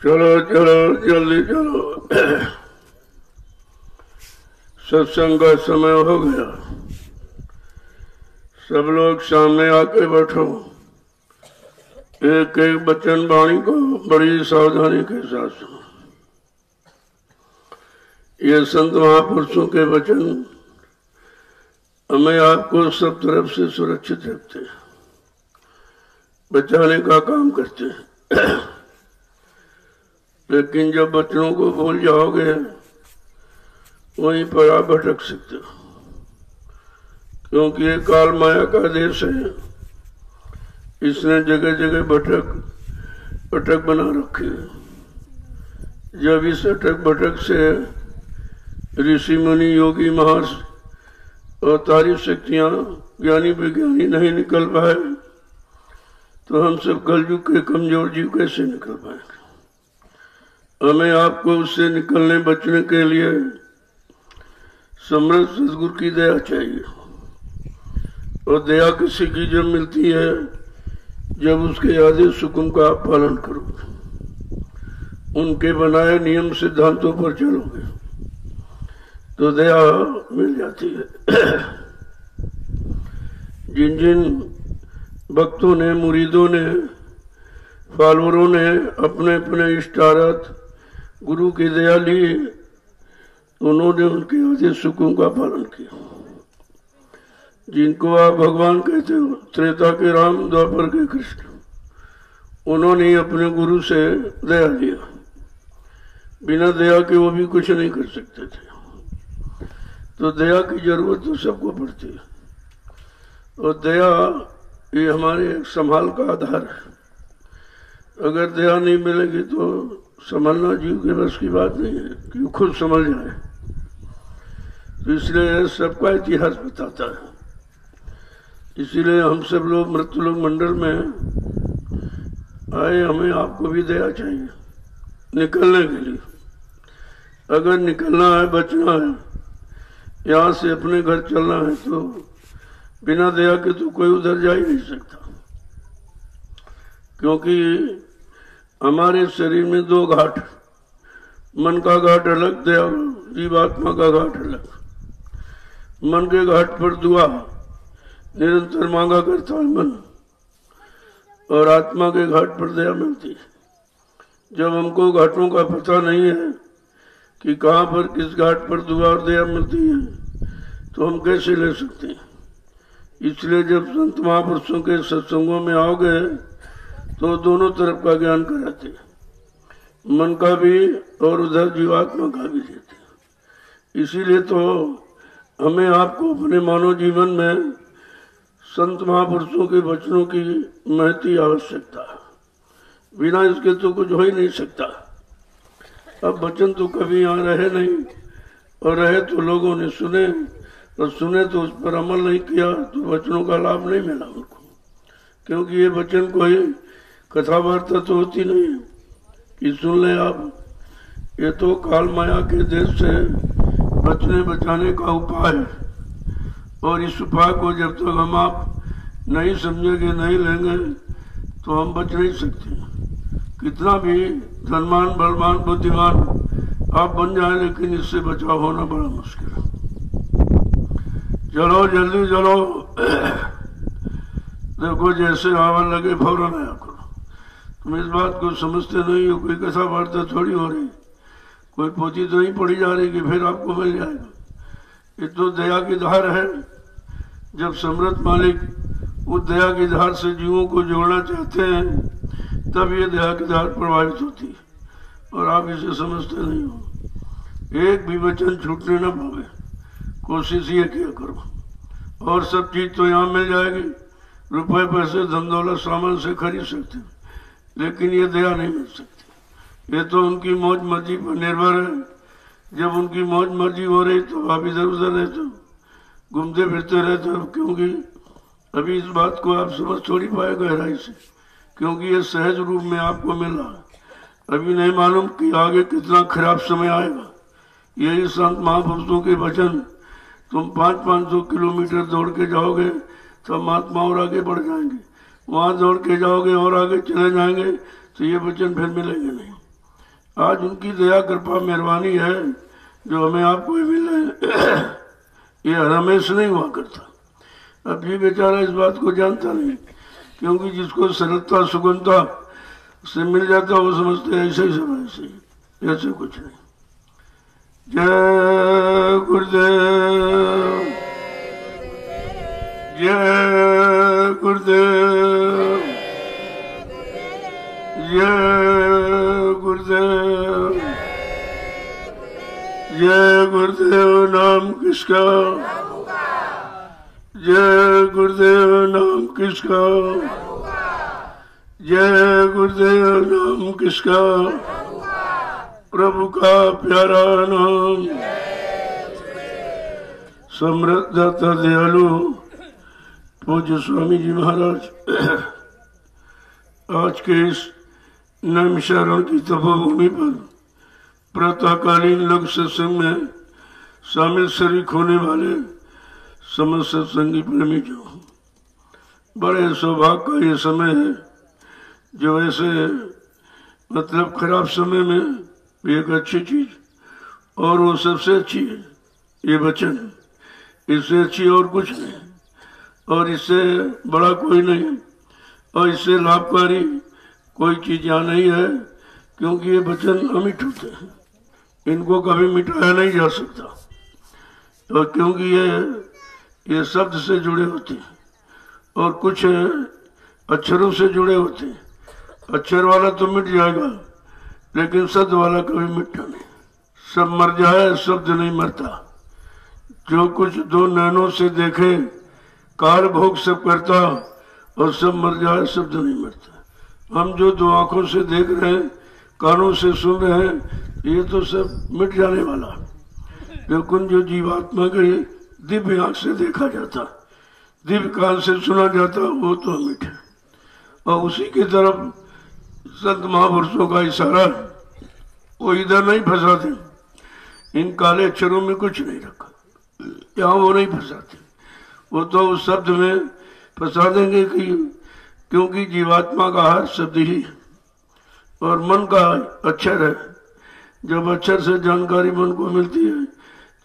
चलो चलो जल्दी चलो, सत्संग का समय हो गया। सब लोग सामने आके बैठो। एक एक वचन वाणी को बड़ी सावधानी के साथ सुनो। ये संत महापुरुषों के वचन हमें आपको सब तरफ से सुरक्षित रखते हैं, बचाने का काम करते हैं। लेकिन जब वचनों को भूल जाओगे वहीं पर आप भटक सकते हो, क्योंकि ये काल माया का देश है। इसने जगह जगह भटक बना रखे हैं। जब इस अटक भटक से ऋषि मुनि योगी महर्षि और तारी शक्तियां ज्ञानी विज्ञानी नहीं निकल पाए तो हम सब कलयुग के कमजोर जीव कैसे निकल पाएंगे। हमें आपको उससे निकलने बचने के लिए समर्थ सदगुरु की दया चाहिए। और दया किसी की जब मिलती है जब उसके आदेश हुक्म का आप पालन करोगे, उनके बनाए नियम सिद्धांतों पर चलोगे तो दया मिल जाती है। जिन जिन भक्तों ने, मुरीदों ने, फॉलोअरों ने अपने अपने इष्टार्थ गुरु की दया ली, उन्होंने उनके आदेश हुक्म का पालन किया। जिनको आप भगवान कहते हो, त्रेता के राम, द्वापर के कृष्ण, उन्होंने अपने गुरु से दया लिया। बिना दया के वो भी कुछ नहीं कर सकते थे। तो दया की जरूरत तो सबको पड़ती है, और दया ये हमारे संभाल का आधार है। अगर दया नहीं मिलेगी तो संभलना जीव के बस की बात नहीं है कि खुद संभल जाए। तो इसलिए सबका इतिहास बताता है। इसीलिए हम सब लोग मृत्युलोक मंडल में आए। हमें आपको भी दया चाहिए निकलने के लिए। अगर निकलना है, बचना है, यहाँ से अपने घर चलना है, तो बिना दया के तो कोई उधर जा ही नहीं सकता। क्योंकि हमारे शरीर में दो घाट, मन का घाट अलग, दया जीवात्मा का घाट अलग। मन के घाट पर दुआ निरंतर मांगा करता है मन, और आत्मा के घाट पर दया मिलती है। जब हमको घाटों का पता नहीं है कि कहाँ पर किस घाट पर दुआ और दया मिलती है, तो हम कैसे ले सकते हैं। इसलिए जब संत महापुरुषों के सत्संगों में आओगे तो दोनों तरफ का ज्ञान कराते हैं, मन का भी और उधर जीवात्मा का भी देते हैं। इसीलिए तो हमें आपको अपने मानव जीवन में संत महापुरुषों के वचनों की महती आवश्यकता है। बिना इसके तो कुछ हो ही नहीं सकता। अब वचन तो कभी यहाँ रहे नहीं, और रहे तो लोगों ने सुने, और सुने तो उस पर अमल नहीं किया तो वचनों का लाभ नहीं मिला उनको। क्योंकि ये वचन कोई कथा वार्ता तो होती नहीं है कि सुन ले आप। ये तो काल माया के देश से बचने बचाने का उपाय है, और इस उपाय को जब तक हम आप नहीं समझेंगे, नहीं लेंगे, तो हम बच नहीं सकते। कितना भी धनवान, बलवान, बुद्धिमान आप बन जाए, लेकिन इससे बचाव होना बड़ा मुश्किल है। चलो जल्दी चलो। देखो जैसे आवन लगे फौरन आया करो। तुम इस बात को समझते नहीं हो, कोई कथा वार्ता थोड़ी हो रही, कोई पोथी तो नहीं पढ़ी जा रही कि फिर आपको मिल जाएगा। ये तो दया की धार है। जब समर्थ मालिक उस दया की धार से जीवों को जोड़ना चाहते हैं, तब ये दया की धार प्रभावित होती है, और आप इसे समझते नहीं हो। एक भी वचन छूटने न पावे, कोशिश ये किया करो। और सब चीज तो यहाँ मिल जाएगी, रुपए पैसे धन दौलत सामान से खरीद सकते हैं, लेकिन ये दया नहीं मिल सकती। ये तो उनकी मौज मर्जी पर निर्भर है। जब उनकी मौज मर्जी हो रही तो आप इधर उधर रहते हो, घूमते फिरते रहते हो। क्योंकि अभी इस बात को आप समझ थोड़ी पाए गहराई से, क्योंकि ये सहज रूप में आपको मिल रहा है। अभी नहीं मालूम कि आगे कितना खराब समय आएगा। यही संत महापुरुषों के वचन, तुम 500-500 किलोमीटर दौड़ के जाओगे तो महात्मा और आगे बढ़ जाएंगे। वहां दौड़ के जाओगे और आगे चले जाएंगे तो ये वचन फिर मिलेंगे नहीं। आज उनकी दया कृपा मेहरबानी है जो हमें आपको ही मिल रहे हैं। ये हमेश नहीं हुआ करता। अब ये बेचारा इस बात को जानता नहीं, क्योंकि जिसको सरलता सुगमता से मिल जाता वो समझते हैं ऐसे ही सब ऐसे ही, ऐसे कुछ नहीं। जय गुरुदेव, जय गुरुदेव, जय गुरुदेव, जय गुरुदेव नाम किसका, जय गुरुदेव नाम किसका, जय गुरुदेव नाम किसका, प्रभु का प्यारा नाम। समृद्ध दाता दयालु पूज्य स्वामी जी महाराज आज के इस नैमिषारण्य की तपोभूमि पर प्रातःकालीन लघु सत्संग में शामिल शरीक होने वाले समस्त सत्संगी प्रेमी जो बड़े सौभाग्य का ये समय है, जो ऐसे मतलब खराब समय में भी एक अच्छी चीज, और वो सबसे अच्छी है ये वचन, इससे अच्छी और कुछ नहीं, और इससे बड़ा कोई नहीं, और इससे लाभकारी कोई चीज यहाँ नहीं है, क्योंकि ये वचन अमिट होते हैं, इनको कभी मिटाया नहीं जा सकता। और क्योंकि ये शब्द से जुड़े होते हैं और कुछ अक्षरों से जुड़े होते हैं। अक्षर वाला तो मिट जाएगा, लेकिन शब्द वाला कभी मिटता नहीं। सब मर जाए, शब्द नहीं मरता। जो कुछ दो नैनों से देखे काल भोग सब करता, और सब मर जाए, शब्द नहीं मरता। हम जो दो आंखों से देख रहे हैं, कानों से सुन रहे हैं, ये तो सब मिट जाने वाला। लेकिन जो जीवात्मा के दिव्य आंख से देखा जाता, दिव्य कान से सुना जाता, वो तो अमिट है। और उसी की तरफ संत महापुरुषों का इशारा, वो इधर नहीं फंसाते। इन काले अक्षरों में कुछ नहीं रखा, यहाँ वो नहीं फंसाते। वो तो उस शब्द में फंसा देंगे कि क्योंकि जीवात्मा का हर शब्द ही है और मन का अक्षर है। जब अक्षर से जानकारी मन को मिलती है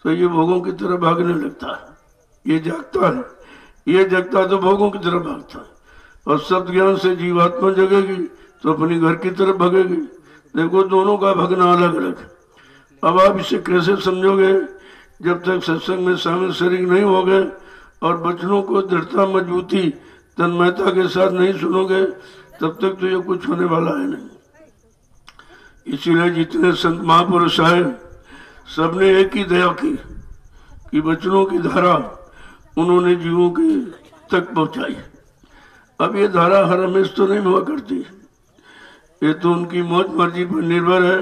तो ये भोगों की तरफ भागने लगता है। ये जागता है, ये जगता तो भोगों की तरफ भागता है। और शब्द ज्ञान से जीवात्मा जगेगी तो अपनी घर की तरफ भागेगी। देखो, दोनों का भगना अलग अलग है। अब आप इसे कैसे समझोगे? जब तक सत्संग में शामिल शरीक नहीं होगे और वचनों को दृढ़ता मजबूती तन्मयता के साथ नहीं सुनोगे, तब तक तो ये कुछ होने वाला है नहीं। इसीलिए जितने संत महापुरुष आए, सबने एक ही दया की कि वचनों की धारा उन्होंने जीवों के तक पहुंचाई। अब ये धारा हर हमेश तो नहीं हुआ करती, ये तो उनकी मौज मर्जी पर निर्भर है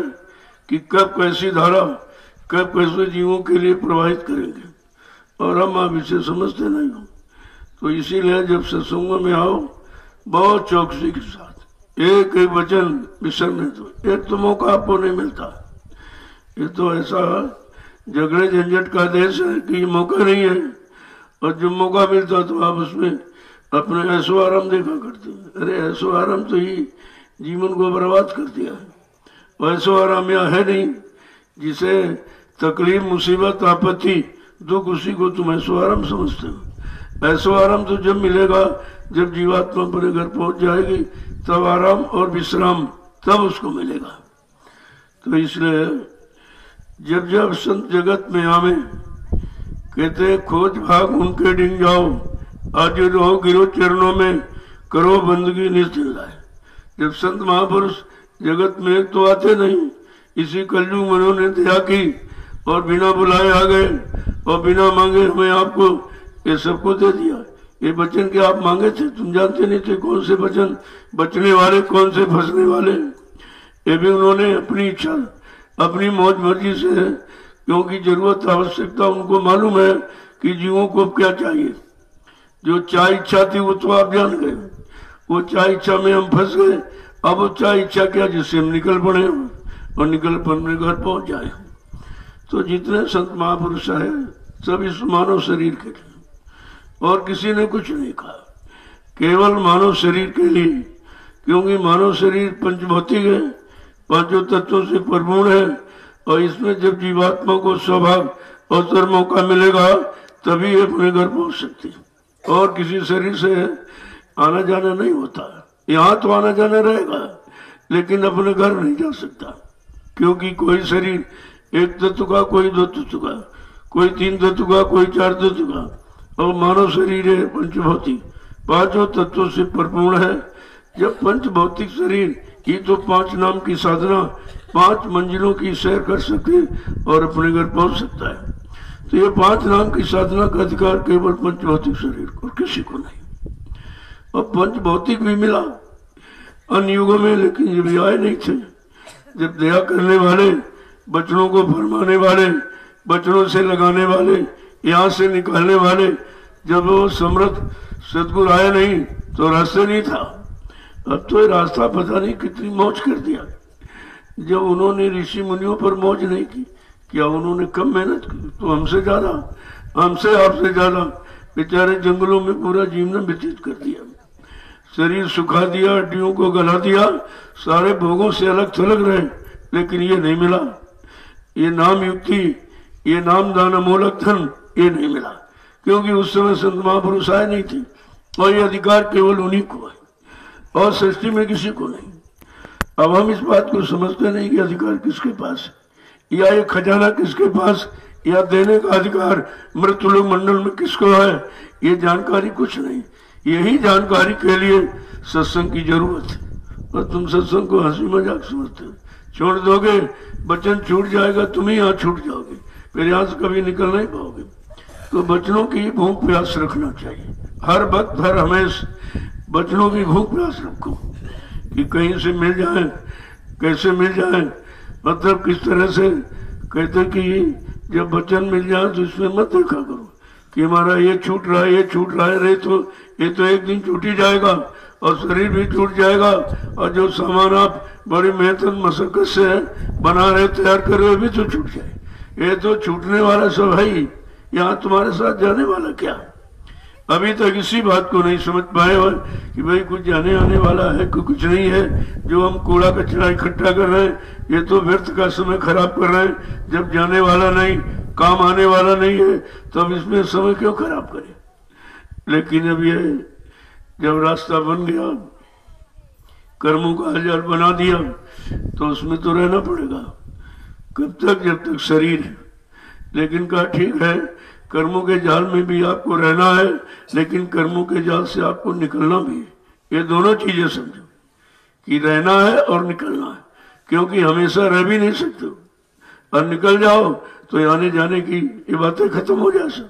कि कब कैसी धारा कब कैसे जीवों के लिए प्रवाहित करेंगे। और हम आप इसे समझते नहीं हो। तो इसीलिए जब सत्संगों में आओ, बहुत चौकसी के साथ एक एक वचन विसरने दो। एक तो मौका आपको नहीं मिलता। ये तो ऐसा झगड़े झंझट का देश है कि मौका नहीं है, और जब मौका मिलता तो आप उसमें अपने ऐसो आराम देखा करते हैं। अरे ऐसो आराम तो ही जीवन को बर्बाद कर दिया है। ऐसो आराम यहाँ है नहीं, जिसे तकलीफ मुसीबत आपत्ति दुख, उसी को तुम ऐसो आराम समझते हो। ऐसो आराम तो जब मिलेगा जब जीवात्मा अपने घर पहुंच जाएगी, तब आराम और विश्राम तब उसको मिलेगा। तो इसलिए जब जब संत जगत में आवे, कहते खोज भाग उनके डिंग जाओ, आज रहो गिरो चरणों में, करो बंदगी निश्चिल लाए। जब संत महापुरुष जगत में तो आते नहीं, इसी कलयुग में उन्होंने दया की और बिना बुलाए आ गए और बिना मांगे हमें आपको ये सबको दे दिया। ये वचन के आप मांगे थे, तुम जानते नहीं थे कौन से वचन बचने वाले, कौन से फंसने वाले। ये भी उन्होंने अपनी इच्छा, अपनी मौज मर्जी से, क्योंकि जरूरत आवश्यकता उनको मालूम है कि जीवों को क्या चाहिए। जो चाह इच्छा थी वो तो आप जान गए, वो चाह इच्छा में हम फंस गए। अब वो चाह इच्छा क्या, जिससे हम निकल पड़े और निकल पड़ने घर पहुंच जाए। तो जितने संत महापुरुष आए सब इस मानव शरीर के लिए, और किसी ने कुछ नहीं कहा, केवल मानव शरीर के लिए। क्योंकि मानव शरीर पंचभौतिक है, पांचों तत्वों से परिपूर्ण है। और इसमें जब जीवात्मा को सौभाग्य अवसर मौका मिलेगा तभी ये अपने घर पहुंच सकती, और किसी शरीर से आना जाना नहीं होता। यहाँ तो आना जाना रहेगा लेकिन अपने घर नहीं जा सकता, क्योंकि कोई शरीर एक तत्व का, कोई दो तत्व का, कोई तीन तत्व का, कोई चार तत्व का, और मानव शरीर है पंचभौतिक, पांचों तत्वों से परिपूर्ण है। जब पंचभौतिक शरीर ही तो 5 नाम की साधना 5 मंजिलों की सैर कर सकते और अपने घर पहुंच सकता है। तो ये 5 नाम की साधना का अधिकार केवल पंचभौतिक शरीर को, और किसी को नहीं। और पंचभौतिक भी मिला अन्य युगों में, लेकिन ये भी आए नहीं थे। जब दया करने वाले, बचनों को फरमाने वाले, बचनों से लगाने वाले, यहाँ से निकालने वाले, जब वो समर्थ सदगुरु आए नहीं तो रास्ते नहीं था। अब तो ये रास्ता पता नहीं कितनी मौज कर दिया। जब उन्होंने ऋषि मुनियों पर मौज नहीं की, क्या उन्होंने कम मेहनत की? तो हमसे ज्यादा, हमसे आपसे ज्यादा बेचारे जंगलों में पूरा जीवन व्यतीत कर दिया। शरीर सुखा दिया, हड्डियों को गला दिया, सारे भोगों से अलग थलग रहे, लेकिन ये नहीं मिला। ये नाम युक्ति, ये नाम दान अमोलक धन, ये नहीं मिला, क्योंकि उस समय संत महापुरुष आए नहीं थे। और ये अधिकार केवल उन्हीं को है और सृष्टि में किसी को नहीं। अब हम इस बात को समझते नहीं कि अधिकार किसके पास है, या ये खजाना किसके पास, या देने का अधिकार मृत्युलोक मंडल में किसको है, ये जानकारी कुछ नहीं। यही जानकारी के लिए सत्संग की जरूरत है। और तुम सत्संग को हंसी मजाक समझते हो, छोड़ दोगे, वचन छूट जाएगा, तुम ही यहाँ छूट जाओगे, फिर यहाँ से कभी निकल नहीं पाओगे। तो वचनों की भूख प्यास रखना चाहिए हर वक्त, हर हमेशा वचनों की भूख प्यास रखो कि कहीं से मिल जाए, कैसे मिल जाए, मतलब किस तरह से। कहते कि जब वचन मिल जाए तो इसमें मत देखा करो कि हमारा ये छूट रहा है, ये छूट रहा है, ये तो एक दिन छूट ही जाएगा और शरीर भी छूट जाएगा, और जो सामान आप बड़ी मेहनत मशक्कत से बना रहे, तैयार कर रहे, भी तो छूट जाए। ये तो छूटने वाला सब है ही, यहाँ तुम्हारे साथ जाने वाला क्या? अभी तक इसी बात को नहीं समझ पाए हो कि भाई कुछ जाने आने वाला है, कुछ नहीं है। जो हम कूड़ा कचरा इकट्ठा कर रहे हैं, ये तो व्यर्थ का समय खराब कर रहे हैं। जब जाने वाला नहीं, काम आने वाला नहीं है, तब इसमें समय क्यों खराब करें? लेकिन अब ये जब रास्ता बन गया, कर्मों का जाल बना दिया, तो उसमें तो रहना पड़ेगा। कब तक? जब तक शरीर है। लेकिन कहा ठीक है, कर्मों के जाल में भी आपको रहना है, लेकिन कर्मों के जाल से आपको निकलना भी है। ये दोनों चीजें समझो कि रहना है और निकलना है, क्योंकि हमेशा रह भी नहीं सकते हो। और निकल जाओ तो आने जाने की ये बातें खत्म हो जाए, सब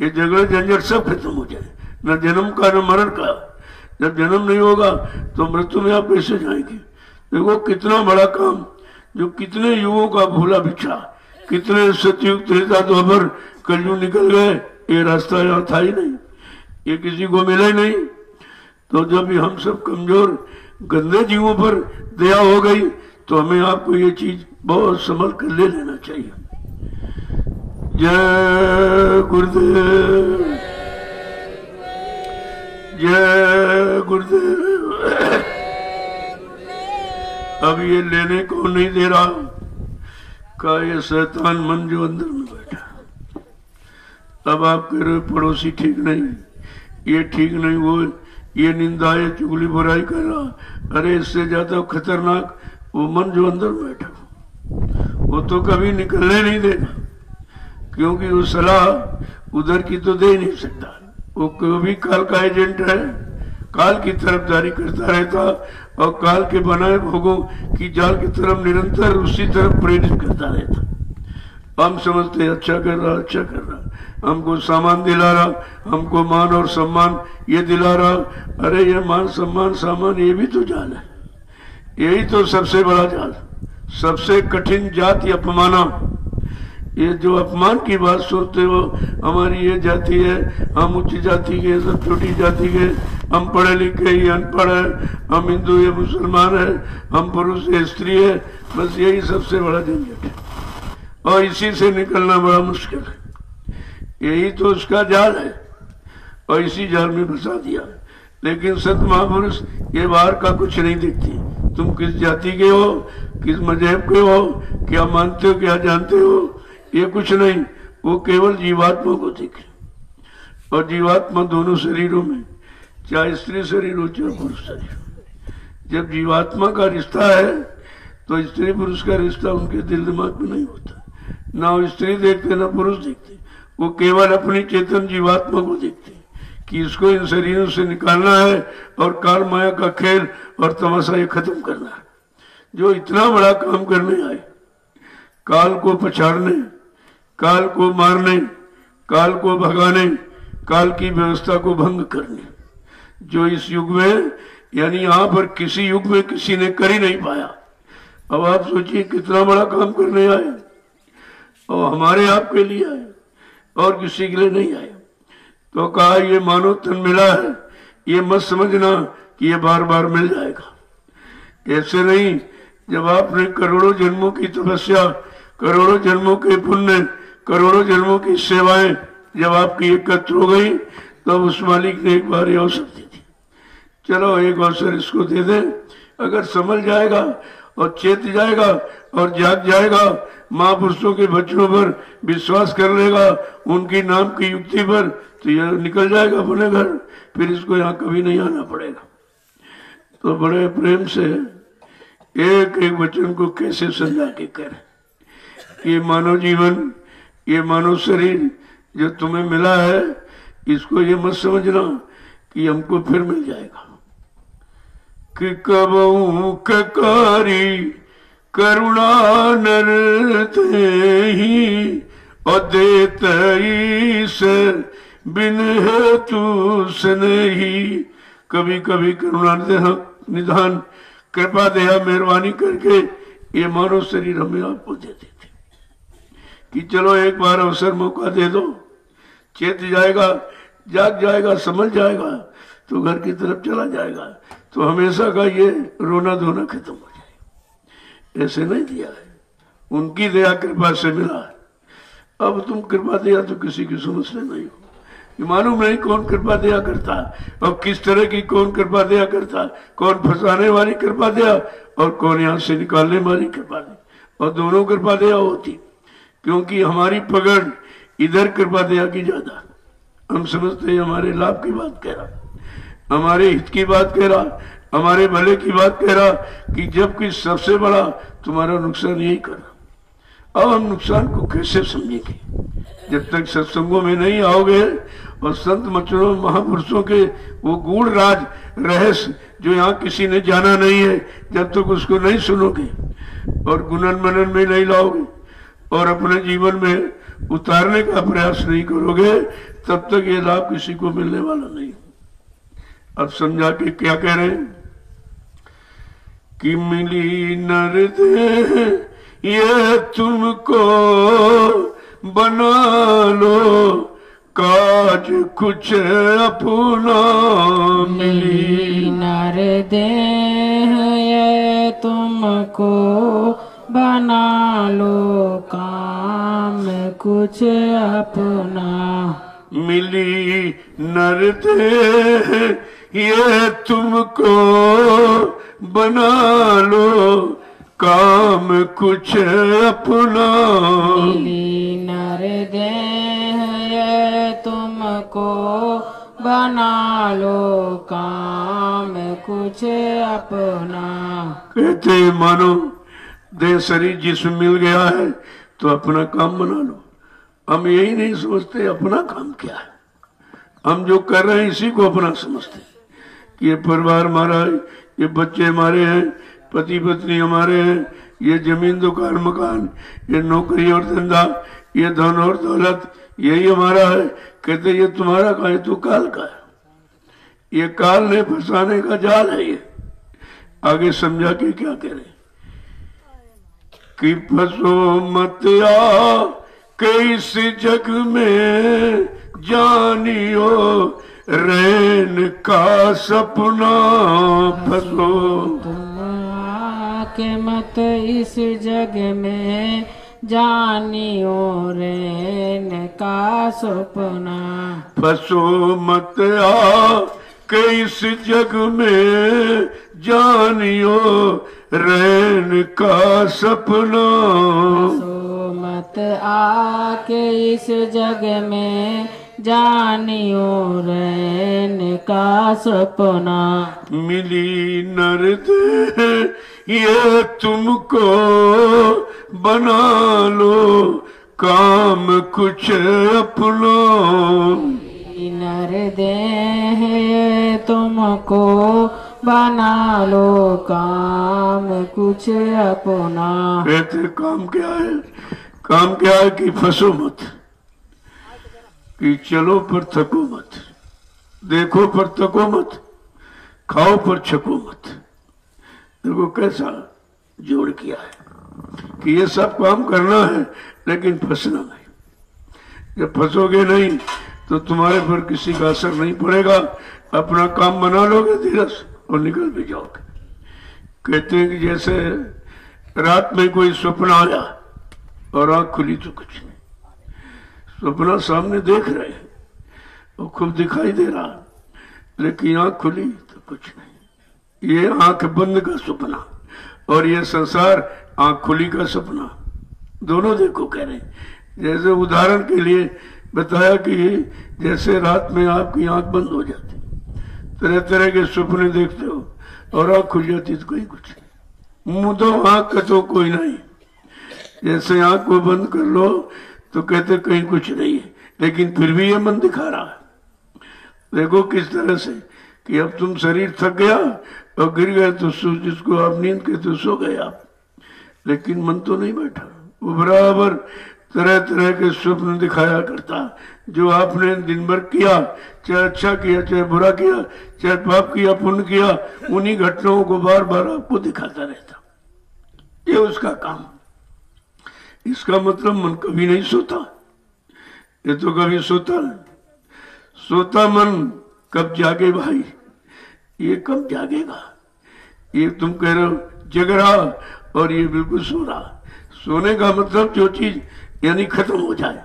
ये झगड़े झंझट सब खत्म हो जाए। न जन्म का न मरण का। जब जन्म नहीं होगा तो मृत्यु में आप कैसे जाएंगे? देखो कितना बड़ा काम, जो कितने युगों का भूला बिछा, कितने सतयुग त्रेता द्वापर कलयुग निकल गए, ये रास्ता यहाँ था ही नहीं, ये किसी को मिला ही नहीं। तो जब हम सब कमजोर गंदे जीवों पर दया हो गई, तो हमें आपको ये चीज बहुत संभल कर ले लेना चाहिए। जय गुरुदेव, जय गुरुदेव। अब ये लेने को नहीं दे रहा का ये शैतान मन जो अंदर में बैठा। अब आप कह रहे पड़ोसी ठीक नहीं, ये ठीक नहीं, वो ये निंदा, ये चुगली बुराई कर रहा। अरे इससे ज्यादा खतरनाक वो मन जो अंदर बैठा, वो तो कभी निकलने नहीं देगा, क्योंकि वो सलाह उधर की तो दे नहीं सकता। वो कभी काल का एजेंट है, काल की तरफदारी करता रहता और काल के बनाए भोगों की जाल की तरफ निरंतर उसी तरफ प्रेरित करता रहता। हम समझते अच्छा कर रहा, अच्छा कर रहा, हमको सामान दिला रहा, हमको मान और सम्मान ये दिला रहा। अरे ये मान सम्मान सामान ये भी तो जाल है, यही तो सबसे बड़ा जाल, सबसे कठिन जाति अपमाना। ये जो अपमान की बात सोचते हो, हमारी ये जाति है, हम उच्च जाति के, सब छोटी जाति के, हम पढ़े लिखे, ये अनपढ़ है, हम हिंदू या मुसलमान है, हम पुरुष या स्त्री है, बस यही सबसे बड़ा झंझट है। और इसी से निकलना बड़ा मुश्किल है, यही तो उसका जाल है और इसी जाल में फंसा दिया। लेकिन संत महापुरुष ये बाहर का कुछ नहीं देखती, तुम किस जाति के हो, किस मजहब के हो, क्या मानते हो, क्या जानते हो, ये कुछ नहीं। वो केवल जीवात्मा को देखे। और जीवात्मा दोनों शरीरों में, चाहे स्त्री शरीर हो चाहे पुरुष शरीर। जब जीवात्मा का रिश्ता है तो स्त्री पुरुष का रिश्ता उनके दिल दिमाग में नहीं होता। ना वो स्त्री देखते ना पुरुष देखते, वो केवल अपनी चेतन जीवात्मा को देखते कि इसको इन शरीरों से निकालना है और काल माया का खेल और तमाशा ये खत्म करना है। जो इतना बड़ा काम करने आए, काल को पछाड़ने, काल को मारने, काल को भगाने, काल की व्यवस्था को भंग करने, जो इस युग में यानी यहाँ पर किसी युग में किसी ने कर ही नहीं पाया। अब आप सोचिए कितना बड़ा काम करने आए, और हमारे आपके लिए आए और किसी के लिए नहीं आए। तो कहा ये मानव तन मिला है, ये मत समझना कि ये बार बार मिल जाएगा। ऐसे नहीं, जब आपने करोड़ों जन्मों की तपस्या, करोड़ों जन्मों के पुण्य, करोड़ों जन्मों की सेवाएं जब आपकी एकत्र हो गई, तो उस मालिक ने एक बार ये अवसर दी थी, चलो एक अवसर इसको दे दें। अगर समझ जाएगा और चेत जाएगा और जाग जाएगा, महापुरुषों के वचनों पर विश्वास कर लेगा, उनकी नाम की युक्ति पर, तो यह निकल जाएगा अपने घर, फिर इसको यहाँ कभी नहीं आना पड़ेगा। तो बड़े प्रेम से एक एक वचन को कैसे समझा के करें। ये मानव जीवन, ये मानव शरीर जो तुम्हें मिला है, इसको ये मत समझना कि हमको फिर मिल जाएगा। कि कबहू ककारी करुणा नर ही और देते से बिन हेतु स्नेही। कभी कभी करुणा निधान कृपा दया मेहरबानी करके ये मानव शरीर हमें आपको दे देते कि चलो एक बार अवसर मौका दे दो, चेत जाएगा, जाग जाएगा, समझ जाएगा तो घर की तरफ चला जाएगा, तो हमेशा का ये रोना धोना खत्म हो जाएगा। ऐसे नहीं दिया है, उनकी दया कृपा से मिला है। अब तुम कृपा दया तो किसी की समझते नहीं हो, ये मालूम नहीं कौन कृपा दया करता और किस तरह की कौन कृपा दया करता, कौन फंसाने वाली कृपा दया और कौन यहाँ से निकालने वाली कृपा दया। और दोनों कृपा दया होती, क्योंकि हमारी पकड़ इधर कृपा दया की ज्यादा। हम समझते हैं हमारे लाभ की बात कह रहा, हमारे हित की बात कह रहा, हमारे भले की बात कह रहा, कि जबकि सबसे बड़ा तुम्हारा नुकसान यही कर रहा। अब हम नुकसान को कैसे समझेंगे? जब तक सत्संगों में नहीं आओगे और संत मचनों महापुरुषों के वो गूढ़ राज रहस्य जो यहाँ किसी ने जाना नहीं है, जब तक उसको नहीं सुनोगे और गुणन मनन में नहीं लाओगे और अपने जीवन में उतारने का प्रयास नहीं करोगे, तब तक ये लाभ किसी को मिलने वाला नहीं। अब समझा के क्या कह रहे हैं कि मिली नर दे ये तुमको बना लो काज कुछ अपना। मिली नर दे ये तुमको बना लो काम कुछ अपना। मिली नर दे ये तुमको बना लो काम कुछ अपना। मिली नर दे ये तुमको बना लो काम कुछ अपना। कहते मानो देह शरीर जिसमें मिल गया है तो अपना काम बना लो। हम यही नहीं समझते अपना काम क्या है, हम जो कर रहे हैं इसी को अपना समझते कि ये परिवार हमारा है, ये बच्चे हमारे हैं, पति पत्नी हमारे हैं, ये जमीन दुकान मकान, ये नौकरी और धंधा, ये धन और दौलत यही हमारा है। कहते ये तुम्हारा का है, तो काल का है, ये काल ने फंसाने का जाल है। ये आगे समझा के क्या कह रहे कि फंसो मत आ के इस जग में जानियो रैन का सपना। फंसो तुम आके मत इस जग में जानियो रैन का सपना। फंसो मत आ कि इस जग में जानियो रैन का सपना। सो मत आके इस जग में जानियो रैन का सपना। मिली नरदे ये तुमको बना लो काम कुछ अपना। नर दे तुमको बना लो काम कुछ अपना। कहते काम क्या है? काम क्या है कि फंसो मत, कि चलो पर थको मत, देखो पर थको मत, खाओ पर छको मत। देखो कैसा जोड़ किया है कि ये सब काम करना है लेकिन फंसना नहीं। जब फंसोगे नहीं तो तुम्हारे पर किसी का असर नहीं पड़ेगा, अपना काम बना लोगे धीरज और निकल भी जाओगे। कहते हैं कि जैसे रात में कोई सपना आया और आंख खुली तो कुछ नहीं, सपना सामने देख रहे हैं और खूब दिखाई दे रहा, लेकिन आंख खुली तो कुछ नहीं। ये आंख बंद का सपना और ये संसार आंख खुली का सपना, दोनों देखो कह रहे हैं। जैसे उदाहरण के लिए बताया कि जैसे रात में आपकी आंख बंद हो जाती, तरह तरह के सपने देखते हो और आंख खुल जाती तो कोई कुछ नहीं, मुंह तो आंख का तो कोई नहीं। जैसे आंख को बंद कर लो तो कहते कहीं कुछ नहीं है, लेकिन फिर भी ये मन दिखा रहा है। देखो किस तरह से कि अब तुम शरीर थक गया और गिर गए तो जिसको आप नींद के तो सो गए आप, लेकिन मन तो नहीं बैठा, वो बराबर तरह तरह के स्वप्न दिखाया करता। जो आपने दिन भर किया, चाहे अच्छा किया चाहे बुरा किया, चाहे पाप किया पुण्य किया, उन्हीं घटनाओं को बार बार आपको दिखाता रहता। ये उसका काम। इसका मतलब मन कभी नहीं सोता, ये तो कभी सोता नहीं। सोता मन कब जागे भाई? ये कब जागेगा? ये तुम कह रहे हो जग रहा और ये बिल्कुल सो रहा। सोने का मतलब जो चीज यानी खत्म हो जाए,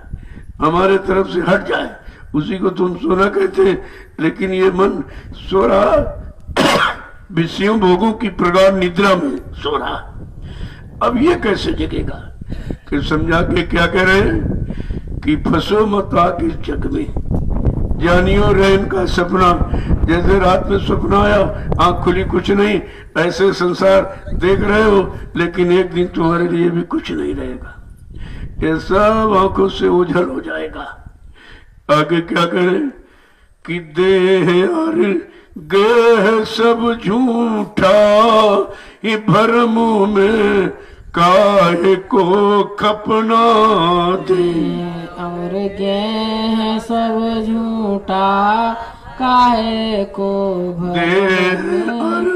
हमारे तरफ से हट जाए, उसी को तुम सोना कहते हैं। लेकिन ये मन सो रहा विषयों भोगों की प्रगाढ़ निद्रा में सो रहा। अब ये कैसे जगेगा? कि समझा के क्या कह रहे हैं कि फंसो मत आके इस जग में, जानियो रैन का सपना। जैसे रात में सपना आया, आंख खुली कुछ नहीं, ऐसे संसार देख रहे हो, लेकिन एक दिन तुम्हारे लिए भी कुछ नहीं रहेगा, ये सब आंखों से ओझल हो जाएगा। आगे क्या करें कि देह और गेह सब झूठा, ये भरम में काहे को खपना दे। और गेह सब झूठा, काहे को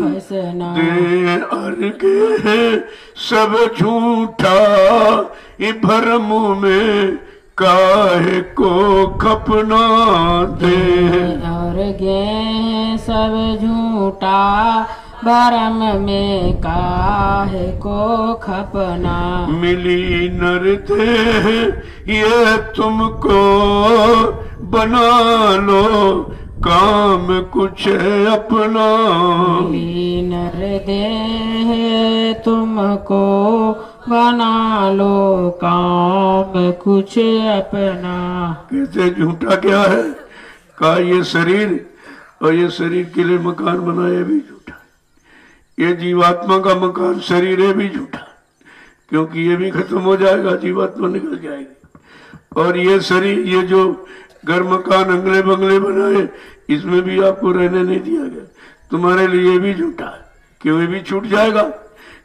फंसना। दे और गेह सब झूठा, ये भरम में काहे को खपना दे। और गेह सब झूठा, भरम में काहे को खपना। मिली नर दे ये तुमको बना लो काम कुछ अपना। मिली नर दे तुमको बना लो काम कुछ अपना। कहते झूठा क्या है? कहा ये शरीर, और ये शरीर के लिए मकान बनाया भी झूठा, ये जीवात्मा का मकान शरीर है भी झूठा, क्योंकि ये भी खत्म हो जाएगा, जीवात्मा निकल जाएगी। और ये शरीर, ये जो घर मकान अंगले बंगले बनाए, इसमें भी आपको रहने नहीं दिया गया, तुम्हारे लिए भी झूठा है, क्यों ये भी छूट जाएगा,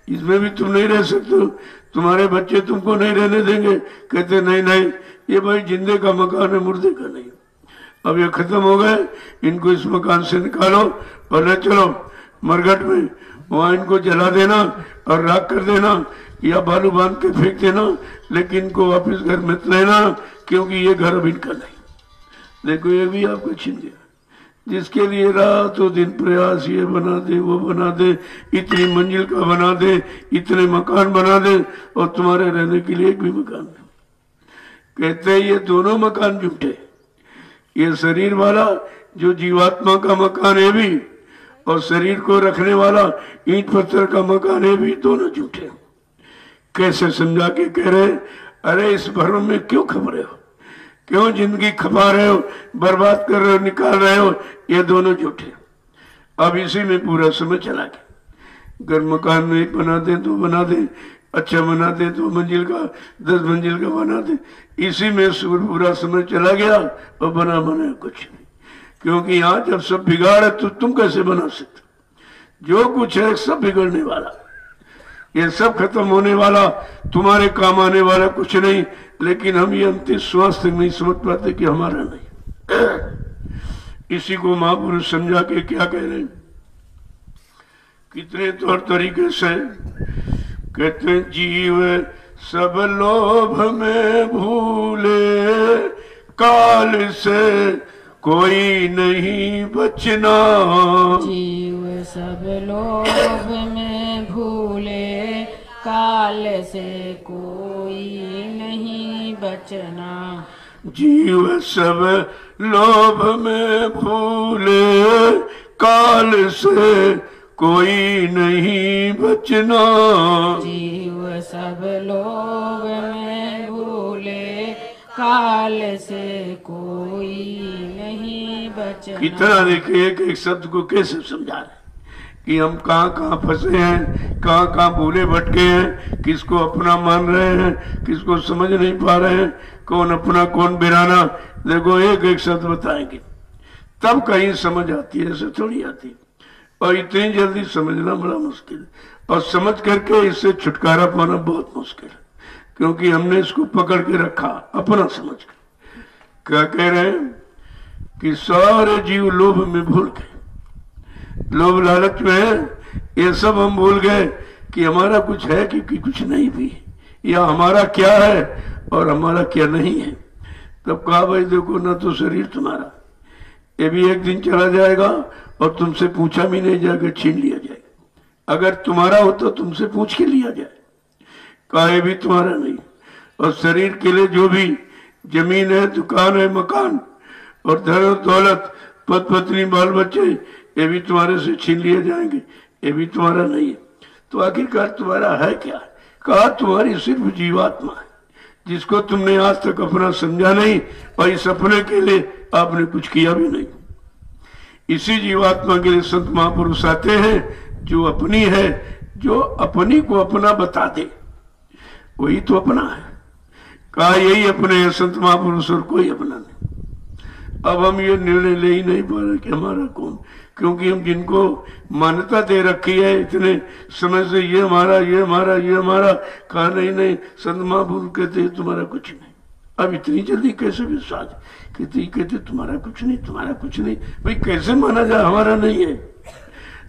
इसमें भी तुम नहीं रह सकते हो, तुम्हारे बच्चे तुमको नहीं रहने देंगे। कहते नहीं नहीं, ये भाई जिंदे का मकान है, मुर्दे का नहीं। अब ये खत्म हो गए, इनको इस मकान से निकालो और ले चलो मरघट में, वहां इनको जला देना और राख कर देना या बालू बांध के फेंक देना, लेकिन इनको वापस घर में लेना, क्योंकि ये घर अब इनका नहीं। देखो ये भी आपको छीन गया। जिसके लिए रातों दिन प्रयास, ये बना दे वो बना दे, इतनी मंजिल का बना दे, इतने मकान बना दे, और तुम्हारे रहने के लिए एक भी मकान नहीं। कहते हैं ये दोनों मकान झूठे, ये शरीर वाला जो जीवात्मा का मकान है भी और शरीर को रखने वाला ईंट पत्थर का मकान है भी, दोनों झूठे। कैसे समझा के कह रहे, अरे इस भ्रम में क्यों खप रहे हो, क्यों जिंदगी खपा रहे हो, बर्बाद कर रहे हो, निकाल रहे हो, ये दोनों झूठे। अब इसी में पूरा समय चला गया। अगर मकान में बना दे तो बना दे, अच्छा बना दे 2 मंजिल का 10 मंजिल का बना दे, इसी में पूरा समय चला गया और बना कुछ नहीं। क्योंकि यहाँ जब सब बिगाड़ है तो तुम कैसे बना सकते? जो कुछ है सब बिगड़ने वाला, ये सब खत्म होने वाला, तुम्हारे काम आने वाला कुछ नहीं। लेकिन हम ये अंतिम स्वास्थ्य नहीं समझ पाते कि हमारा नहीं। इसी को महापुरुष समझा के क्या कह रहे हैं, कितने तौर तरीके से कहते, जीव सब लोभ में भूले, काल से कोई नहीं बचना। जीव सब लोभ में भूले, काल से कोई नहीं बचना। जीव सब लोभ में भूले, काल से कोई नहीं बचना। जीव सब लोभ में भूले, काल से कोई नहीं बचना। कितना देखिए एक शब्द को कैसे समझा रहे कि हम कहाँ कहाँ फंसे हैं, कहाँ कहाँ भूले भटके हैं, किसको अपना मान रहे हैं, किसको समझ नहीं पा रहे हैं, कौन अपना कौन बिराना। देखो एक एक शब्द बताएंगे तब कहीं समझ आती है, ऐसे थोड़ी आती है। और इतनी जल्दी समझना बड़ा मुश्किल है, और समझ करके इससे छुटकारा पाना बहुत मुश्किल है, क्योंकि हमने इसको पकड़ के रखा अपना समझ कर। क्या कह रहे हैं कि सारे जीव लोभ में भूल गए, लोभ लालच में है, ये सब हम भूल गए कि हमारा कुछ है कि कुछ नहीं भी, या हमारा क्या है और हमारा क्या नहीं है। तब कहा भाई देखो ना, तो शरीर तुम्हारा ये भी एक दिन चला जाएगा और तुमसे पूछा भी नहीं जाएगा, छीन लिया जाएगा। अगर तुम्हारा हो तो तुमसे पूछ के लिया जाए, कहा ये भी तुम्हारा नहीं। और शरीर के लिए जो भी जमीन है, दुकान है, मकान और धन दौलत, पद पत्नी, बाल बच्चे, ये भी तुम्हारे से छीन लिए जाएंगे, ये भी तुम्हारा नहीं है। तो आखिरकार तुम्हारा है क्या? कहा तुम्हारी सिर्फ जीवात्मा है, जिसको तुमने आज तक अपना समझा नहीं, और इस अपने के लिए आपने कुछ किया भी नहीं। इसी जीवात्मा के लिए संत महापुरुष आते हैं, जो अपनी है, जो अपनी को अपना बता दे, वही तो अपना है। कहा यही अपने हैं संत महापुरुष, और कोई अपना नहीं। अब हम ये निर्णय ले ही नहीं पा रहे कि हमारा कौन, क्योंकि हम जिनको मान्यता दे रखी है इतने समय से, ये हमारा, ये हमारा, ये हमारा। कहा नहीं, संत महापुरुष कहते तुम्हारा कुछ नहीं। अब इतनी जल्दी कैसे विश्वास? कहते तुम्हारा कुछ नहीं, तुम्हारा कुछ नहीं। भाई कैसे माना जाए हमारा नहीं है?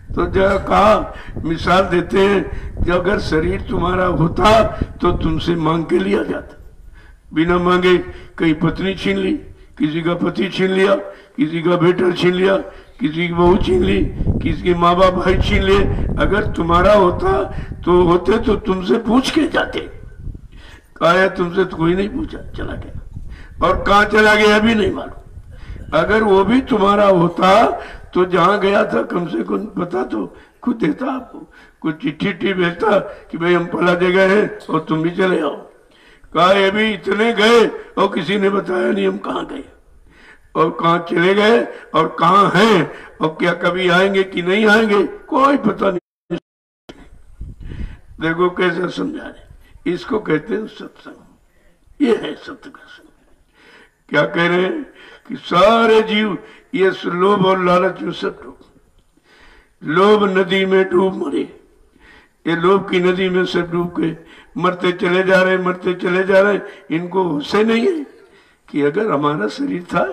तो जब कहा, मिसाल देते हैं, जब अगर शरीर तुम्हारा होता तो तुमसे मांग के लिया जाता, बिना मांगे कहीं पत्नी छीन ली, किसी का पति छीन लिया, किसी का बेटा छीन लिया, किसी की बहू छीन ली, किसी के माँ बाप भाई छीन लिए। अगर तुम्हारा होते तो तुमसे पूछ के जाते। कहा तुमसे तो कोई नहीं पूछा, चला गया। और कहाँ चला गया भी नहीं मालूम। अगर वो भी तुम्हारा होता तो जहां गया था कम से कम पता तो खुद देता आपको, कुछ चिट्ठी भेजता कि भाई हम पला जगह है और तुम भी चले आओ। कहा ये भी इतने गए और किसी ने बताया नहीं हम कहाँ गए और कहाँ चले गए और कहाँ हैं, और क्या कभी आएंगे कि नहीं आएंगे, कोई पता नहीं। देखो कैसे समझा रहे, इसको कहते हैं सत्संग। ये है सत्य का संग। क्या कह रहे हैं कि सारे जीव ये लोभ और लालच में सब डूब, लोभ नदी में डूब मरे। ये लोभ की नदी में सब डूब के मरते चले जा रहे, मरते चले जा रहे। इनको होशे नहीं है कि अगर हमारा शरीर था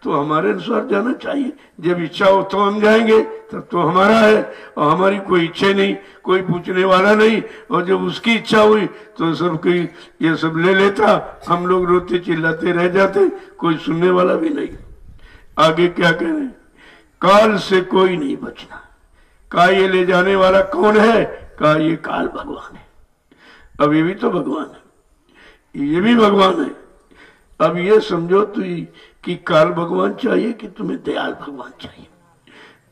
तो हमारे अनुसार जाना चाहिए। जब इच्छा हो तो हम जाएंगे, तब तो हमारा है। और हमारी कोई इच्छा नहीं, कोई पूछने वाला नहीं। और जब उसकी इच्छा हुई तो सबकी ये सब ले लेता, हम लोग रोते चिल्लाते रह जाते, कोई सुनने वाला भी नहीं। आगे क्या कह रहे, काल से कोई नहीं बचना। कहा ये ले जाने वाला कौन है? कहा ये काल भगवान है। अब ये भी तो भगवान है, ये भी भगवान है। अब ये समझो तो कि काल भगवान चाहिए कि तुम्हें दयाल भगवान चाहिए?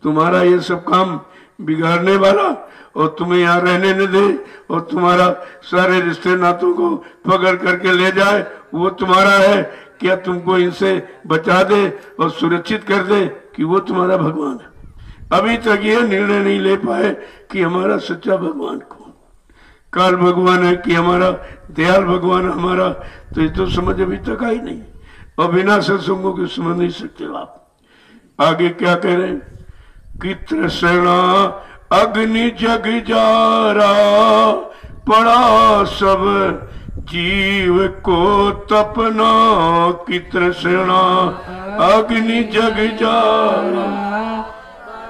तुम्हारा ये सब काम बिगाड़ने वाला और तुम्हें यहाँ रहने न दे और तुम्हारा सारे रिश्ते नातों को पकड़ करके ले जाए, वो तुम्हारा है? क्या तुमको इनसे बचा दे और सुरक्षित कर दे कि वो तुम्हारा भगवान है? अभी तक ये निर्णय नहीं ले पाए कि हमारा सच्चा भगवान कौन, काल भगवान है कि हमारा दयाल भगवान हमारा? तो ये तो समझ अभी तक आई नहीं, और बिना सत्संगों के समझ नहीं सकते आप। आगे क्या कह रहे हैं कि तृष्णा अग्नि जग जारा, पड़ा सब जीव को तपना। कि तृष्णा अग्नि जग जारा,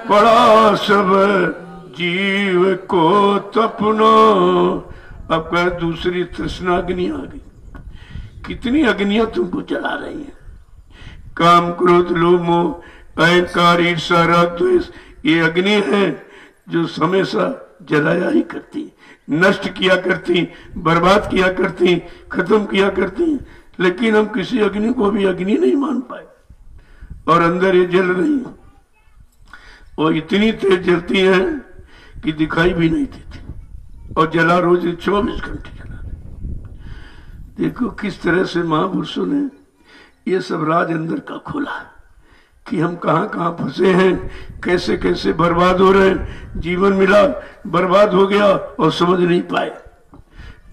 पड़ा सब जीव को तपना। अब कह दूसरी तृष्णा अग्नि आ गई। कितनी अग्नियां तुमको जला रही हैं? काम, क्रोध, लोभ, मोह, अहंकार, ईर्ष्या, राग, द्वेष, ये अग्नि है जो हमेशा जलाया ही करती, नष्ट किया करती, बर्बाद किया करती, खत्म किया करती। लेकिन हम किसी अग्नि को भी अग्नि नहीं मान पाए और अंदर ये जल रही है, और इतनी तेज जलती है कि दिखाई भी नहीं देती, और जला रोज 24 घंटे जला। देखो किस तरह से महापुरुषों ने ये सब राज अंदर का खोला कि हम कहां कहां फंसे हैं, कैसे कैसे बर्बाद हो रहे हैं। जीवन मिला, बर्बाद हो गया और समझ नहीं पाए,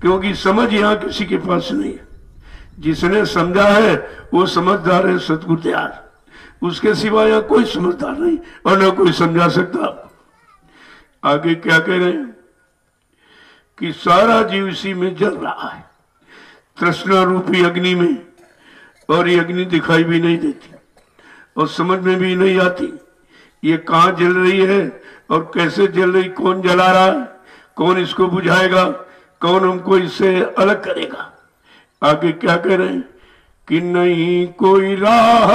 क्योंकि समझ यहां किसी के पास नहीं है। जिसने समझा है वो समझदार है, सतगुरु दयाल, उसके सिवा यहां कोई समझदार नहीं और न कोई समझा सकता। आगे क्या कह रहे हैं कि सारा जीव इसी में जल रहा है, तृष्णा रूपी अग्नि में, और ये अग्नि दिखाई भी नहीं देती और समझ में भी नहीं आती ये कहां जल रही है और कैसे जल रही, कौन जला रहा है, कौन इसको बुझाएगा, कौन हमको इससे अलग करेगा। आगे क्या कह रहे हैं कि नहीं कोई राह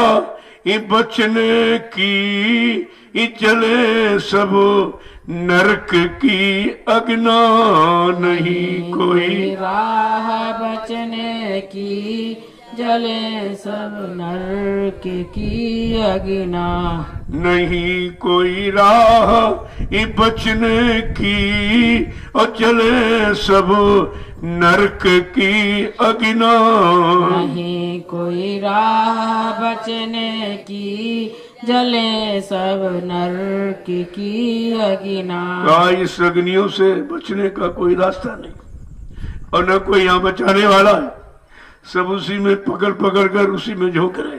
ये बचने की, ये जले सब नरक की अग्ना। नहीं कोई राह बचने की, जले सब नरक की अग्ना। नहीं कोई राह ये बचने की, और जले सब नरक की अग्ना। नहीं कोई राह बचने की, जले सब नरक की अग्ना। इस अग्नियों से बचने का कोई रास्ता नहीं, और न कोई यहाँ बचाने वाला है। सब उसी में पकड़ पकड़ कर उसी में झोंक रहे।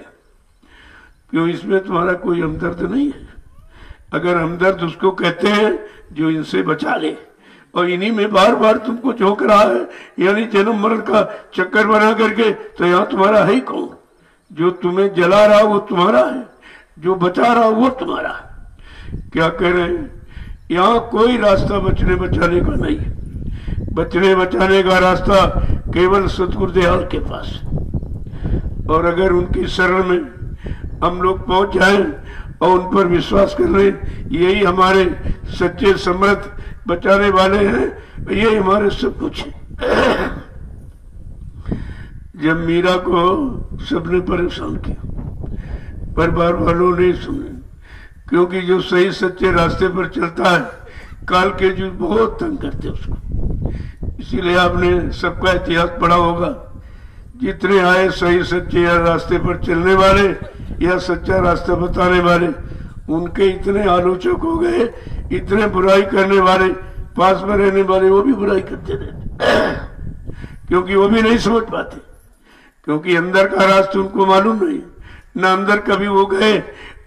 क्यों? इसमें तुम्हारा कोई हमदर्द नहीं है। अगर हमदर्द उसको कहते हैं जो इनसे बचा ले, और इन्हीं में बार बार तुमको झोंक रहा है, यानी जन्म मरण का चक्कर बना करके, तो यहाँ तुम्हारा है ही कौन? जो तुम्हें जला रहा वो तुम्हारा है, जो बचा रहा वो तुम्हारा है। क्या कह रहे हैं? यहाँ कोई रास्ता बचने बचाने का नहीं है। बचने बचाने का रास्ता केवल सतगुरु दयाल के पास। और अगर उनकी शरण में हम लोग पहुंच जाएं और उन पर विश्वास कर लें, यही हमारे सच्चे समर्थ बचाने वाले हैं, यही हमारे सब कुछ है। जब मीरा को सबने परेशान किया, पर बार वालों ने सुने, क्योंकि जो सही सच्चे रास्ते पर चलता है, काल के जो बहुत तंग करते उसको। इसीलिए आपने सबका इतिहास पढ़ा होगा, जितने आए सही सच्चे या रास्ते पर चलने वाले या सच्चा रास्ता बताने वाले, उनके इतने आलोचक हो गए, इतने बुराई करने वाले, पास में रहने वाले वो भी बुराई करते रहते, क्योंकि वो भी नहीं समझ पाते, क्योंकि अंदर का रास्ता उनको मालूम नहीं। न अंदर कभी वो गए,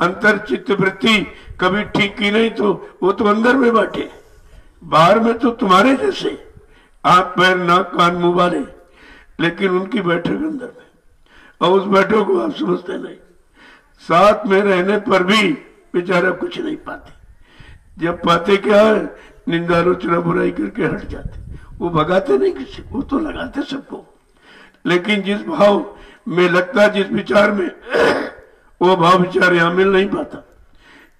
अंतर चित्त वृत्ति कभी ठीक की नहीं, तो वो तो अंदर में बैठे, बाहर में तो तुम्हारे जैसे हाथ पैर नाक कान मुंह वाले, लेकिन उनकी बैठक अंदर में, और उस बैठक को आप समझते नहीं। साथ में रहने पर भी बेचारा कुछ नहीं पाते। जब पाते क्या है, निंदा आलोचना बुराई करके हट जाते। वो भगाते नहीं किसी, वो तो लगाते सबको, लेकिन जिस भाव में लगता, जिस विचार में, वो भाव विचार यहाँ मिल नहीं पाता।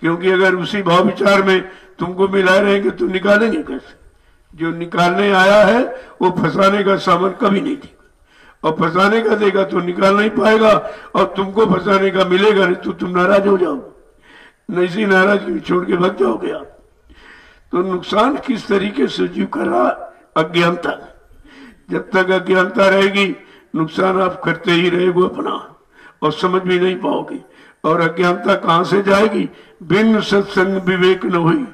क्योंकि अगर उसी भाव विचार में तुमको मिलाए रहेंगे तो निकालेंगे कैसे? जो निकालने आया है वो फंसाने का सामान कभी नहीं देगा, और फंसाने का देगा तो निकाल नहीं पाएगा, और तुमको फंसाने का मिलेगा नहीं तो तुम नाराज हो जाओ, नहीं सी नाराजगी छोड़ के भाग जाओगे आप। तो नुकसान किस तरीके से जीव कर रहा? अज्ञानता। जब तक अज्ञानता रहेगी नुकसान आप करते ही रहेगो अपना, और समझ भी नहीं पाओगे। और अज्ञानता कहां से जाएगी? बिन सत्संग विवेक न हुई।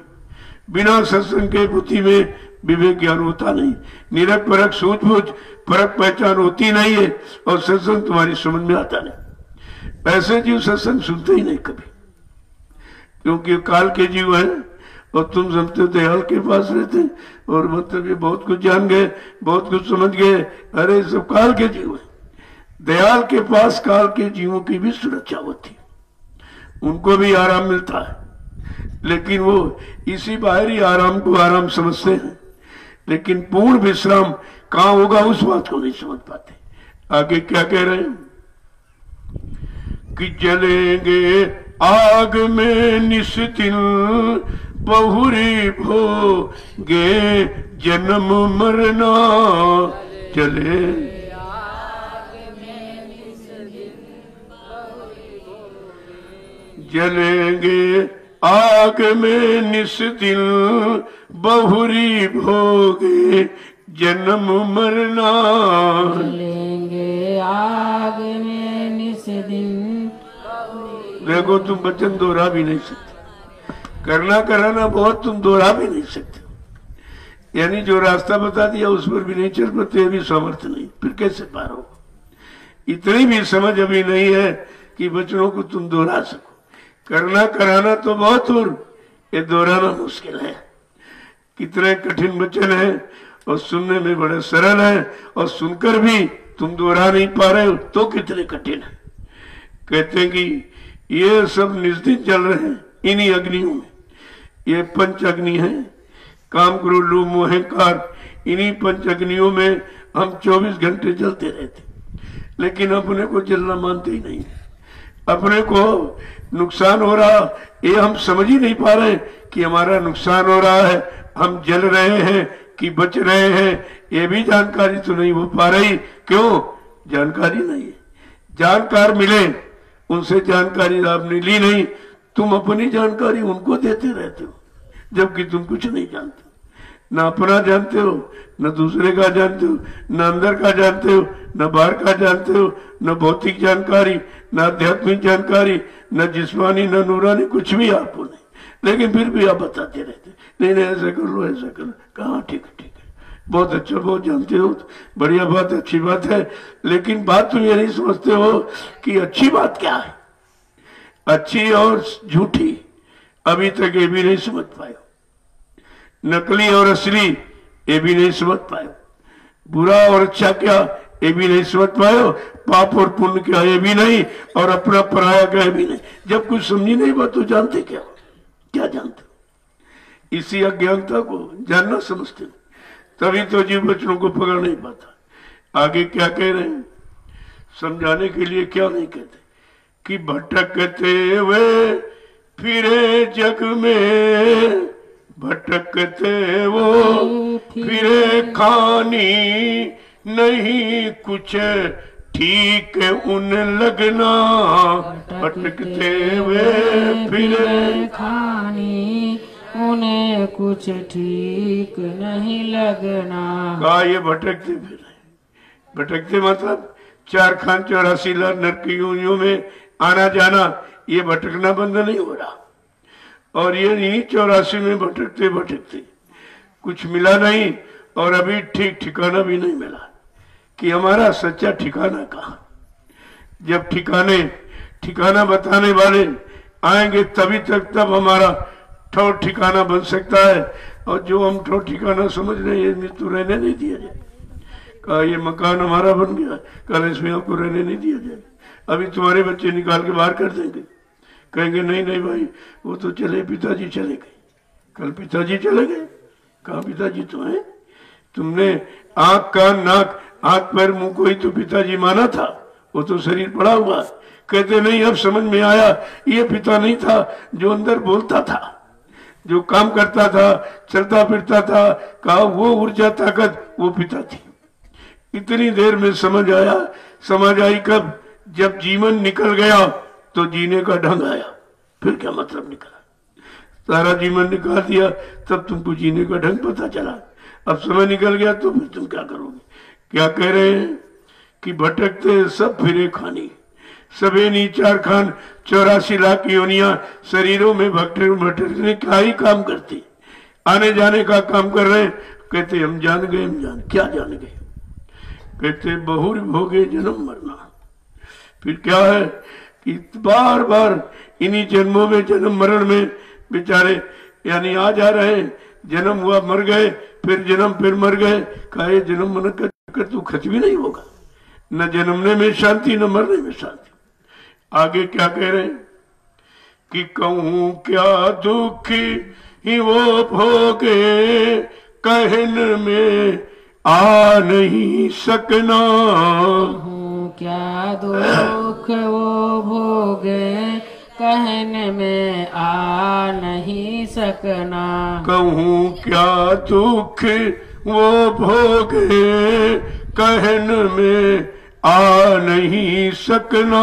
बिना सत्संग के बुद्धि में विवेक ज्ञान होता नहीं, निरख परख सूझबूझ परख पहचान होती नहीं है, और सत्संग तुम्हारी समझ में आता नहीं। ऐसे जीव सत्संग सुनते ही नहीं कभी, क्योंकि काल के जीव हैं, और तुम समझते हो दयाल के पास रहते, और मतलब ये बहुत कुछ जान गए, बहुत कुछ समझ गए। अरे सब काल के जीव है। दयाल के पास काल के जीवों की भी सुरक्षा होती, उनको भी आराम मिलता है, लेकिन वो इसी बाहरी आराम को आराम समझते हैं, लेकिन पूर्ण विश्राम कहां होगा उस बात को नहीं समझ पाते। आगे क्या कह रहे हैं कि जलेंगे आग में निस्दिन बहुरी भोगे जन्म मरना, चले जलेंगे आग में निस्दिन बहुरी भोगे जन्म मरना, जलेंगे आग में निस्दिन। देखो तुम वचन दोहरा भी नहीं सकते, करना कराना बहुत, तुम दोहरा भी नहीं सकते। यानी जो रास्ता बता दिया उस पर भी नहीं चल पाते, भी सामर्थ्य नहीं, फिर कैसे पार हो? इतनी भी समझ अभी नहीं है कि वचनों को तुम दोहरा सको। करना कराना तो बहुत दूर, ये दोहराना मुश्किल है। कितने कठिन वचन है, और सुनने में बड़े सरल है, और सुनकर भी तुम दोहरा नहीं पा रहे हो तो कितने कठिन है। कहते हैं कि ये सब निस्दिन चल रहे हैं इन्हीं अग्नियों में। ये पंच अग्नि है, काम क्रोध लोभ मोह अहंकार, इन्हीं पंच अग्नियों में हम 24 घंटे जलते रहते, लेकिन अपने को जलना मानते ही नहीं। अपने को नुकसान हो रहा ये हम समझ ही नहीं पा रहे कि हमारा नुकसान हो रहा है, हम जल रहे हैं कि बच रहे हैं, ये भी जानकारी तो नहीं हो पा रही। क्यों? जानकारी नहीं है। जानकार मिले, उनसे जानकारी आपने ली नहीं, तुम अपनी जानकारी उनको देते रहते हो, जबकि तुम कुछ नहीं जानते। न अपना जानते हो, न दूसरे का जानते हो, न अंदर का जानते हो, न बाहर का जानते हो, न भौतिक जानकारी, न आध्यात्मिक जानकारी, न जिस्मानी, न नूरानी, कुछ भी आपको नहीं। लेकिन फिर भी आप बताते रहते, नहीं नहीं ऐसा कर लो, ऐसा कर लो। कहाँ? ठीक है, ठीक है, बहुत अच्छा, बहुत जानते हो, बढ़िया बात, अच्छी बात है। लेकिन बात तुम ये नहीं समझते हो कि अच्छी बात क्या है, अच्छी और झूठी अभी तक ये भी नहीं समझ पाए। नकली और असली ये भी नहीं समझ पाए। बुरा और अच्छा क्या ये भी नहीं समझ पाए। पाप और पुण्य क्या ये भी नहीं, और अपना पराया क्या भी नहीं। जब कुछ समझी नहीं बात तो जानते क्या? क्या जानते? इसी अज्ञानता को जानना समझते, तभी तो जीव वचनों को पकड़ नहीं पाता। आगे क्या कह रहे हैं? समझाने के लिए क्या नहीं कहते कि भटकते हुए फिरे जग में, भटकते वो फिरे खानी, नहीं कुछ ठीक उन लगना, भटकते हुए फिरे खानी, उन्हें कुछ ठीक नहीं लगना। कहा ये भटकते फिरे, भटकते मतलब 4 खान 84 लाख नरक की योनियों में आना जाना, ये भटकना बंद नहीं हो रहा। और ये नहीं 84 में भटकते भटकते कुछ मिला नहीं, और अभी ठीक ठिकाना भी नहीं मिला कि हमारा सच्चा ठिकाना कहाँ। जब ठिकाना बताने वाले आएंगे तभी तक, तब हमारा ठौर ठिकाना बन सकता है। और जो हम ठौर ठिकाना समझ रहे हैं मृत्यु रहने नहीं दिया जाए। कहा ये मकान हमारा बन गया, कल इसमें आपको रहने नहीं दिया जाए, अभी तुम्हारे बच्चे निकाल के बाहर कर देंगे। कहेंगे नहीं नहीं भाई वो तो चले, पिताजी चले गए, कल पिताजी चले गए। कहा पिताजी तो है, तुमने आंख कान नाक हाथ पैर मुंह को ही तो पिताजी माना था, वो तो शरीर पड़ा हुआ। कहते नहीं अब समझ में आया ये पिता नहीं था जो अंदर बोलता था, जो काम करता था, चलता फिरता था। कहा वो ऊर्जा ताकत वो पिता थी। इतनी देर में समझ आया। समझ आई कब? जब जीवन निकल गया तो जीने का ढंग आया। फिर क्या मतलब निकला? सारा जीवन निकाल दिया तब तुमको जीने का ढंग पता चला। अब समय निकल गया तो फिर तुम क्या करोगे? क्या कह रहे हैं कि भटकते सब फिरे खानी, सबे नीचार खान 84 लाख योनियां शरीरों में भटकने क्या ही काम करती, आने जाने का काम कर रहे हैं। कहते हम जान गए, हम जान क्या जान गए? कहते बहुर भोगे जन्म मरना। फिर क्या है कि बार बार इन्हीं जन्मों में, जन्म मरण में बेचारे यानी आ जा रहे। जन्म हुआ, मर गए, फिर जन्म, फिर मर गए। कहे जन्म मरण का चक्कर तो खत्म ही नहीं होगा, न जन्मने में शांति न मरने में शांति। आगे क्या कह रहे हैं कि कहूं क्या दुख ही वो भोगे, कहन में आ नहीं सकना। क्या दुख वो भोगे, कहने में आ नहीं सकना। कहूं क्या दुख वो भोगे, कहन में आ नहीं सकना।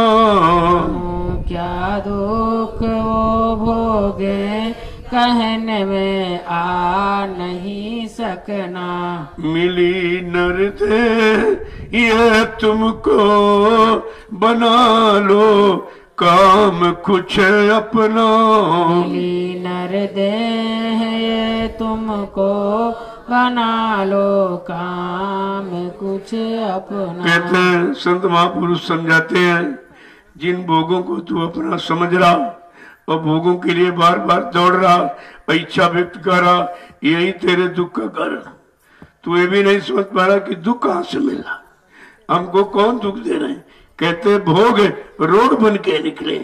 क्या दुख वो भोगे, कहने में आ नहीं सकना। मिली नर दे ये तुमको, बना लो काम कुछ अपना। मिली नर देह ये तुमको, बना लो काम कुछ अपना। कहते हैं संत महापुरुष समझाते हैं, जिन भोगों को तू अपना समझ रहा और भोगों के लिए बार बार दौड़ रहा, इच्छा व्यक्त कर रहा, यही तेरे दुख का कारण। तू ये भी नहीं समझ पा रहा कि दुख कहां से मिला, हमको कौन दुख दे रहे हैं। कहते भोग रोग बन के निकले,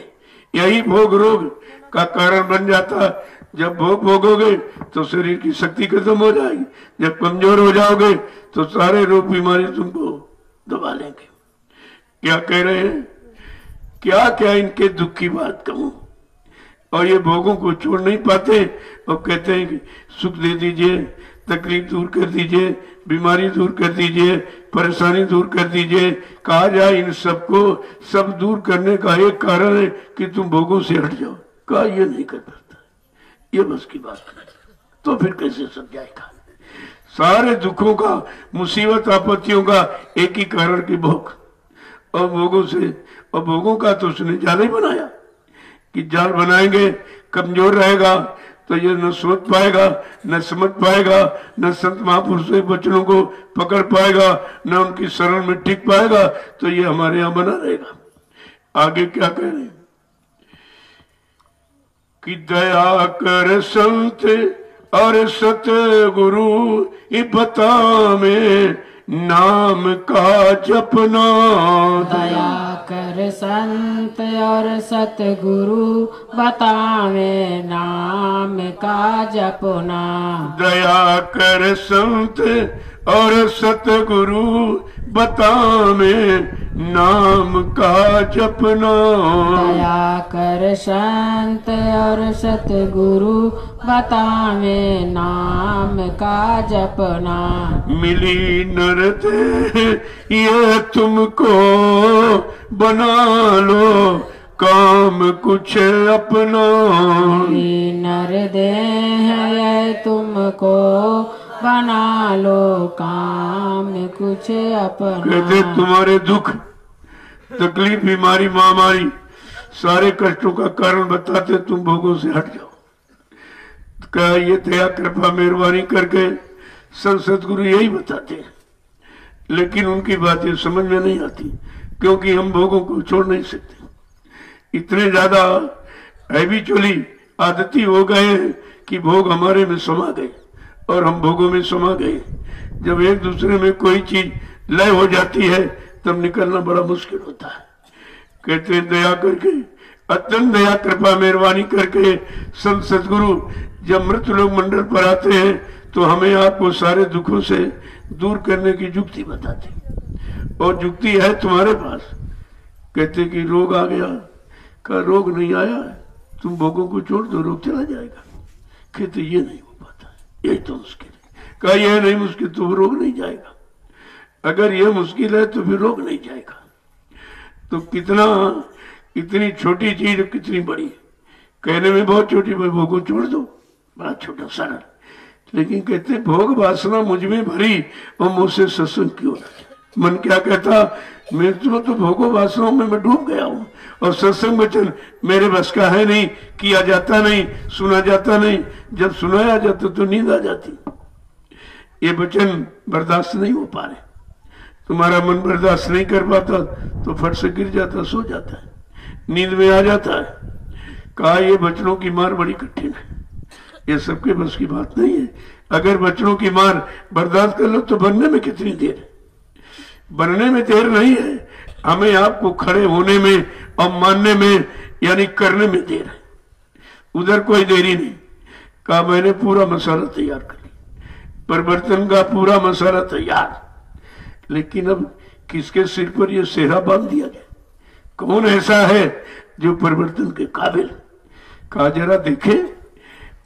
यही भोग रोग का कारण बन जाता। जब भोग भोगोगे तो शरीर की शक्ति खत्म हो जाएगी, जब कमजोर हो जाओगे तो सारे रोग बीमारी तुमको दबा लेंगे। क्या कह रहे हैं? क्या क्या इनके दुख की बात कहूं। और ये भोगों को छोड़ नहीं पाते और कहते हैं कि सुख दे दीजिए, तकलीफ दूर कर दीजिए, बीमारी दूर कर दीजिए, परेशानी दूर कर दीजिए। कहा जाए इन सबको सब दूर करने का एक कारण है कि तुम भोगों से हट जाओ। कहा ये नहीं कर पाता, ये बस की बात नहीं। तो फिर कैसे समझाएगा? सारे दुखों का, मुसीबत आपत्तियों का एक ही कारण की भोग। और भोगों से, और भोगों का तो उसने जाल ही बनाया कि जाल बनाएंगे, कमजोर रहेगा तो ये न सोच पाएगा, न समझ पाएगा, न संत महापुरुषों के वचनों को पकड़ पाएगा, न उनकी शरण में टिक पाएगा, तो ये हमारे यहां बना रहेगा। आगे क्या कह रहे हैं कि दया कर संत और सतगुरु बता में नाम का जपना। दया कर संत और सतगुरु, बतावे नाम का जपना। दया कर संत और सतगुरु, बतावे नाम का जपना। दया कर संत और सतगुरु, बतावे नाम का जपना। मिली नर दे ये तुमको, बना लो काम कुछ अपना। मिली नर देह ये तुमको, बना लो काम कुछ अपना। कहते तुम्हारे दुख, तकलीफ, बीमारी, महामारी, सारे कष्टों का कारण बताते, तुम भोगों से हट जाओ। क्या ये दया कृपा मेहरबानी करके संत सतगुरु यही बताते हैं, लेकिन उनकी बातें समझ में नहीं आती, क्योंकि हम भोगों को छोड़ नहीं सकते। इतने ज्यादा हैबिचुअली आदती हो गए हैं कि भोग हमारे में समा गए और हम भोगों में समा गए। जब एक दूसरे में कोई चीज लय हो जाती है तब निकलना बड़ा मुश्किल होता है। कहते हैं दया करके, अत्यंत दया कृपा मेहरबानी करके संत सतगुरु जब मृत लोग मंडल पर आते हैं तो हमें आपको सारे दुखों से दूर करने की युक्ति बताते, और युक्ति है तुम्हारे पास। कहते कि रोग आ गया, का रोग नहीं आया है, तुम भोगों को छोड़ दो, रोग चला जाएगा। कहते ये नहीं हो पाता, यही तो मुश्किल है। कहा यह नहीं मुश्किल तो रोग नहीं जाएगा। अगर ये मुश्किल है तो फिर रोक नहीं जाएगा। तो कितना, इतनी छोटी चीज कितनी बड़ी, कहने में बहुत छोटी, भोग को छोड़ दो, बड़ा छोटा सरल, लेकिन कहते भोग वासना मुझ में भरी और मुझसे सत्संग क्यों ना। मन क्या कहता, मैं तो भोगो वासनाओं में मैं डूब गया हूँ और सत्संग वचन मेरे बस का है नहीं, किया जाता नहीं, सुना जाता नहीं, जब सुनाया जाता तो नींद आ जाती। ये वचन बर्दाश्त नहीं हो पा रहे, तुम्हारा मन बर्दाश्त नहीं कर पाता तो फट से गिर जाता, सो जाता है, नींद में आ जाता है। कहा ये वचनों की मार बड़ी कठिन है, ये सबके बस की बात नहीं है। अगर वचनों की मार बर्दाश्त कर लो तो बनने में कितनी देर है, बनने में देर नहीं है, हमें आपको खड़े होने में और मानने में यानी करने में देर है, उधर कोई देरी नहीं। कहा मैंने पूरा मसाला तैयार कर लिया, परिवर्तन का पूरा मसाला तैयार, लेकिन अब किसके सिर पर यह सेहरा बांध दिया गया, कौन ऐसा है जो परिवर्तन के काबिल। कहा जरा देखे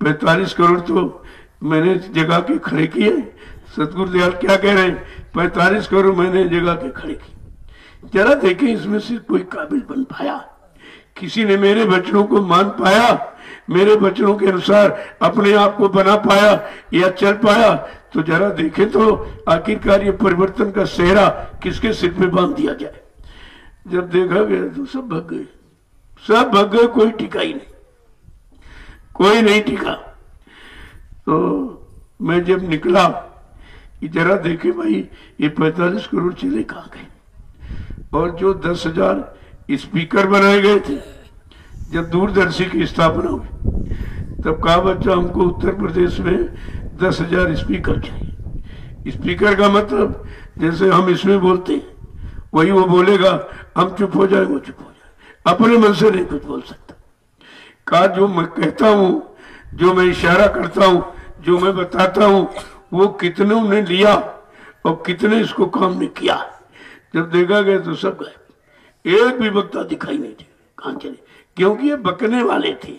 45 करोड़ तो मैंने जगह के खड़े किए, सतगुरुदयाल क्या कह रहे हैं, 45 करोड़ मैंने जगह के खड़े किए, जरा देखें इसमें से कोई काबिल बन पाया, किसी ने मेरे वचनों को मान पाया, मेरे वचनों के अनुसार अपने आप को बना पाया या चल पाया, तो जरा देखें तो आखिरकार ये परिवर्तन का सेहरा किसके सिर पे बांध दिया जाए। जब देखा गया तो सब भग गए, सब भग गए, कोई टिका ही नहीं, कोई नहीं टिका। तो मैं जब निकला कि जरा देखे भाई ये 45 करोड़ चले कहाँ गए, और जो 10,000 स्पीकर बनाए गए थे जब दूरदर्शी की स्थापना हुई, तब कहा बच्चा हमको उत्तर प्रदेश में 10,000 स्पीकर चाहिए। स्पीकर का मतलब जैसे हम इसमें बोलते हैं वही वो बोलेगा, हम चुप हो जाए वो चुप हो जाए, अपने मन से नहीं कुछ बोल सकता। कहा जो मैं कहता हूं, जो मैं इशारा करता हूं, जो मैं बताता हूं, वो कितने ने लिया और कितने इसको काम में किया। जब देखा गया तो सब गए, एक भी वक्ता दिखाई नहीं दे, कहां चले, क्योंकि ये बकने वाले थे।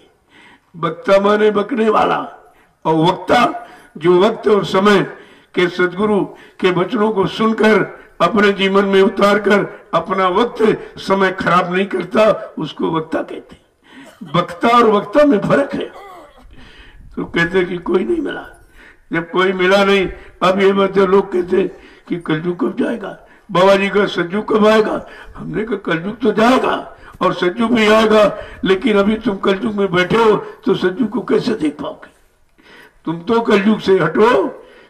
वक्ता माने बकने वाला, और वक्ता जो वक्त और समय के सदगुरु के वचनों को सुनकर अपने जीवन में उतार कर अपना वक्त समय खराब नहीं करता, उसको वक्ता कहते। वक्ता और वक्ता में फर्क है। तो कहते कि कोई नहीं मिला, जब कोई मिला नहीं, अब ये मतलब लोग कहते कि कलयुग कब जाएगा, बाबा जी का सतयुग कब आएगा। हमने कहा कलयुग तो जाएगा और सतयुग भी आएगा, लेकिन अभी तुम कलयुग में बैठे हो तो सतयुग को कैसे देख पाओगे। तुम तो कलयुग से हटो,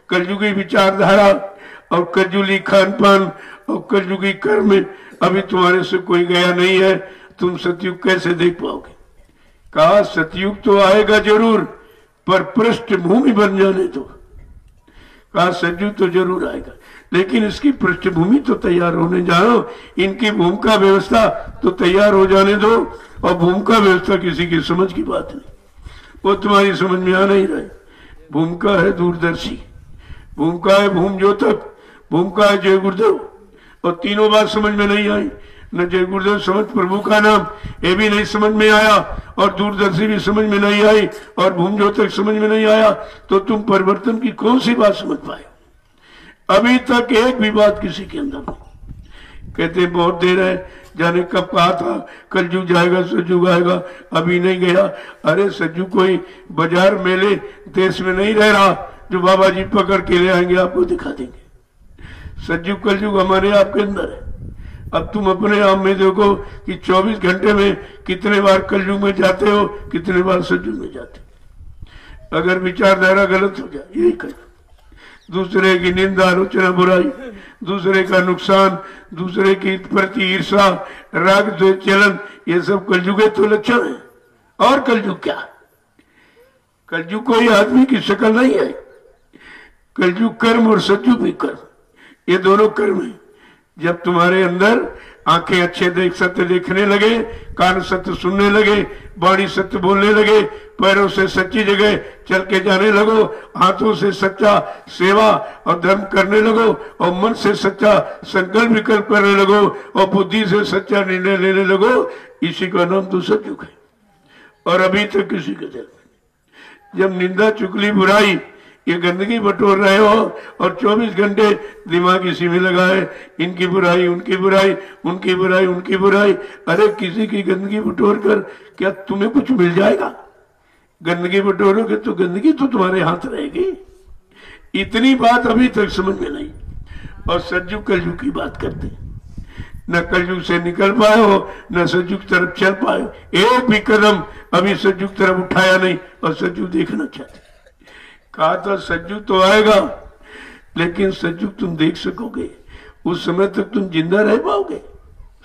कलयुगी विचारधारा और कलयुगी खान पान और कलयुगी कर्म अभी तुम्हारे से कोई गया नहीं है, तुम सतयुग कैसे देख पाओगे। कहा सतयुग तो आएगा जरूर, पर पृष्ठभूमि बन जाने दो। कहा सतयुग तो जरूर आएगा, लेकिन इसकी पृष्ठभूमि तो तैयार होने जाओ, इनकी भूमिका व्यवस्था तो तैयार हो जाने दो। और भूमिका व्यवस्था किसी की समझ की बात नहीं, वो तुम्हारी समझ में आ नहीं रही। भूमिका है दूरदर्शी, भूमिका है भूम ज्योतक, भूमिका है जय गुरुदेव, और तीनों बात समझ में नहीं आई। न जय गुरुदेव समझ प्रभु का नाम, ये भी नहीं समझ में आया, और दूरदर्शी भी समझ में नहीं आई, और भूम ज्योतक समझ में नहीं आया, तो तुम परिवर्तन की कौन सी बात समझ पाए। अभी तक एक भी बात किसी के अंदर नहीं। कहते बहुत देर है, जाने कब कहा था कलयुग जाएगा सतयुग आएगा, अभी नहीं गया। अरे सतयुग कोई बाजार मेले देश में नहीं रह रहा जो बाबा जी पकड़ के ले आएंगे आपको दिखा देंगे। सतयुग कलयुग हमारे आपके अंदर है। अब तुम अपने आप में देखो कि 24 घंटे में कितने बार कलयुग में जाते हो, कितने बार सतयुग में जाते हो। अगर विचारधारा गलत हो जाए, यही कलयुग, दूसरे की निंदा आलोचना बुराई, दूसरे का नुकसान, दूसरे की प्रति ईर्षा राग द्वेष जलन, ये सब कलयुग तो लक्षण है। और कलयुग क्या, कलयुग कोई आदमी की शक्ल नहीं है। कलयुग कर्म और सतयुग भी कर्म, ये दोनों कर्म है। जब तुम्हारे अंदर आंखें अच्छे देख सत्य देखने लगे, कान सत्य सुनने लगे, वाणी सत्य बोलने लगे, पैरों से सच्ची जगह चल के जाने लगो, हाथों से सच्चा सेवा और धर्म करने लगो, और मन से सच्चा संकल्प विकल्प करने लगो, और बुद्धि से सच्चा निर्णय लेने लगो, इसी का नाम तो सतयुग है। और अभी तक किसी के दिल में जब निंदा चुगली बुराई ये गंदगी बटोर रहे हो और 24 घंटे दिमाग इसी में लगाए, इनकी बुराई उनकी बुराई, उनकी बुराई उनकी बुराई। अरे किसी की गंदगी बटोर कर क्या तुम्हें कुछ मिल जाएगा? गंदगी बटोरोगे तो गंदगी तो तुम्हारे हाथ रहेगी। इतनी बात अभी तक समझ में नहीं। और सतयुग कलयुग की बात करते, न कलयुग से निकल पाए हो न सतयुग तरफ चल पाए, एक भी कदम अभी सतयुग तरफ उठाया नहीं और सतयुग देखना चाहते। कहा था सतयुग तो आएगा, लेकिन सतयुग तुम देख सकोगे उस समय तक तुम जिंदा रह पाओगे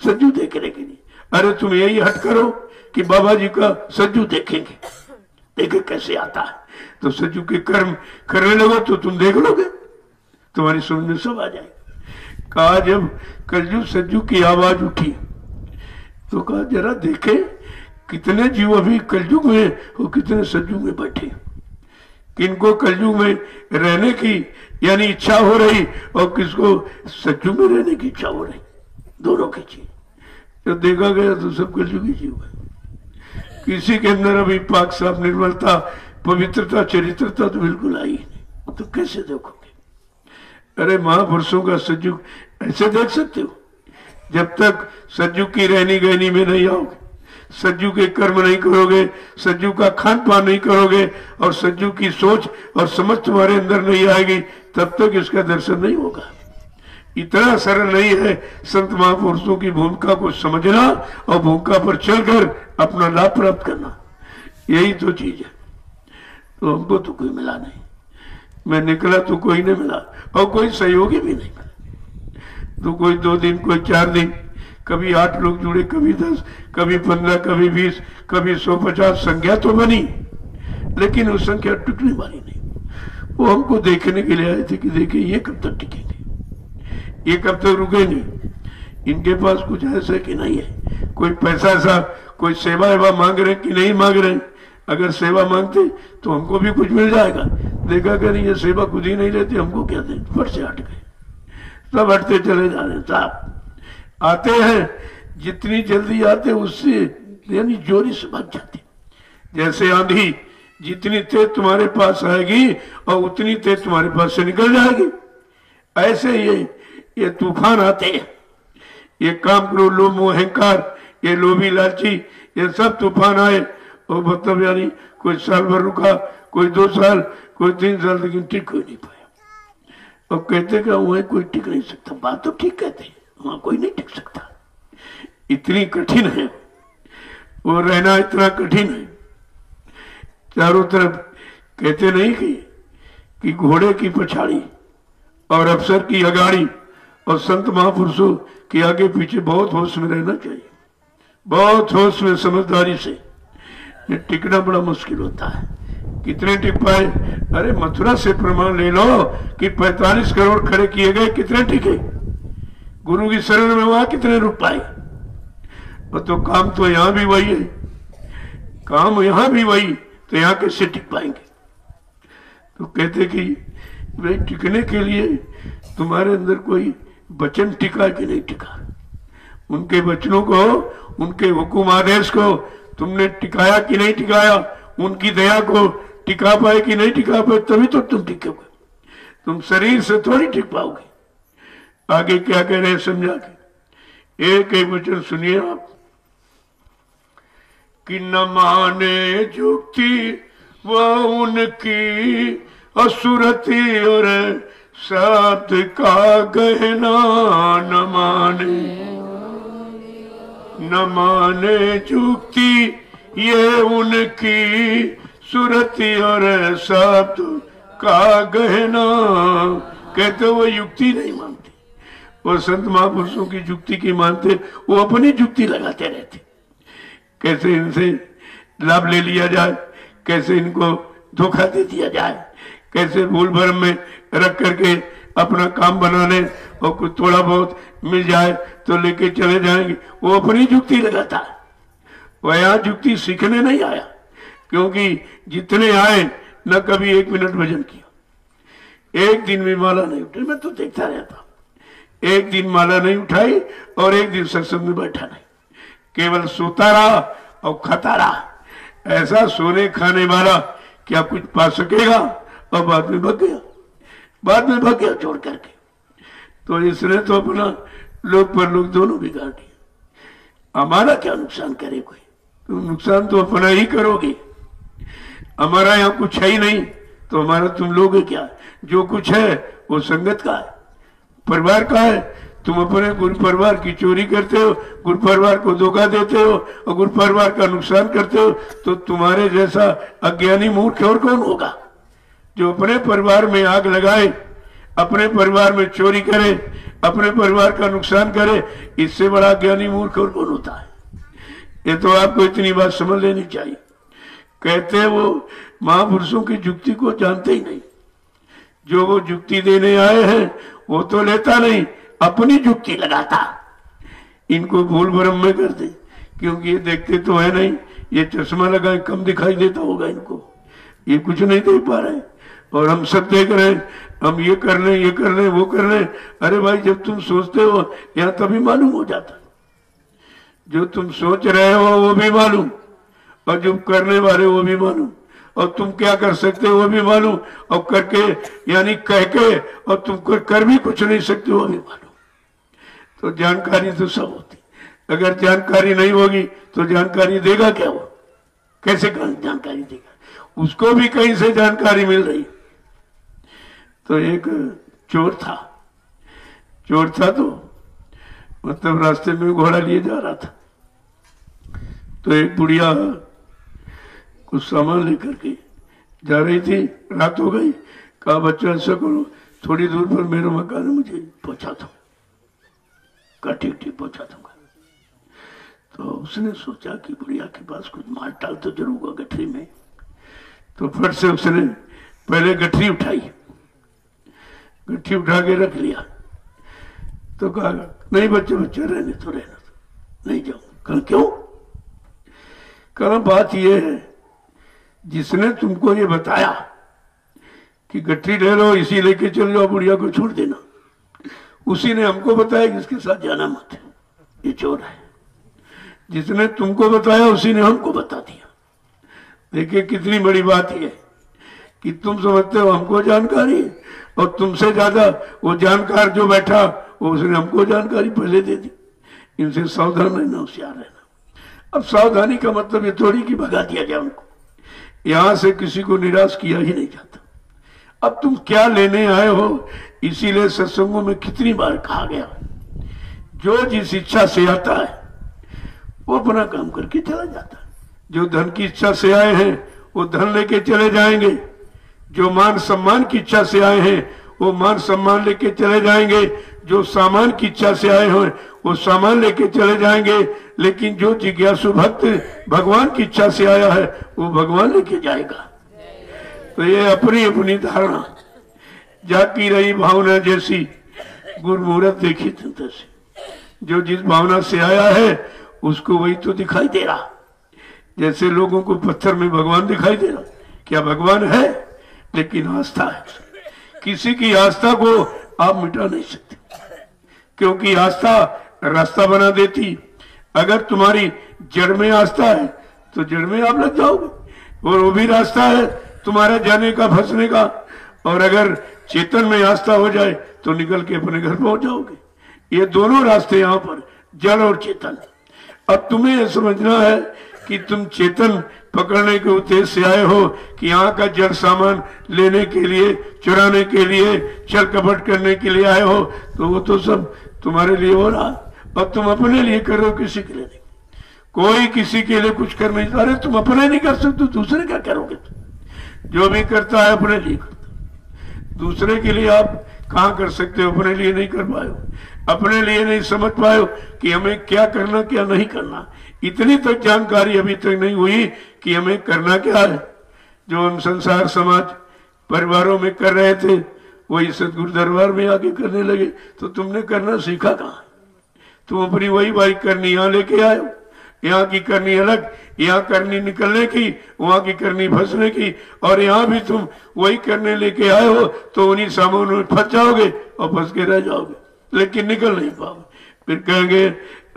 सतयुग देखने के लिए? अरे तुम यही हट करो कि बाबा जी का सतयुग देखेंगे, देखे कैसे आता है, तो सतयुग के कर्म करने लगो तो तुम देख लोगे, तुम्हारी समझ में सब आ जाएगा। कहा जब कलयुग सतयुग की आवाज उठी तो कहा जरा देखे कितने जीव अभी कलयुग में और कितने सतयुग में बैठे, किनको कलयुग में रहने की यानी इच्छा हो रही और किसको सतयुग में रहने की इच्छा हो रही, दोनों की चीज। जब देखा गया तो सब कलयुगी जीव है। किसी के अंदर अभी पाक साफ निर्मलता पवित्रता चरित्रता तो बिल्कुल आई नहीं, तो कैसे देखोगे? अरे महापुरुषों का सतयुग ऐसे देख सकते हो? जब तक सतयुग की रहनी गहनी में नहीं आओगे, सतयुग के कर्म नहीं करोगे, सतयुग का खान पान नहीं करोगे और सतयुग की सोच और समझ तुम्हारे अंदर नहीं आएगी, तब तक इसका दर्शन नहीं होगा। इतना सरल नहीं है संत महापुरुषों की भूमिका को समझना और भूमिका पर चलकर अपना लाभ प्राप्त करना, यही तो चीज है। तो हमको तो कोई मिला नहीं, मैं निकला तो कोई नहीं मिला और कोई सहयोगी भी नहीं मिला। तो कोई 2 दिन कोई 4 दिन, कभी 8 लोग जुड़े, कभी 10, कभी 15, कभी 20, कभी 150 संख्या तो बनी, लेकिन वो संख्या टूटने वाली नहीं। वो हमको देखने के लिए आए थे कि देखिए ये कब तक टिकेंगे, ये कब तक रुकेंगे, इनके पास कुछ ऐसा कि नहीं है, कोई पैसा ऐसा कोई सेवा एवा मांग रहे कि नहीं मांग रहे। अगर सेवा मांगते तो हमको भी कुछ मिल जाएगा। देखा कर ये सेवा खुद ही नहीं लेते, हमको क्या दें, फट से हट गए, सब हटते चले जा रहे। साहब आते हैं, जितनी जल्दी आते उससे यानी जोरी से भाग जाते। जैसे आंधी जितनी तेज तुम्हारे पास आएगी और उतनी तेज तुम्हारे पास से निकल जाएगी, ऐसे ये तूफान आते हैं। ये काम करो लोभ मोह अहंकार, ये लोभी लालची, ये सब तूफान आए और मतलब यानी कोई साल भर रुका, कोई 2 साल, कोई 3 साल, लेकिन टिक कोई नहीं पाया। और कहते क्या वहां कोई टिक नहीं सकता, बात तो ठीक कहते हैं, वहां कोई नहीं टिक सकता, इतनी कठिन है वो रहना, इतना कठिन है। चारों तरफ कहते नहीं कि घोड़े की पछाड़ी और अफसर की अगाड़ी और संत महापुरुषों के आगे पीछे बहुत होश में रहना चाहिए, बहुत होश में समझदारी से। टिकना बड़ा मुश्किल होता है, कितने टिक पाए? अरे मथुरा से प्रमाण ले लो कि 45 करोड़ खड़े किए गए, कितने टिके? गुरु की शरण में वहां कितने रुक पाए? और तो काम तो यहां भी वही है, काम यहां भी वही, तो यहां कैसे टिक पाएंगे? तो कहते कि भाई टिकने के लिए तुम्हारे अंदर कोई वचन टिका कि नहीं टिका, उनके वचनों को, उनके हुकुम आदेश को तुमने टिकाया कि नहीं टिकाया, उनकी दया को टिका पाए कि नहीं टिका पाए, तभी तो तुम टिकोगे। तुम शरीर से थोड़ी टिक पाओगे। आगे क्या कह रहे हैं समझा के, एक एक वचन सुनिए आप। कि न माने जुक्ति वह उनकी असुरती और शब्द का गहना, न माने जुक्ति ये उनकी सुरती और शब्द का गहना। कहते वो युक्ति नहीं मानते, वो संत महापुरुषों की युक्ति की मानते, वो अपनी युक्ति लगाते रहते, कैसे इनसे लाभ ले लिया जाए, कैसे इनको धोखा दे दिया जाए, कैसे भूल भरम में रख करके अपना काम बनाने और कुछ थोड़ा बहुत मिल जाए तो लेके चले जाएंगे। वो अपनी युक्ति लगाता है, वह यहाँ युक्ति सीखने नहीं आया, क्योंकि जितने आए न कभी 1 मिनट भजन किया, एक दिन भी माला नहीं उठाई। मैं तो देखता रहता, एक दिन माला नहीं उठाई और एक दिन सत्संग में बैठा नहीं, केवल सोता रहा और खाता रहा। ऐसा सोने खाने वाला क्या कुछ पा सकेगा? और बाद में भाग गया छोड़ करके। तो इसने तो अपना लोग पर लोग दोनों बिगाड़ दिए। हमारा क्या नुकसान करे कोई? तुम नुकसान तो अपना ही करोगे। हमारा यहाँ कुछ है ही नहीं तो हमारा तुम लोगे क्या? जो कुछ है वो संगत का है, परिवार का है। तुम अपने गुरु परिवार की चोरी करते हो, गुरु परिवार को धोखा देते हो और गुरु परिवार का नुकसान करते हो, तो तुम्हारे जैसा अज्ञानी मूर्ख और कौन होगा? जो अपने परिवार में आग लगाए, अपने परिवार में चोरी करे, अपने परिवार का नुकसान करे, इससे बड़ा अज्ञानी मूर्ख और कौन होता है? ये तो आपको इतनी बात समझ लेनी चाहिए। कहते हैं वो महापुरुषों की युक्ति को जानते ही नहीं। जो वो युक्ति देने आए हैं वो तो लेता नहीं, अपनी युक्ति लगाता। इनको भूल भ्रम में कर दे, क्योंकि ये देखते तो है नहीं। ये चश्मा लगाए कम दिखाई देता होगा इनको, ये कुछ नहीं देख पा रहे। और हम सब देख रहे हैं, हम ये कर लें, ये कर लें, वो कर लें। अरे भाई, जब तुम सोचते हो यहाँ तभी मालूम हो जाता। जो तुम सोच रहे हो वो भी मालूम, और जो करने वाले वो भी मालूम, और तुम क्या कर सकते हो वो भी मालूम, और करके यानी कह के और तुम कर भी कुछ नहीं सकते वो भी मालूम। तो जानकारी तो सब होती। अगर जानकारी नहीं होगी तो जानकारी देगा क्या? वो कैसे जानकारी देगा? उसको भी कहीं से जानकारी मिल रही। तो एक चोर था तो मतलब रास्ते में घोड़ा लिए जा रहा था। तो एक बुढ़िया कुछ सामान लेकर के जा रही थी, रात हो गई। कहा बच्चा ऐसा करो, थोड़ी दूर पर मेरा मकान है, मुझे पहुंचा दो। कहा ठीक ठीक पहुंचा दूंगा। तो उसने सोचा कि बुढ़िया के पास कुछ माल टाल तो जरूर होगा गठरी में। तो फट से उसने पहले गठरी उठाई, गठरी उठा के रख लिया। तो कहा नहीं बच्चे रहने तो, नहीं जाऊं। कहा क्यों? कहा बात ये है, जिसने तुमको ये बताया कि गठरी ले लो, इसी लेके चल जाओ, बुढ़िया को छोड़ देना, उसी ने हमको बताया कि इसके साथ जाना मत, ये चोर है। जिसने तुमको बताया उसी ने हमको बता दिया। देखिए कितनी बड़ी बात है कि तुम समझते हो हमको जानकारी है, और तुमसे ज्यादा वो जानकार जो बैठा वो उसने हमको जानकारी पहले दे दी। इनसे सावधान रहना, होशियार रहना। अब सावधानी का मतलब ये थोड़ी कि भगा दिया जाए उनको, यहां से किसी को निराश किया ही नहीं जाता। अब तुम क्या लेने आए हो, इसीलिए सत्संगों में कितनी बार कहा गया, जो जिस इच्छा से आता है वो अपना काम करके चला जाता है। जो धन की इच्छा से आए हैं वो धन लेके चले जाएंगे, जो मान सम्मान की इच्छा से आए हैं वो मान सम्मान लेके चले जाएंगे, जो सामान की इच्छा से आए हैं वो सामान लेके चले जाएंगे। लेकिन जो जिज्ञासु भक्त भगवान की इच्छा से आया है वो भगवान लेके जाएगा। तो ये अपनी अपनी धारणा, जाती रही भावना जैसी, गुरमुहूर्त देखी तैसी। जो जिस भावना से आया है उसको वही तो दिखाई दे रहा। जैसे लोगों को पत्थर में भगवान दिखाई दे रहा, क्या भगवान है? लेकिन आस्था है। किसी की आस्था को आप मिटा नहीं सकते, क्योंकि आस्था रास्ता बना देती। अगर तुम्हारी जड़ में आस्था है तो जड़ में आप लग जाओगे, और वो भी रास्ता है तुम्हारा जाने का, फंसने का। और अगर चेतन में आस्था हो जाए तो निकल के अपने घर पहुंच जाओगे। ये दोनों रास्ते यहाँ पर, जड़ और चेतन। अब तुम्हें यह समझना है कि तुम चेतन पकड़ने के उद्देश्य से आए हो कि यहाँ का जड़ सामान लेने के लिए, चुराने के लिए, छल कपट करने के लिए आए हो, तो वो तो सब तुम्हारे लिए हो रहा, और तुम अपने लिए कर रहे हो, किसी के लिए नहीं। कोई किसी के लिए कुछ कर नहीं। अरे तुम अपने नहीं कर सकते, दूसरे क्या करोगे? जो भी करता है अपने लिए करता, दूसरे के लिए आप कहाँ कर सकते हो? अपने लिए नहीं कर पाए हो, अपने लिए नहीं समझ पाए हो कि हमें क्या करना क्या नहीं करना। इतनी तक जानकारी अभी तक नहीं हुई कि हमें करना क्या है। जो हम संसार समाज परिवारों में कर रहे थे वही सतगुरु दरबार में आके करने लगे। तो तुमने करना सीखा कहाँ? तुम अपनी वही बाइक करनी यहाँ लेके आए हो। यहाँ की करनी अलग, यहाँ करनी निकलने की, वहां की करनी फंसने की, और यहाँ भी तुम वही करने लेके आए हो। तो उन्हीं सामानों में फंस जाओगे और फंस के रह जाओगे, लेकिन निकल नहीं पाओगे। फिर कहेंगे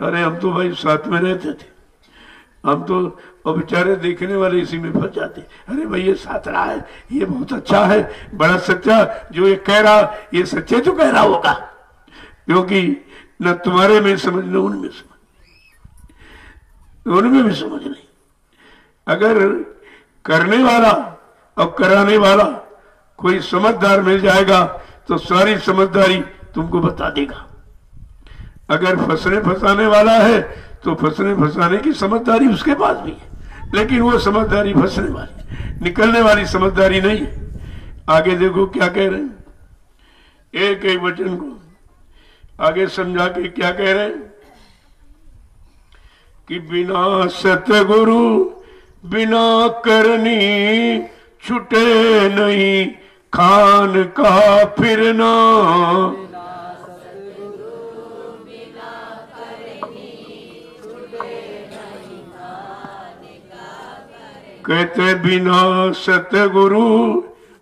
अरे हम तो भाई साथ में रहते थे, हम तो और बेचारे देखने वाले इसी में फंस जाते, अरे भाई ये साथ रहा है, ये बहुत अच्छा है, बड़ा सच्चा, जो ये कह रहा ये सच्चे तो कह रहा होगा, क्योंकि न तुम्हारे में समझ न उनमें समझ, उनमें भी समझ नहीं। अगर करने वाला और कराने वाला कोई समझदार मिल जाएगा तो सारी समझदारी तुमको बता देगा। अगर फंसने फंसाने वाला है तो फंसने फंसाने की समझदारी उसके पास भी है, लेकिन वो समझदारी फंसने वाली, निकलने वाली समझदारी नहीं है। आगे देखो क्या कह रहे हैं, एक एक वचन को आगे समझा के क्या कह रहे हैं कि बिना सतगुरु बिना करनी छुटे नहीं खान का फिरना। कहते बिना सतगुरु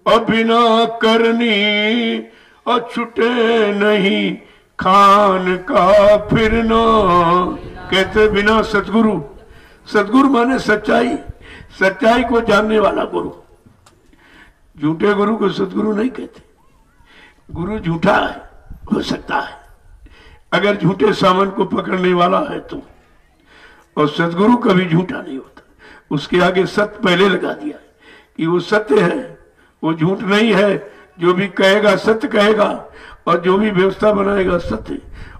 और बिना करनी और छुटे नहीं खान का फिरना। कहते बिना सतगुरु, सतगुरु माने सच्चाई, सच्चाई को जानने वाला गुरु। झूठे गुरु को सतगुरु नहीं कहते, गुरु झूठा है, हो सकता है अगर झूठे सामान को पकड़ने वाला है तो, और सतगुरु कभी झूठा नहीं होता। उसके आगे सत्य पहले लगा दिया है कि वो सत्य है, वो झूठ नहीं है, जो भी कहेगा सत्य कहेगा और जो भी व्यवस्था बनाएगा सत्य,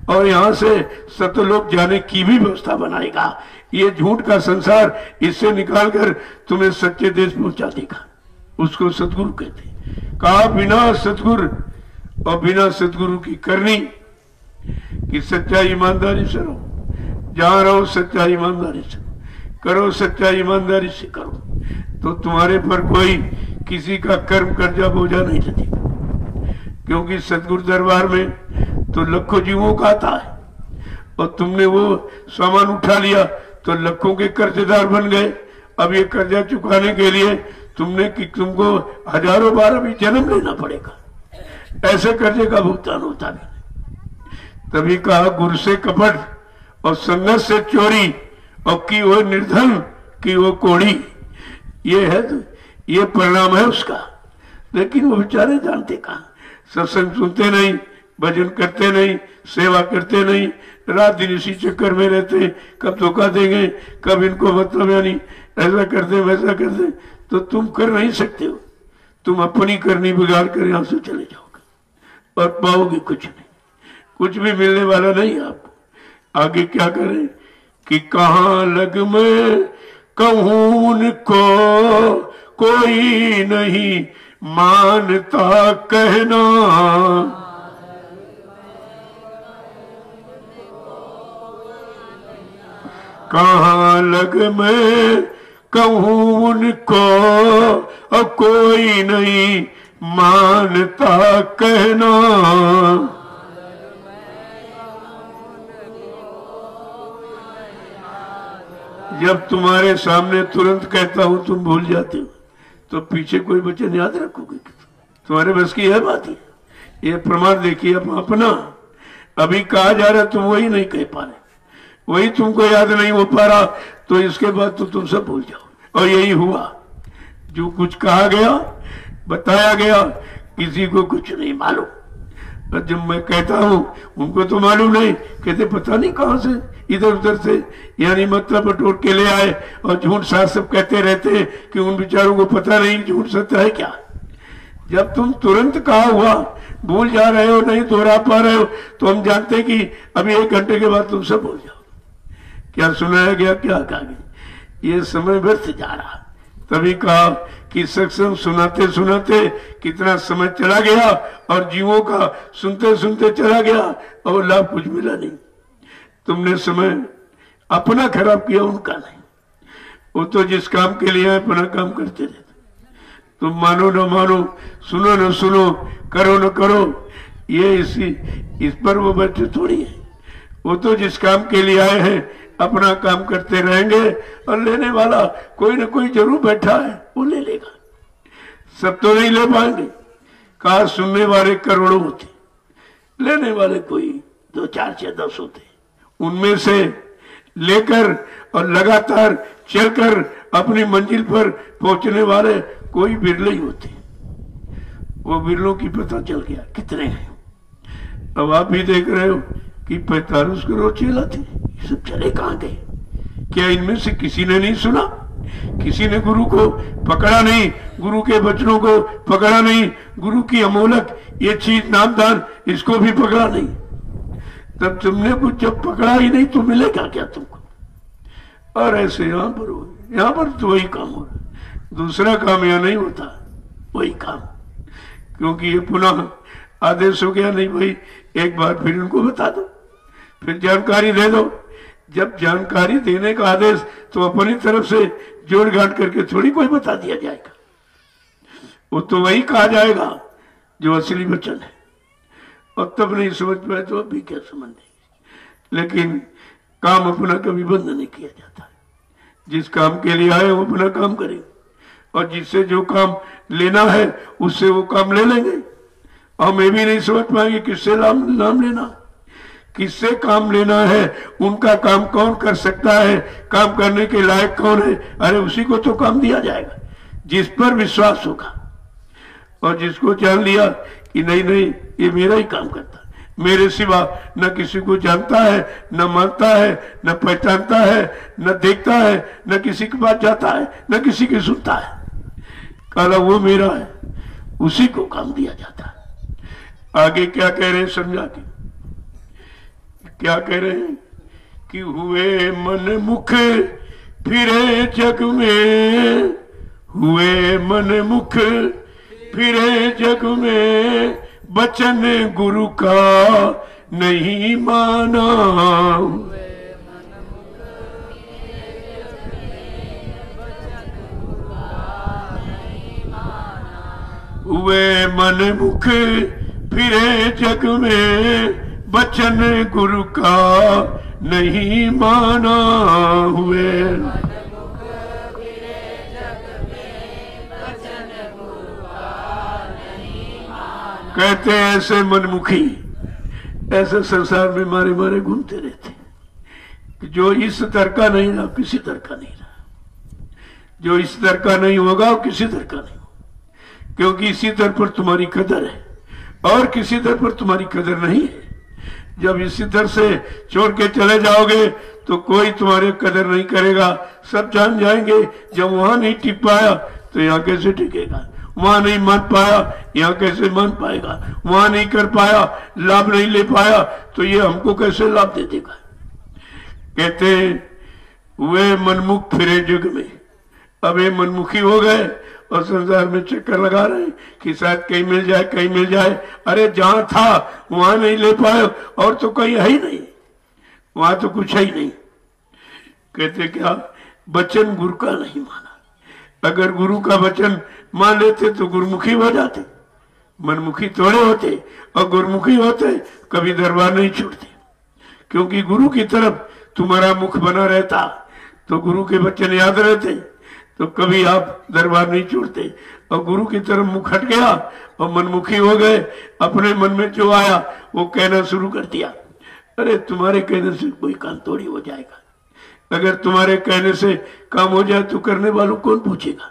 और यहाँ से सत्यलोक जाने की भी व्यवस्था बनाएगा। ये झूठ का संसार इससे निकालकर तुम्हें सच्चे देश पहुंचा देगा, उसको सतगुरु कहते। कहा बिना सतगुरु और बिना सतगुरु की करनी कि सच्चा ईमानदारी से रहो, जहां रहो सच्चा ईमानदारी से करो, सच्चा ईमानदारी से करो, तो तुम्हारे पर कोई किसी का कर्म कर्जा बोझा नहीं लगेगा। क्योंकि सतगुरु दरबार में तो लाखों जीवों का आता है, और तुमने वो सामान उठा लिया तो लाखों के कर्जदार बन गए। अब ये कर्जा चुकाने के लिए तुमको हजारों बार अभी जन्म लेना पड़ेगा, ऐसे कर्जे का भुगतान होता भी नहीं। तभी कहा गुरु से कपट और संगत से चोरी और की वो निर्धन की वो कोड़ी, ये है तो ये परिणाम है उसका। लेकिन वो बेचारे जानते कहाँ, सत्संग सुनते नहीं, भजन करते नहीं, सेवा करते नहीं, रात दिन इसी चक्कर में रहते, कब धोखा देंगे, कब इनको मतलब यानी ऐसा कर दे वैसा कर दे। तो तुम कर नहीं सकते हो, तुम अपनी करनी बिगाड़ कर यहां से चले जाओगे और पाओगे कुछ नहीं, कुछ भी मिलने वाला नहीं आपको। आगे क्या करें कि कहाँ लग में कहूं उनको कोई नहीं मानता कहना। कहाँ लग में कहूं उनको और कोई नहीं मानता कहना। जब तुम्हारे सामने तुरंत कहता हूं तुम भूल जाते हो, तो पीछे कोई वचन याद रखोगे? तुम्हारे बस की है बात ही। ये प्रमाण देखिए अपना, अभी कहा जा रहा तुम वही नहीं कह पा रहे, वही तुमको याद नहीं हो पा रहा, तो इसके बाद तो तुम सब भूल जाओ। और यही हुआ, जो कुछ कहा गया बताया गया, किसी को कुछ नहीं मालूम। और जब मैं कहता हूं उनको तो मालूम नहीं, कहते पता नहीं कहां से इधर उधर से यानी मतलब बटोर के ले आए, और झूठ साथ सब कहते रहते हैं कि उन बेचारों को पता नहीं झूठ सत्य है क्या। जब तुम तुरंत कहा हुआ भूल जा रहे हो, नहीं दोहरा पा रहे हो, तो हम जानते हैं कि अभी 1 घंटे के बाद तुम सब भूल जाओ क्या सुनाया गया, क्या कहा गया। ये समय व्यर्थ जा रहा। तभी कहा कि सत्संग सुनाते सुनाते कितना समय चला गया, और जीवों का सुनते सुनते चला गया, और लाभ कुछ मिला नहीं। तुमने समय अपना खराब किया, उनका नहीं। वो तो जिस काम के लिए अपना काम करते रहते। तुम मानो न मानो, सुनो न सुनो, करो न करो, ये इस पर वो बैठे थोड़ी है। वो तो जिस काम के लिए आए हैं अपना काम करते रहेंगे, और लेने वाला कोई न कोई जरूर बैठा है, वो ले लेगा। सब तो नहीं ले पाएंगे। कहा सुनने वाले करोड़ों होते, लेने वाले कोई 2, 4 या 10 होते। उनमें से लेकर और लगातार चलकर अपनी मंजिल पर पहुंचने वाले कोई बिरले ही होते। वो बिरलों की पता चल गया कितने हैं। अब आप भी देख रहे हो कि 45 करोड़ चेला थे, ये सब चले कहां गए? क्या इनमें से किसी ने नहीं सुना? किसी ने गुरु को पकड़ा नहीं, गुरु के वचनों को पकड़ा नहीं, गुरु की अमोलक ये चीज नामदान इसको भी पकड़ा नहीं। तब तुमने कुछ जब पकड़ा ही नहीं तो मिलेगा क्या तुमको? और ऐसे यहां पर हो, यहां पर तो वही काम हो रहा, दूसरा काम यहां नहीं होता, वही काम। क्योंकि ये पुनः आदेश हो गया, नहीं भाई एक बार फिर उनको बता दो, फिर जानकारी दे दो। जब जानकारी देने का आदेश तो अपनी तरफ से जोड़ घाट करके थोड़ी कोई बता दिया जाएगा, वो तो वही कहा जाएगा जो असली वचन है। और तब नहीं समझ पाए तो अभी क्या समझ नहीं। लेकिन काम अपना कभी बंद नहीं किया जाता। जिस काम के लिए आए वो अपना काम करेंगे, और जिससे जो काम लेना है उससे वो काम ले लेंगे। हम ये भी नहीं समझ पाएंगे किससे नाम लेना, किससे काम लेना है, उनका काम कौन कर सकता है, काम करने के लायक कौन है। अरे उसी को तो काम दिया जाएगा जिस पर विश्वास होगा। और जिसको जान लिया कि नहीं नहीं ये मेरा ही काम करता है, मेरे सिवा न किसी को जानता है, न मानता है, न पहचानता है, न देखता है, न किसी के पास जाता है, न किसी की सुनता है, काला वो मेरा है, उसी को काम दिया जाता है। आगे क्या कह रहे हैं समझा के, क्या कह रहे हैं कि हुए मन मुख फिरे जग में, हुए मन मुख फिरे जग में, बचन गुरु का नहीं माना। हुए मन मुख फिरे जग में, बचन गुरु का नहीं माना। हुए कहते ऐसे मनमुखी ऐसे संसार में मारे मारे घूमते रहते कि जो इस दर का नहीं रहा किसी दर का नहीं रहा, जो इस दर का नहीं होगा वो किसी दर का नहीं होगा। क्योंकि इसी दर पर तुम्हारी कदर है और किसी दर पर तुम्हारी कदर नहीं है। जब इसी दर से छोड़ के चले जाओगे तो कोई तुम्हारी कदर नहीं करेगा, सब जान जाएंगे। जब वहां नहीं टिक पाया तो यहाँ कैसे टिकेगा, वहां नहीं मान पाया यहाँ कैसे मान पाएगा, वहां नहीं कर पाया, लाभ नहीं ले पाया तो ये हमको कैसे लाभ दे देगा। कहते हुए मनमुख फिरे जग में, अब ये मनमुखी हो गए और संसार में चक्कर लगा रहे हैं कि शायद कहीं मिल जाए कहीं मिल जाए। अरे जहां था वहां नहीं ले पाए और तो कहीं है ही नहीं, वहां तो कुछ है ही नहीं। कहते क्या, वचन गुरु का नहीं माना। अगर गुरु का वचन मान लेते तो गुरुमुखी हो जाते, मनमुखी थोड़े होते। और गुरुमुखी होते कभी दरबार नहीं छोड़ते, क्योंकि गुरु की तरफ तुम्हारा मुख बना रहता तो गुरु के वचन याद रहते तो कभी आप दरबार नहीं छोड़ते। और गुरु की तरफ मुख हट गया और मनमुखी हो गए, अपने मन में जो आया वो कहना शुरू कर दिया। अरे तुम्हारे कहने से कोई काम थोड़ी हो जाएगा। अगर तुम्हारे कहने से काम हो जाए तो करने वालों कौन पूछेगा,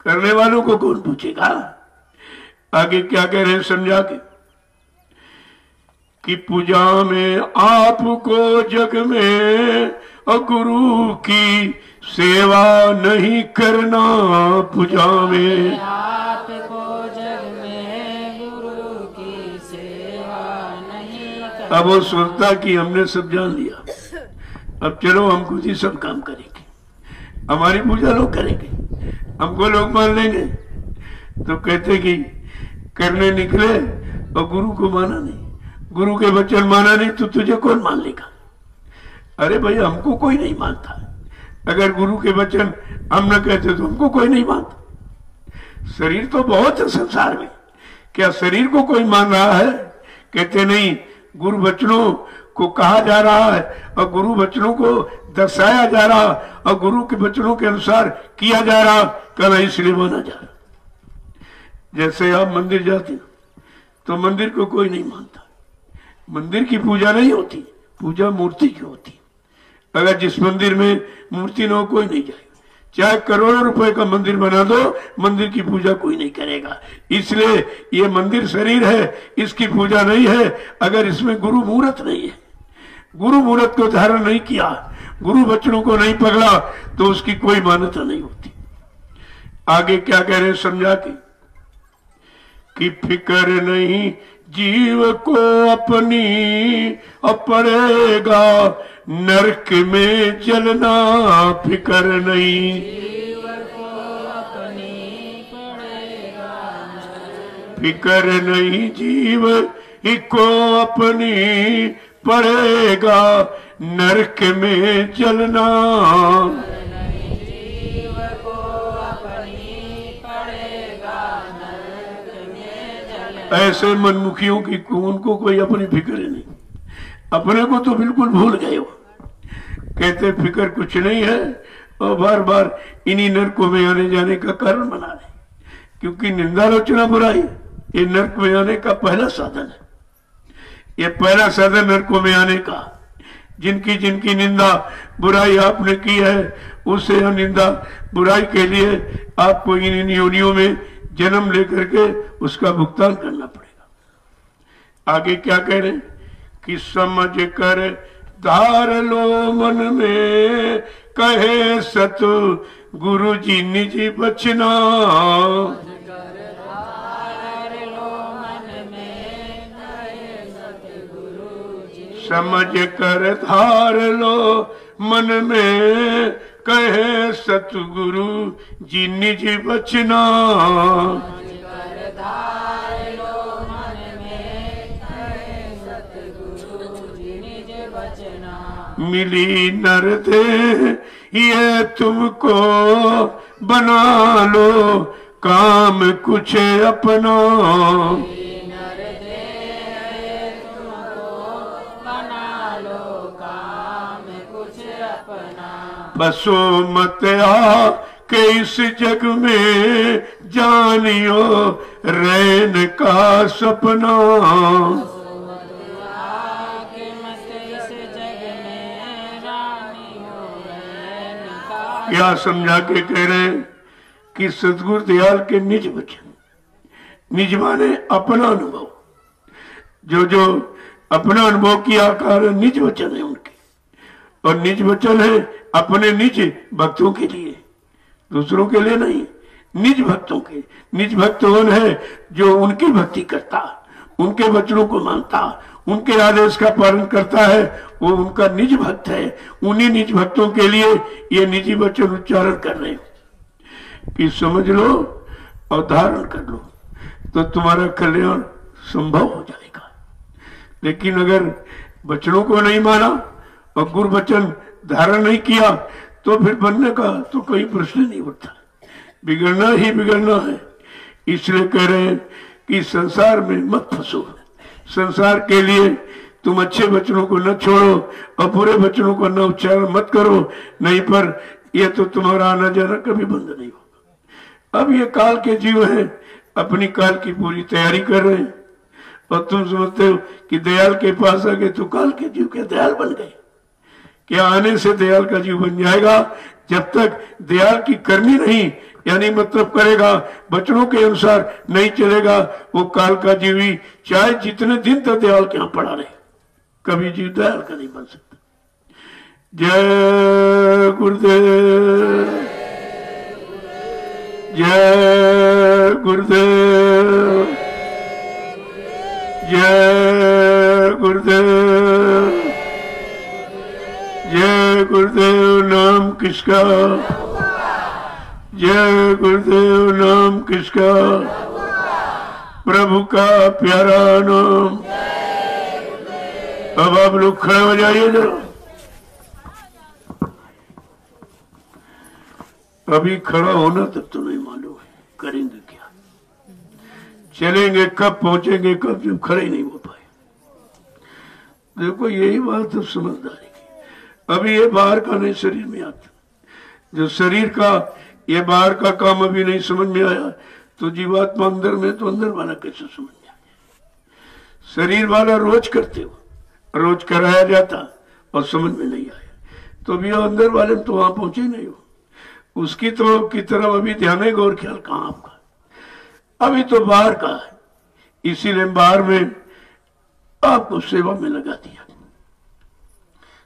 करने वालों को कौन पूछेगा। आगे क्या कह रहे हैं समझा के कि पूजा में आपको जग में और गुरु की सेवा नहीं करना। पूजा में आपको जग में गुरु की सेवा नहीं करना। अब वो सोचता कि हमने सब जान लिया, अब चलो हम खुद ही सब काम करेंगे, हमारी पूजा लोग करेंगे, हमको लोग मान लेंगे। तो कहते कि करने निकले और गुरु को माना नहीं, गुरु के वचन माना नहीं तो तुझे कौन मान लेगा। अरे भाई हमको कोई नहीं मानता, अगर गुरु के वचन हम न कहते तो हमको कोई नहीं मानता। शरीर तो बहुत है संसार में, क्या शरीर को कोई मान रहा है? कहते नहीं, गुरु वचनों को कहा जा रहा है और गुरु वचनों को दर्शाया जा रहा और गुरु के वचनों के अनुसार किया जा रहा, कल इसलिए माना जा रहा। जैसे आप मंदिर जाते तो मंदिर को कोई नहीं मानता, मंदिर की पूजा नहीं होती, पूजा मूर्ति की होती। अगर जिस मंदिर में मूर्ति न हो कोई नहीं जाएगा। चाहे करोड़ों रुपए का मंदिर बना दो, मंदिर की पूजा कोई नहीं करेगा। इसलिए ये मंदिर शरीर है, इसकी पूजा नहीं है अगर इसमें गुरु मूर्त नहीं है। गुरु मूर्त को धारण नहीं किया, गुरु वचनों को नहीं पकड़ा तो उसकी कोई मान्यता नहीं होती। आगे क्या कह रहे हैं समझा कि फिक्र नहीं जीव को अपनी, पड़ेगा नरक में जलना। फिक्र नहीं जीव को अपनी पड़ेगा, फिक्र नहीं जीव को अपनी, पड़ेगा नरक में जलना। जीव को अपनी पड़ेगा नरक में जलना। ऐसे मनमुखियों की उनको कोई अपनी फिक्र नहीं, अपने को तो बिल्कुल भूल गए हो। कहते फिक्र कुछ नहीं है और बार बार इन्हीं नरकों में आने जाने का कारण बना रहे, क्योंकि निंदालोचना बुराई ये नरक में आने का पहला साधन है। ये पहला साधन नरकों में आने का। जिनकी जिनकी निंदा बुराई आपने की है, उसे निंदा बुराई के लिए आपको इन योनियों में जन्म लेकर के उसका भुगतान करना पड़ेगा। आगे क्या कह रहे हैं कि समझ कर धार लो मन में, कहे सत गुरु जी निज बचना। समझ कर धार लो मन में, कहे सतगुरु जी निज बचना। मिली नर दे ये तुमको, बना लो काम कुछ अपना। बसो मत आ के इस जग में, जानियो रैन का सपना। क्या समझा के कह रहे हैं कि सतगुरु दयाल के निज वचन, निज माने अपना अनुभव, जो जो अपना अनुभव किया कारण निज वचन है उनके, और निज वचन है अपने निज भक्तों के लिए, दूसरों के लिए नहीं, निज भक्तों के। निज भक्त कौन है? जो उनकी भक्ति करता, उनके वचनों को मानता, उनके आदेश का पालन करता है, वो उनका निज भक्त है। उन्हीं निज भक्तों के लिए ये निजी वचन उच्चारण कर रहे हैं कि समझ लो और धारण कर लो तो तुम्हारा कल्याण संभव हो जाएगा। लेकिन अगर वचनों को नहीं माना और गुरु वचन धारण नहीं किया तो फिर बनने का तो कोई प्रश्न नहीं उठता, बिगड़ना ही बिगड़ना है। इसलिए कह रहे हैं कि संसार में मत फंसो। संसार के लिए तुम अच्छे वचनों को न छोड़ो और बुरे वचनों को न उच्चारण मत करो, नहीं पर यह तो तुम्हारा आना जाना कभी बंद नहीं होगा। अब ये काल के जीव हैं, अपनी काल की पूरी तैयारी कर रहे हैं और तुम समझते हो कि दयाल के पास आ गए तो काल के जीव के दयाल बन गए। क्या आने से दयाल का जीव बन जाएगा? जब तक दयाल की करनी नहीं, यानी मतलब करेगा, वचनों के अनुसार नहीं चलेगा, वो काल का जीवी चाहे जितने दिन तक दयाल के यहां पड़ा रहे, कभी जीव दयाल का नहीं बन सकता। जय गुरुदेव, जय गुरुदेव, जय गुरुदेव, जय गुरुदेव। नाम किसका? जय गुरुदेव। नाम किसका? प्रभु का प्यारा नाम। अब आप लोग खड़े हो जाइए जरा। अभी खड़ा होना तब तो नहीं मालूम है करेंगे क्या, चलेंगे कब, पहुंचेंगे कब, जब खड़े नहीं हो पाए। देखो यही बात है समझदारी की। अभी ये बाहर का नहीं शरीर में आता, जो शरीर का ये बाहर का काम अभी नहीं समझ में आया तो जीवात्मा अंदर में तो अंदर वाला कैसे समझ में आ गया। शरीर वाला रोज करते हो, रोज कराया जाता और समझ में नहीं आया। तो भी अंदर वाले तो वहां पहुंचे नहीं हो। उसकी तो की तरफ अभी ध्यान है, गौर ख्याल कहाँ आपका, अभी तो बाहर का है। इसीलिए बाहर में आपको सेवा में लगा दिया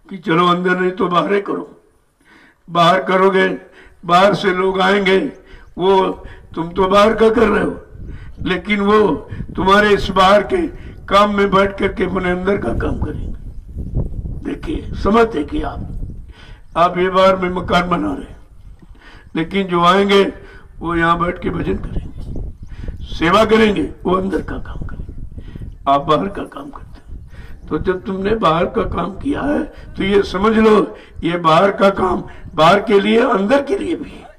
कि चलो अंदर नहीं तो बाहर ही करो। बाहर करोगे, बाहर से लोग आएंगे, वो तुम तो बाहर का कर रहे हो, लेकिन वो तुम्हारे इस बाहर के काम में बैठ करके अपने अंदर का काम करेंगे। देखिए, समझ देखिए, आप ये बाहर में मकान बना रहे हैं, लेकिन जो आएंगे वो यहाँ बैठ के भजन करेंगे, सेवा करेंगे, वो अंदर का काम करेंगे, आप बाहर का काम करते हैं। तो जब तुमने बाहर का काम किया है तो ये समझ लो, ये बाहर का काम बाहर के लिए अंदर के लिए भी है,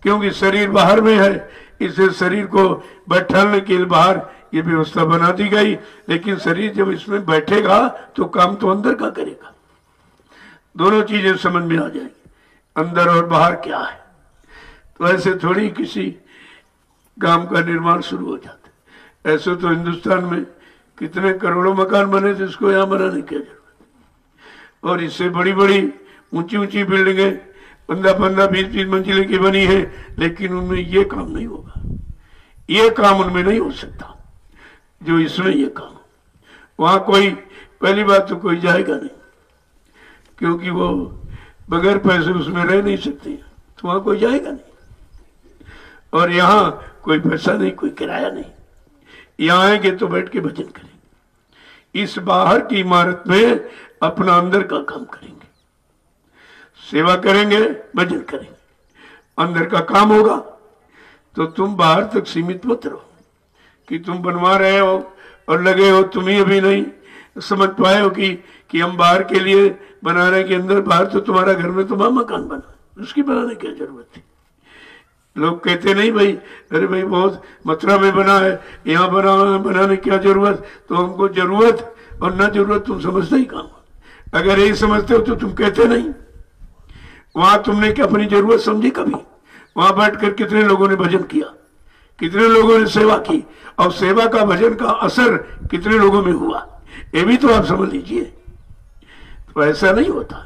क्योंकि शरीर बाहर में है, इसे शरीर को बैठाने के लिए बाहर ये व्यवस्था बना दी गई, लेकिन शरीर जब इसमें बैठेगा तो काम तो अंदर का करेगा। दोनों चीजें समझ में आ जाएगी, अंदर और बाहर क्या है। तो ऐसे थोड़ी किसी काम का निर्माण शुरू हो जाता है। ऐसे तो हिंदुस्तान में कितने करोड़ों मकान बने थे, इसको यहाँ बनाने की जरूरत। और इससे बड़ी बड़ी ऊंची ऊंची बिल्डिंगें 15-15, 20-20 मंजिले की बनी है, लेकिन उनमें ये काम नहीं होगा, ये काम उनमें नहीं हो सकता जो इसमें ये काम। वहां कोई, पहली बात तो कोई जाएगा नहीं, क्योंकि वो बगैर पैसे उसमें रह नहीं सकते, तो वहां कोई जाएगा नहीं। और यहाँ कोई पैसा नहीं, कोई किराया नहीं, यहाँ आएंगे तो बैठ के भजन करेंगे। इस बाहर की इमारत में अपना अंदर का काम करेंगे, सेवा करेंगे, भजन करेंगे, अंदर का काम होगा। तो तुम बाहर तक सीमित मत रहो कि तुम बनवा रहे हो और लगे हो, तुम ही अभी नहीं समझ पाए हो कि हम बाहर के लिए बना रहे हैं, कि अंदर बाहर तो तुम्हारा घर में तुम्हारा मकान बना, उसकी बनाने की जरूरत थी। लोग कहते नहीं भाई, अरे भाई बहुत मथुरा में बना है, यहाँ बनाने की क्या जरूरत। तो हमको जरूरत और न जरूरत तुम समझते ही काम। अगर यही समझते हो तो तुम कहते नहीं। वहां तुमने क्या अपनी जरूरत समझी कभी? वहां बैठकर कितने लोगों ने भजन किया, कितने लोगों ने सेवा की, और सेवा का भजन का असर कितने लोगों में हुआ, ये भी तो आप समझ लीजिए। तो ऐसा नहीं होता,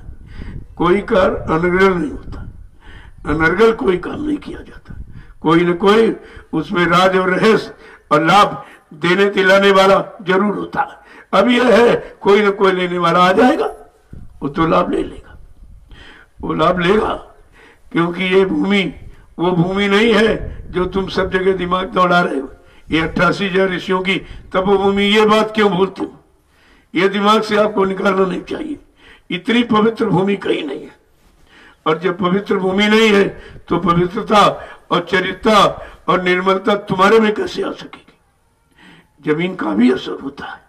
कोई कार्य अनर्गल नहीं होता, अनर्गल कोई काम नहीं किया जाता। कोई न कोई उसमें राज और रहस्य और लाभ देने दिलाने वाला जरूर होता है। अब यह है, कोई न कोई लेने वाला आ जाएगा, वो तो लाभ ले लेगा, वो लाभ लेगा, क्योंकि ये भूमि वो भूमि नहीं है जो तुम सब जगह दिमाग दौड़ा रहे हो। ये 88,000 ऋषियों की तपोभूमि, ये बात क्यों भूलते हो? ये दिमाग से आपको निकालना नहीं चाहिए। इतनी पवित्र भूमि कहीं नहीं है, और जब पवित्र भूमि नहीं है तो पवित्रता और चरित्रता और निर्मलता तुम्हारे में कैसे आ सकेगी? जमीन का भी असर होता है,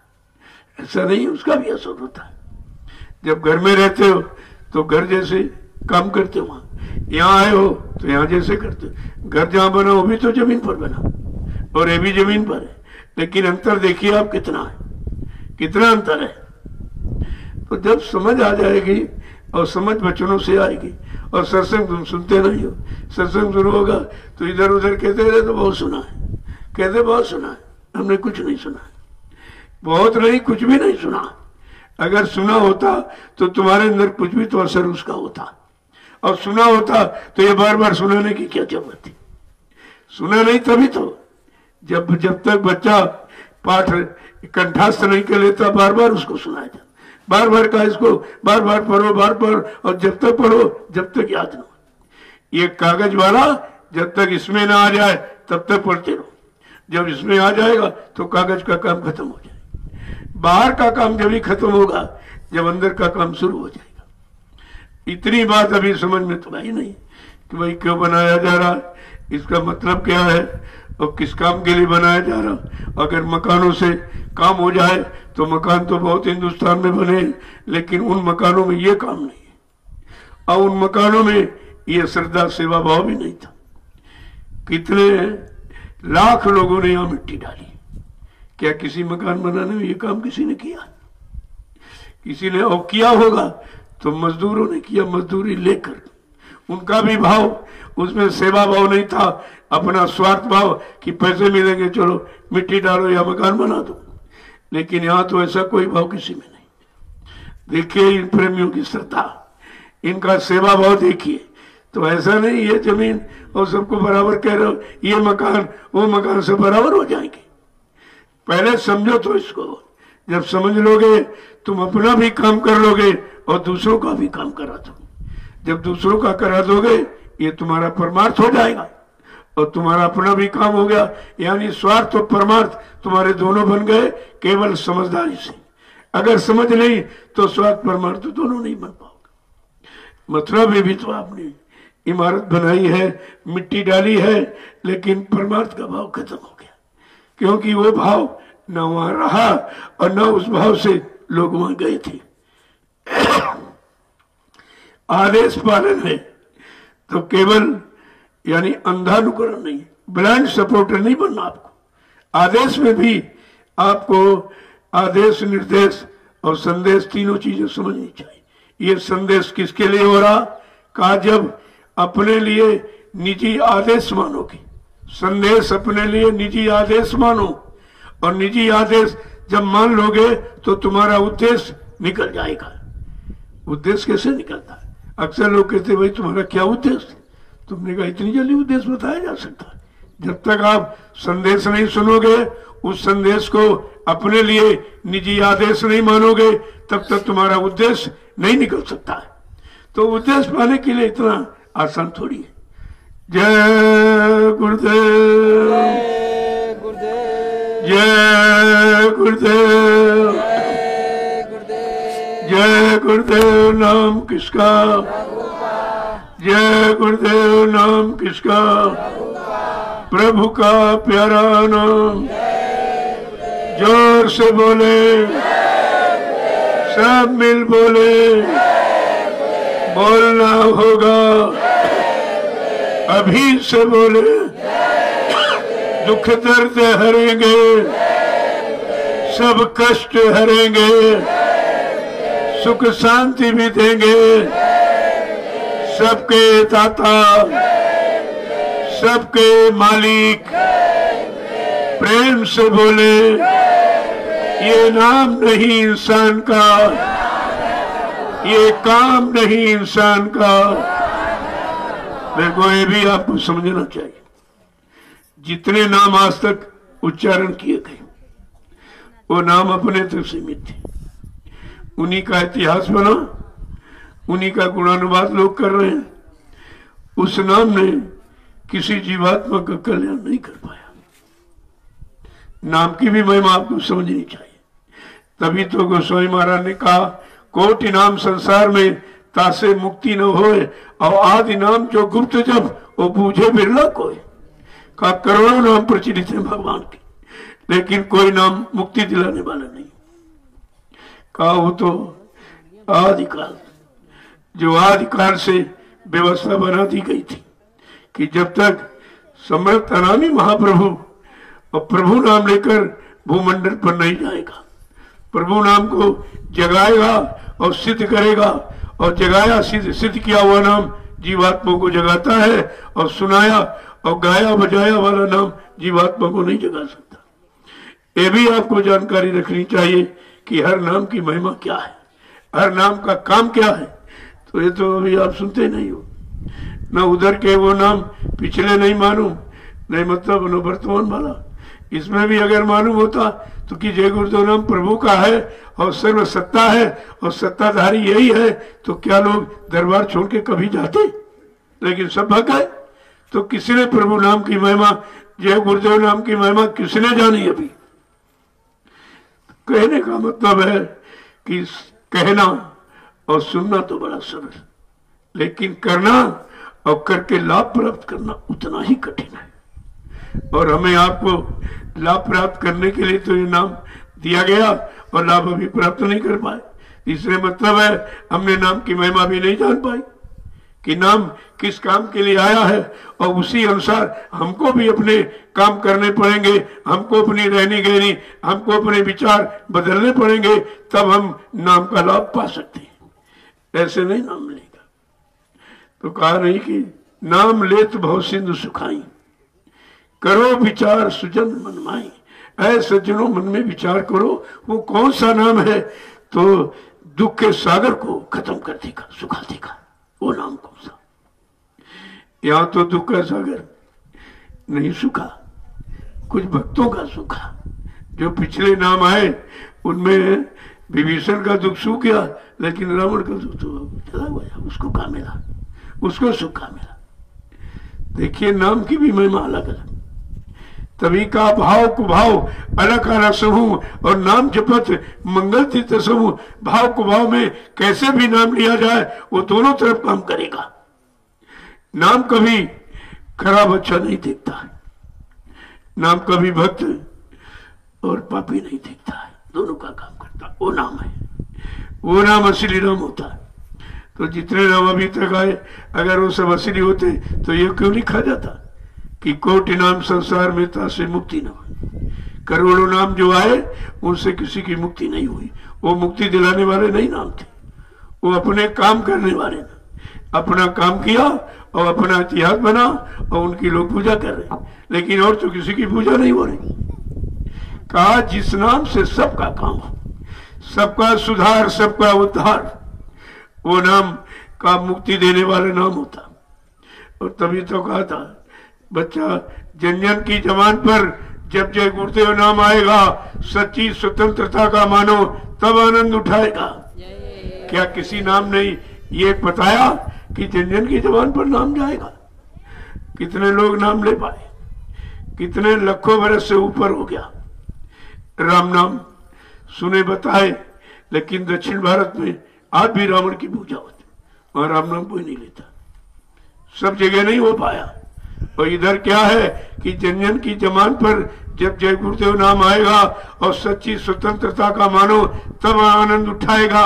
ऐसा नहीं, उसका भी असर होता है। जब घर में रहते हो तो घर जैसे काम करते हो, यहाँ आए हो तो यहाँ जैसे करते हो। घर जहाँ बना वो भी तो जमीन पर बना, और ये भी जमीन पर है, लेकिन अंतर देखिए आप कितना है, कितना अंतर है। तो जब समझ आ जाएगी, और समझ बचनों से आएगी, और सत्संग तुम सुनते नहीं हो, सत्संग शुरू होगा तो इधर उधर कहते रहे तो बहुत सुना है, कहते बहुत सुना है, हमने कुछ नहीं सुना, बहुत नहीं, कुछ भी नहीं सुना। अगर सुना होता तो तुम्हारे अंदर कुछ भी तो असर उसका होता, और सुना होता तो ये बार बार सुनाने की क्या जरूरत थी? सुना नहीं तभी तो, जब तक बच्चा पाठ कंठस्थ नहीं कर लेता, बार बार उसको सुनाया जाता, बार बार का इसको बार बार पढ़ो, बार बार, और जब तक पढ़ो जब तक याद न हो। ये कागज वाला जब तक इसमें ना आ जाए तब तक पढ़ते रहो, जब इसमें आ जाएगा तो कागज का काम खत्म हो जाएगा। बाहर का काम जब ही खत्म होगा जब अंदर का काम शुरू हो जाएगा। इतनी बात अभी समझ में तो आई नहीं कि भाई क्यों बनाया जा रहा है, इसका मतलब क्या है, और किस काम के लिए बनाया जा रहा। अगर मकानों से काम हो जाए तो मकान तो बहुत हिंदुस्तान में बने, लेकिन उन मकानों में ये काम नहीं है, और उन मकानों में ये श्रद्धा सेवा भाव भी नहीं था। कितने लाख लोगों ने यहाँ मिट्टी डाली, क्या किसी मकान बनाने में ये काम किसी ने किया? किसी ने, और किया होगा तो मजदूरों ने किया, मजदूरी लेकर। उनका भी भाव उसमें सेवा भाव नहीं था, अपना स्वार्थ भाव कि पैसे मिलेंगे चलो मिट्टी डालो या मकान बना दो। लेकिन यहाँ तो ऐसा कोई भाव किसी में नहीं। देखिए इन प्रेमियों की श्रद्धा, इनका सेवा भाव देखिए। तो ऐसा नहीं ये जमीन और सबको बराबर कह रहे हो, ये मकान वो मकान से बराबर हो जाएंगे। पहले समझो तो इसको, जब समझ लोगे तुम अपना भी काम कर लोगे और दूसरों का भी काम करा दो। जब दूसरों का करा दोगे ये तुम्हारा परमार्थ हो जाएगा और तुम्हारा अपना भी काम हो गया। यानी स्वार्थ और परमार्थ तुम्हारे दोनों बन गए केवल समझदारी से। अगर समझ नहीं तो स्वार्थ परमार्थ तो दोनों नहीं बन पाओगे। मथुरा में भी तो आपने इमारत बनाई है, मिट्टी डाली है, लेकिन परमार्थ का भाव खत्म हो गया, क्योंकि वो भाव न वहां रहा और न उस भाव से लोग वहां गए थे। आदेश पालन है तो केवल यानी अंधानुकरण नहीं, ब्लाइंड सपोर्टर नहीं बनना। आपको आदेश में भी आपको आदेश, निर्देश और संदेश तीनों चीजें समझनी चाहिए। ये संदेश किसके लिए हो रहा? कहा जब अपने लिए निजी आदेश मानोगे, संदेश अपने लिए निजी आदेश मानो, और निजी आदेश जब मान लोगे तो तुम्हारा उद्देश्य निकल जाएगा। उद्देश्य कैसे निकलता है? अक्सर लोग कहते भाई तुम्हारा क्या उद्देश्य? तुमने कहा इतनी जल्दी उद्देश्य बताया जा सकता है? जब तक आप संदेश नहीं सुनोगे, उस संदेश को अपने लिए निजी आदेश नहीं मानोगे, तब तक तुम्हारा उद्देश्य नहीं निकल सकता है। तो उद्देश्य पाने के लिए इतना आसान थोड़ी है। जय गुरुदेव, जय गुरुदेव, जय गुरुदेव। नाम किसका? जय गुरुदेव। नाम किसका? प्रभु का प्यारा नाम। जोर से बोले, सब मिल बोले, बोलना होगा अभी से बोले। दुख दर्द हरेंगे, सब कष्ट हरेंगे, सुख शांति भी देंगे। सबके दाता, सबके मालिक, प्रेम से बोले। ये नाम नहीं इंसान का, ये काम नहीं इंसान का। देखो ये भी आपको समझना चाहिए। जितने नाम आज तक उच्चारण किए गए वो नाम अपने तक सीमित थे। उन्हीं का इतिहास बना, उन्हीं का गुणानुवाद लोग कर रहे हैं। उस नाम ने किसी जीवात्मा का कल्याण नहीं कर पाया। नाम की भी महिमा आपको समझनी चाहिए। तभी तो गोस्वामी महाराज ने कहा कोटि नाम संसार में तासे मुक्ति न होए, और आदि नाम जो गुप्त जब वो बूझे बिरला कोई। कहा करोड़ों नाम प्रचलित है भगवान के, लेकिन कोई नाम मुक्ति दिलाने वाला नहीं। कहा वो तो आदिकाल, जो आदिकाल से व्यवस्था बना दी गई थी कि जब तक सम्राट अनामी महाप्रभु और प्रभु नाम लेकर भूमंडल पर नहीं जाएगा, प्रभु नाम को जगाएगा और सिद्ध करेगा, और जगाया सिद्ध किया हुआ नाम जीवात्मा को जगाता है, और सुनाया और गाया बजाया वाला नाम जीवात्मा को नहीं जगा सकता। ये भी आपको जानकारी रखनी चाहिए कि हर नाम की महिमा क्या है, हर नाम का काम क्या है। तो ये तो अभी आप सुनते नहीं हो। न उधर के वो नाम पिछले नहीं मालूम, नहीं मतलब न वर्तमान वाला। इसमें भी अगर मालूम होता तो कि जय गुरुदेव नाम प्रभु का है और सर्व सत्ता है और सत्ताधारी यही है, तो क्या लोग दरबार छोड़ के कभी जाते? लेकिन सब भग गए। तो किसी ने प्रभु नाम की महिमा, जय गुरुदेव नाम की महिमा किसने जानी? अभी कहने का मतलब है कि कहना और सुनना तो बड़ा सरल, लेकिन करना और करके लाभ प्राप्त करना उतना ही कठिन है। और हमें आपको लाभ प्राप्त करने के लिए तो ये नाम दिया गया और लाभ अभी प्राप्त नहीं कर पाए। इसलिए मतलब है हमने नाम की महिमा भी नहीं जान पाई कि नाम किस काम के लिए आया है, और उसी अनुसार हमको भी अपने काम करने पड़ेंगे, हमको अपनी रहनी गहनी, हमको अपने विचार बदलने पड़ेंगे, तब हम नाम का लाभ पा सकते हैं। ऐसे नहीं नाम मिलेगा। तो कहा नहीं कि नाम लेत भव सिंधु सुखाई, करो विचार सुजन मन माई। ऐ सज्जनों मन में विचार करो, वो कौन सा नाम है तो दुख के सागर को खत्म कर देगा, सुखा देगा। वो नाम कौन सा? यहां तो दुख का सागर नहीं सूखा, कुछ भक्तों का सूखा। जो पिछले नाम आए उनमें विभीषण का दुख सूख गया, लेकिन रावण का दुख तो चला गया। उसको कहाँ मिला? उसको सुख कहाँ मिला? देखिए, नाम की भी महिमा अलग अलग। तभी का भाव कुभाव अलग अलग समूह, और नाम जपत मंगल तीर्थ समूह। भाव कुभाव में कैसे भी नाम लिया जाए वो दोनों तरफ काम करेगा। नाम कभी खराब अच्छा नहीं देखता है, नाम कभी भक्त और पापी नहीं देखता है, दोनों का काम करता। वो नाम है, वो नाम असली नाम होता है। तो जितने नाम अभी तक आए, अगर वो सब असली होते तो ये क्यों नहीं खा जाता कि कोटि नाम संसार में था से मुक्ति न हुई। करोड़ों नाम जो आए उनसे किसी की मुक्ति नहीं हुई। वो मुक्ति दिलाने वाले नहीं नाम थे, वो अपने काम करने वाले ना। अपना काम किया और अपना इतिहास बना और उनकी लोग पूजा कर रहे, लेकिन और तो किसी की पूजा नहीं हो रही। कहा जिस नाम से सबका काम हो, सबका सुधार, सबका उद्धार, वो नाम का मुक्ति देने वाला नाम होता। और तभी तो कहा था बच्चा, जन जन की जबान पर जब जय गुरुदेव नाम आएगा, सच्ची स्वतंत्रता का मानो तब आनंद उठाएगा। क्या किसी नाम ने ये बताया कि जन जन की जबान पर नाम जाएगा? कितने लोग नाम ले पाए? कितने लाखों बरस से ऊपर हो गया। राम नाम सुने बताए, लेकिन दक्षिण भारत में आज भी रावण की पूजा होती, वहां राम नाम कोई नहीं लेता, सब जगह नहीं हो पाया। और इधर क्या है कि जन जन की जबान पर जब जय गुरुदेव नाम आएगा और सच्ची स्वतंत्रता का मानो तब आनंद उठाएगा।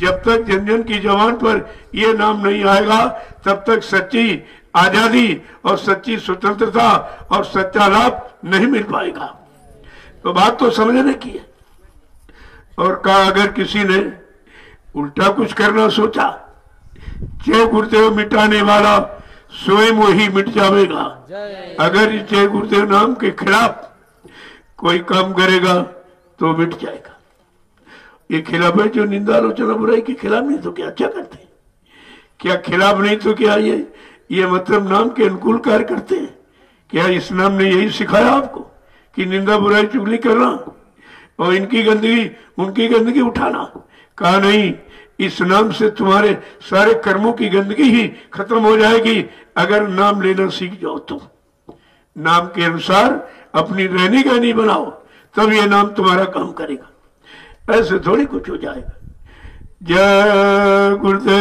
जब तक जन जन की जबान पर ये नाम नहीं आएगा तब तक सच्ची आजादी और सच्ची स्वतंत्रता और सच्चा लाभ नहीं मिल पाएगा। तो बात तो समझने की है। और कहा अगर किसी ने उल्टा कुछ करना सोचा, जय गुरुदेव मिटाने वाला स्वयं वही मिट जाएगा। अगर इस जय गुरुदेव नाम के खिलाफ कोई काम करेगा तो मिट जाएगा। ये खिलाफ है जो निंदा आलोचना बुराई के खिलाफ, नहीं तो क्या अच्छा करते हैं? क्या खिलाफ नहीं तो क्या ये मतलब नाम के अनुकूल कार्य करते हैं? क्या इस नाम ने यही सिखाया आपको कि निंदा बुराई चुगली करना और इनकी गंदगी उनकी गंदगी उठाना? कहा नहीं, इस नाम से तुम्हारे सारे कर्मों की गंदगी ही खत्म हो जाएगी अगर नाम लेना सीख जाओ। तुम नाम के अनुसार अपनी रहनी गहनी बनाओ, तब ये नाम तुम्हारा काम करेगा। ऐसे थोड़ी कुछ हो जाएगा। जय गुरुदेव,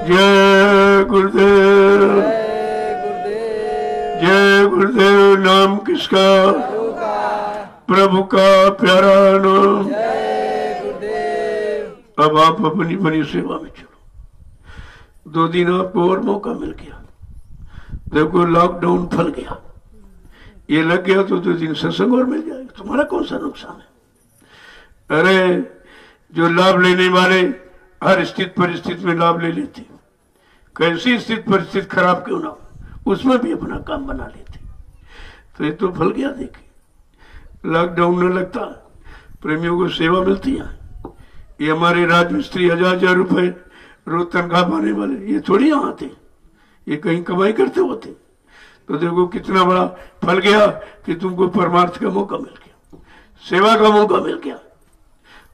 जय गुरुदेव, जय गुरुदेव। नाम किसका? प्रभु का प्यारा नाम। अब आप अपनी अपनी सेवा में चलो। 2 दिन आपको और मौका मिल गया। देखो लॉकडाउन फल गया, ये लग गया तो 2 दिन सत्संग और मिल जाएगा। तुम्हारा कौन सा नुकसान है? अरे जो लाभ लेने वाले हर स्थिति परिस्थिति में लाभ ले लेते, कैसी स्थिति परिस्थिति खराब क्यों ना हो उसमें भी अपना काम बना लेते। तो ये तो फल गया। देखिए लॉकडाउन न लगता, प्रेमियों को सेवा मिलती है। ये हमारे राजमिस्त्री 1000 रुपए रोज तनख्वाह पाने वाले, ये थोड़ी यहाँ आते, ये कहीं कमाई करते होते। तो देखो कितना बड़ा फल गया कि तुमको परमार्थ का मौका मिल गया, सेवा का मौका मिल गया।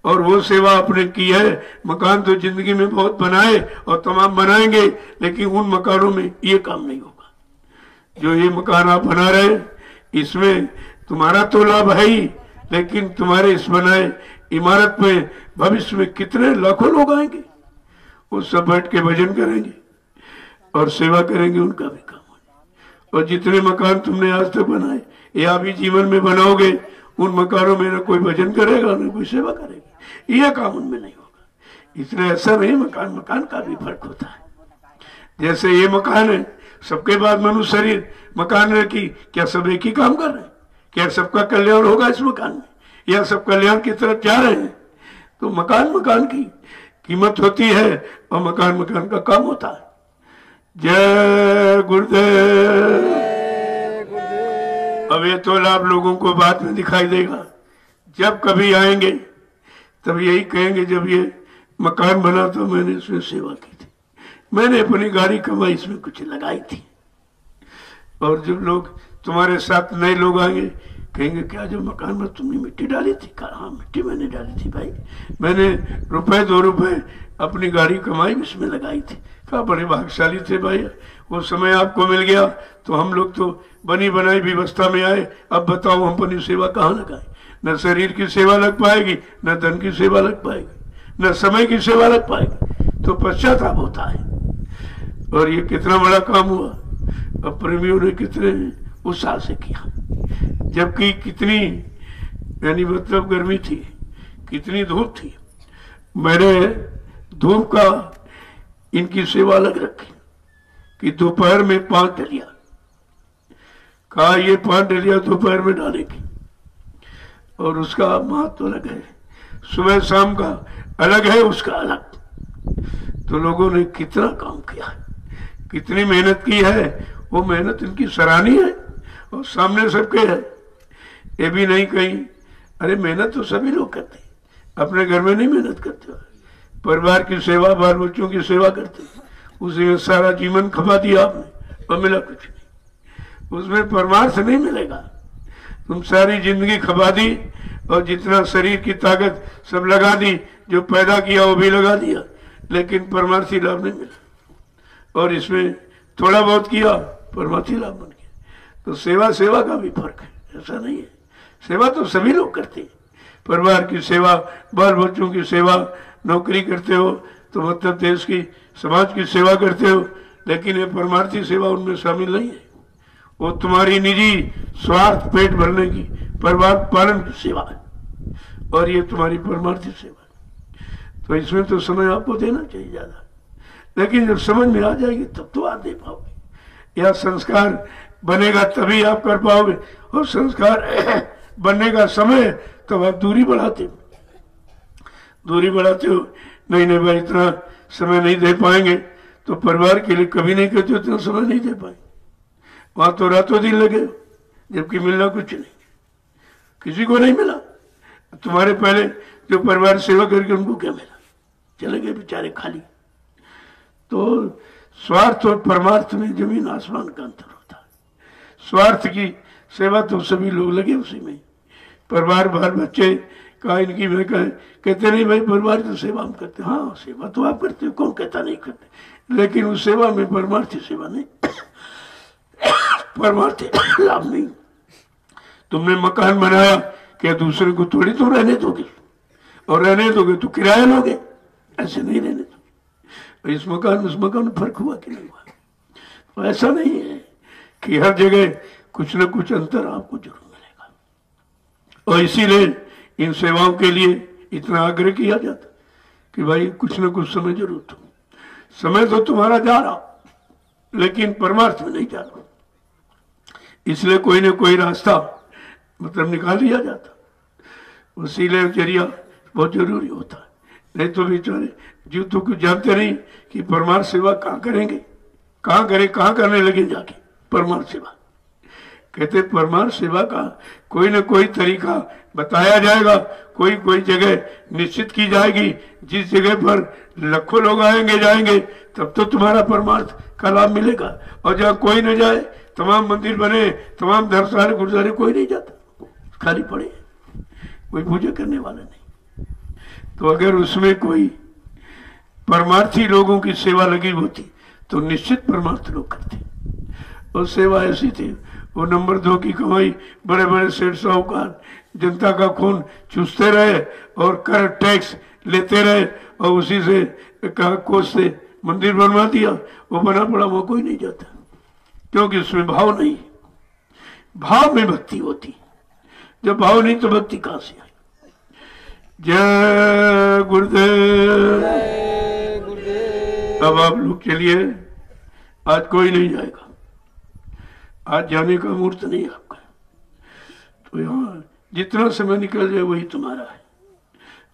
और वो सेवा आपने की है। मकान तो जिंदगी में बहुत बनाए और तमाम बनाएंगे, लेकिन उन मकानों में ये काम नहीं होगा जो ये मकान आप बना रहे। इसमें तुम्हारा तो लाभ है ही, लेकिन तुम्हारे इस बनाए इमारत में भविष्य में कितने लाखों लोग आएंगे, वो सब बैठ के भजन करेंगे और सेवा करेंगे, उनका भी काम है। और जितने मकान तुमने आज तक बनाए या भी जीवन में बनाओगे, उन मकानों में न कोई भजन करेगा न कोई सेवा करेगा, यह काम उनमें नहीं होगा। इसलिए ऐसा नहीं, मकान मकान का भी फर्क होता है। जैसे ये मकान है, सबके बाद मनुष्य शरीर मकान है कि क्या सब एक ही काम कर रहे हैं? क्या सबका कल्याण होगा इस मकान में, या सब कल्याण की तरफ जा रहे हैं? तो मकान मकान की कीमत होती है और मकान मकान का काम होता है। जय गुरुदेव। अब ये तो लाभ लोगों को बाद में दिखाई देगा, जब कभी आएंगे तब यही कहेंगे जब ये मकान बना तो मैंने इसमें सेवा की थी, मैंने अपनी गाड़ी कमाई इसमें कुछ लगाई थी। और जब लोग तुम्हारे साथ नए लोग आएंगे कहेंगे क्या जो मकान में तुमने मिट्टी डाली थी? कहा हाँ मिट्टी मैंने डाली थी भाई, मैंने रुपए 2 रुपए अपनी गाड़ी कमाई इसमें लगाई थी। कहा बड़े भाग्यशाली थे भाई, वो समय आपको मिल गया तो हम लोग तो बनी बनाई व्यवस्था में आए, अब बताओ हम अपनी सेवा कहाँ लगाए? न शरीर की सेवा लग पाएगी, न धन की सेवा लग पाएगी, न समय की सेवा लग पाएगी, तो पश्चाताप होता है। और ये कितना बड़ा काम हुआ, अब प्रेमियों ने कितने उत्साह से किया, जबकि कितनी यानी मतलब गर्मी थी, कितनी धूप थी। मैंने धूप का इनकी सेवा अलग रखी कि दोपहर में 5 डलिया, कहा ये 5 डलिया दोपहर में डालेगी, और उसका महत्व अलग है, सुबह शाम का अलग है, उसका अलग। तो लोगों ने कितना काम किया, कितनी मेहनत की है, वो मेहनत इनकी सराहनीय है और सामने सबके है। ये भी नहीं कहीं अरे मेहनत तो सभी लोग करते, अपने घर में नहीं मेहनत करते, परिवार की सेवा, बाल बच्चों की सेवा करते, उसी में सारा जीवन खपा दिया आपने और मिला कुछ नहीं, उसमें परमार्थ नहीं मिलेगा। तुम सारी जिंदगी खपा दी और जितना शरीर की ताकत सब लगा दी, जो पैदा किया वो भी लगा दिया, लेकिन परमार्थी लाभ नहीं मिला। और इसमें थोड़ा बहुत किया, परमार्थी लाभ बन गया। तो सेवा सेवा का भी फर्क है, ऐसा नहीं है। सेवा तो सभी लोग करते हैं, परिवार की सेवा, बाल बच्चों की सेवा, नौकरी करते हो तो मतलब देश की, समाज की सेवा करते हो, लेकिन ये परमार्थी सेवा उनमें शामिल नहीं है। वो तुम्हारी निजी स्वार्थ पेट भरने की, परिवार पालन की सेवा है, और ये तुम्हारी परमार्थी सेवा है। तो इसमें तो समय आपको देना चाहिए ज्यादा, लेकिन जब समझ में आ जाएगी तब तो आप दे पाओगे, या संस्कार बनेगा तभी आप कर पाओगे, और संस्कार बनने का समय तब आप दूरी बढ़ाते हो। नहीं भाई इतना समय नहीं दे पाएंगे, तो परिवार के लिए कभी नहीं कहते इतना समय नहीं दे पाएंगे, वहां तो रातों दिन लगे, जबकि मिलना कुछ नहीं, किसी को नहीं मिला। तुम्हारे पहले जो परिवार सेवा करके उनको क्या मिला, चले गए बेचारे खाली। तो स्वार्थ और परमार्थ में जमीन आसमान का अंतर होता है। स्वार्थ की सेवा तो सभी लोग लगे उसी में, परिवार बाल बच्चे का इनकी में कहते नहीं भाई परिवार की सेवा हम करते, हाँ सेवा तो आप करते हो, कौन कहता नहीं करते, लेकिन उस सेवा में परमार्थी सेवा नहीं, परमार्थी लाभ नहीं। तुमने मकान बनाया, क्या दूसरे को थोड़ी तुम रहने दोगे, और रहने दोगे तो किराया लोगे, ऐसे नहीं रहने दोगे। इस मकान उस मकान में फर्क हुआ कि नहीं हुआ? तो ऐसा नहीं है कि हर जगह कुछ न कुछ अंतर आपको जरूर मिलेगा, और इसीलिए इन सेवाओं के लिए इतना आग्रह किया जाता कि भाई कुछ न कुछ समय जरूर दो। समय तो तुम्हारा जा रहा, लेकिन परमार्थ में नहीं जा रहा, इसलिए कोई न कोई रास्ता मतलब निकाल लिया जाता, वसीले जरिया बहुत जरूरी होता है। नहीं तो बेचारे जीव तो कुछ जानते नहीं कि परमार्थ सेवा कहाँ करेंगे, कहाँ करें, कहाँ करने लगे जाके परमार्थ सेवा। कहते परमार्थ सेवा का कोई न कोई तरीका बताया जाएगा, कोई जगह निश्चित की जाएगी, जिस जगह पर लाखों लोग आएंगे जाएंगे तब तो तुम्हारा परमार्थ का लाभ मिलेगा। और जहाँ कोई न जाए, तमाम मंदिर बने, तमाम धर्मशाला गुरुद्वारे, कोई नहीं जाता, खाली पड़े, कोई पूजा करने वाला नहीं। तो अगर उसमें कोई परमार्थी लोगों की सेवा लगी होती तो निश्चित परमार्थ लोग करते। और सेवा ऐसी थी, वो नंबर 2 की कमाई, बड़े बड़े सेठ साहूकार जनता का खून चूसते रहे और कर टैक्स लेते रहे, और उसी से कोष से मंदिर बनवा दिया, वो बना पड़ा, वो कोई नहीं जाता, क्योंकि उसमें भाव नहीं। भाव में भक्ति होती, जब भाव नहीं तो भक्ति कहां से आई? जय गुरुदेव। अब आप लोग चलिए, आज कोई नहीं जाएगा, आज जाने का मुहूर्त नहीं आपका, तो यहाँ जितना समय निकल जाए वही तुम्हारा है,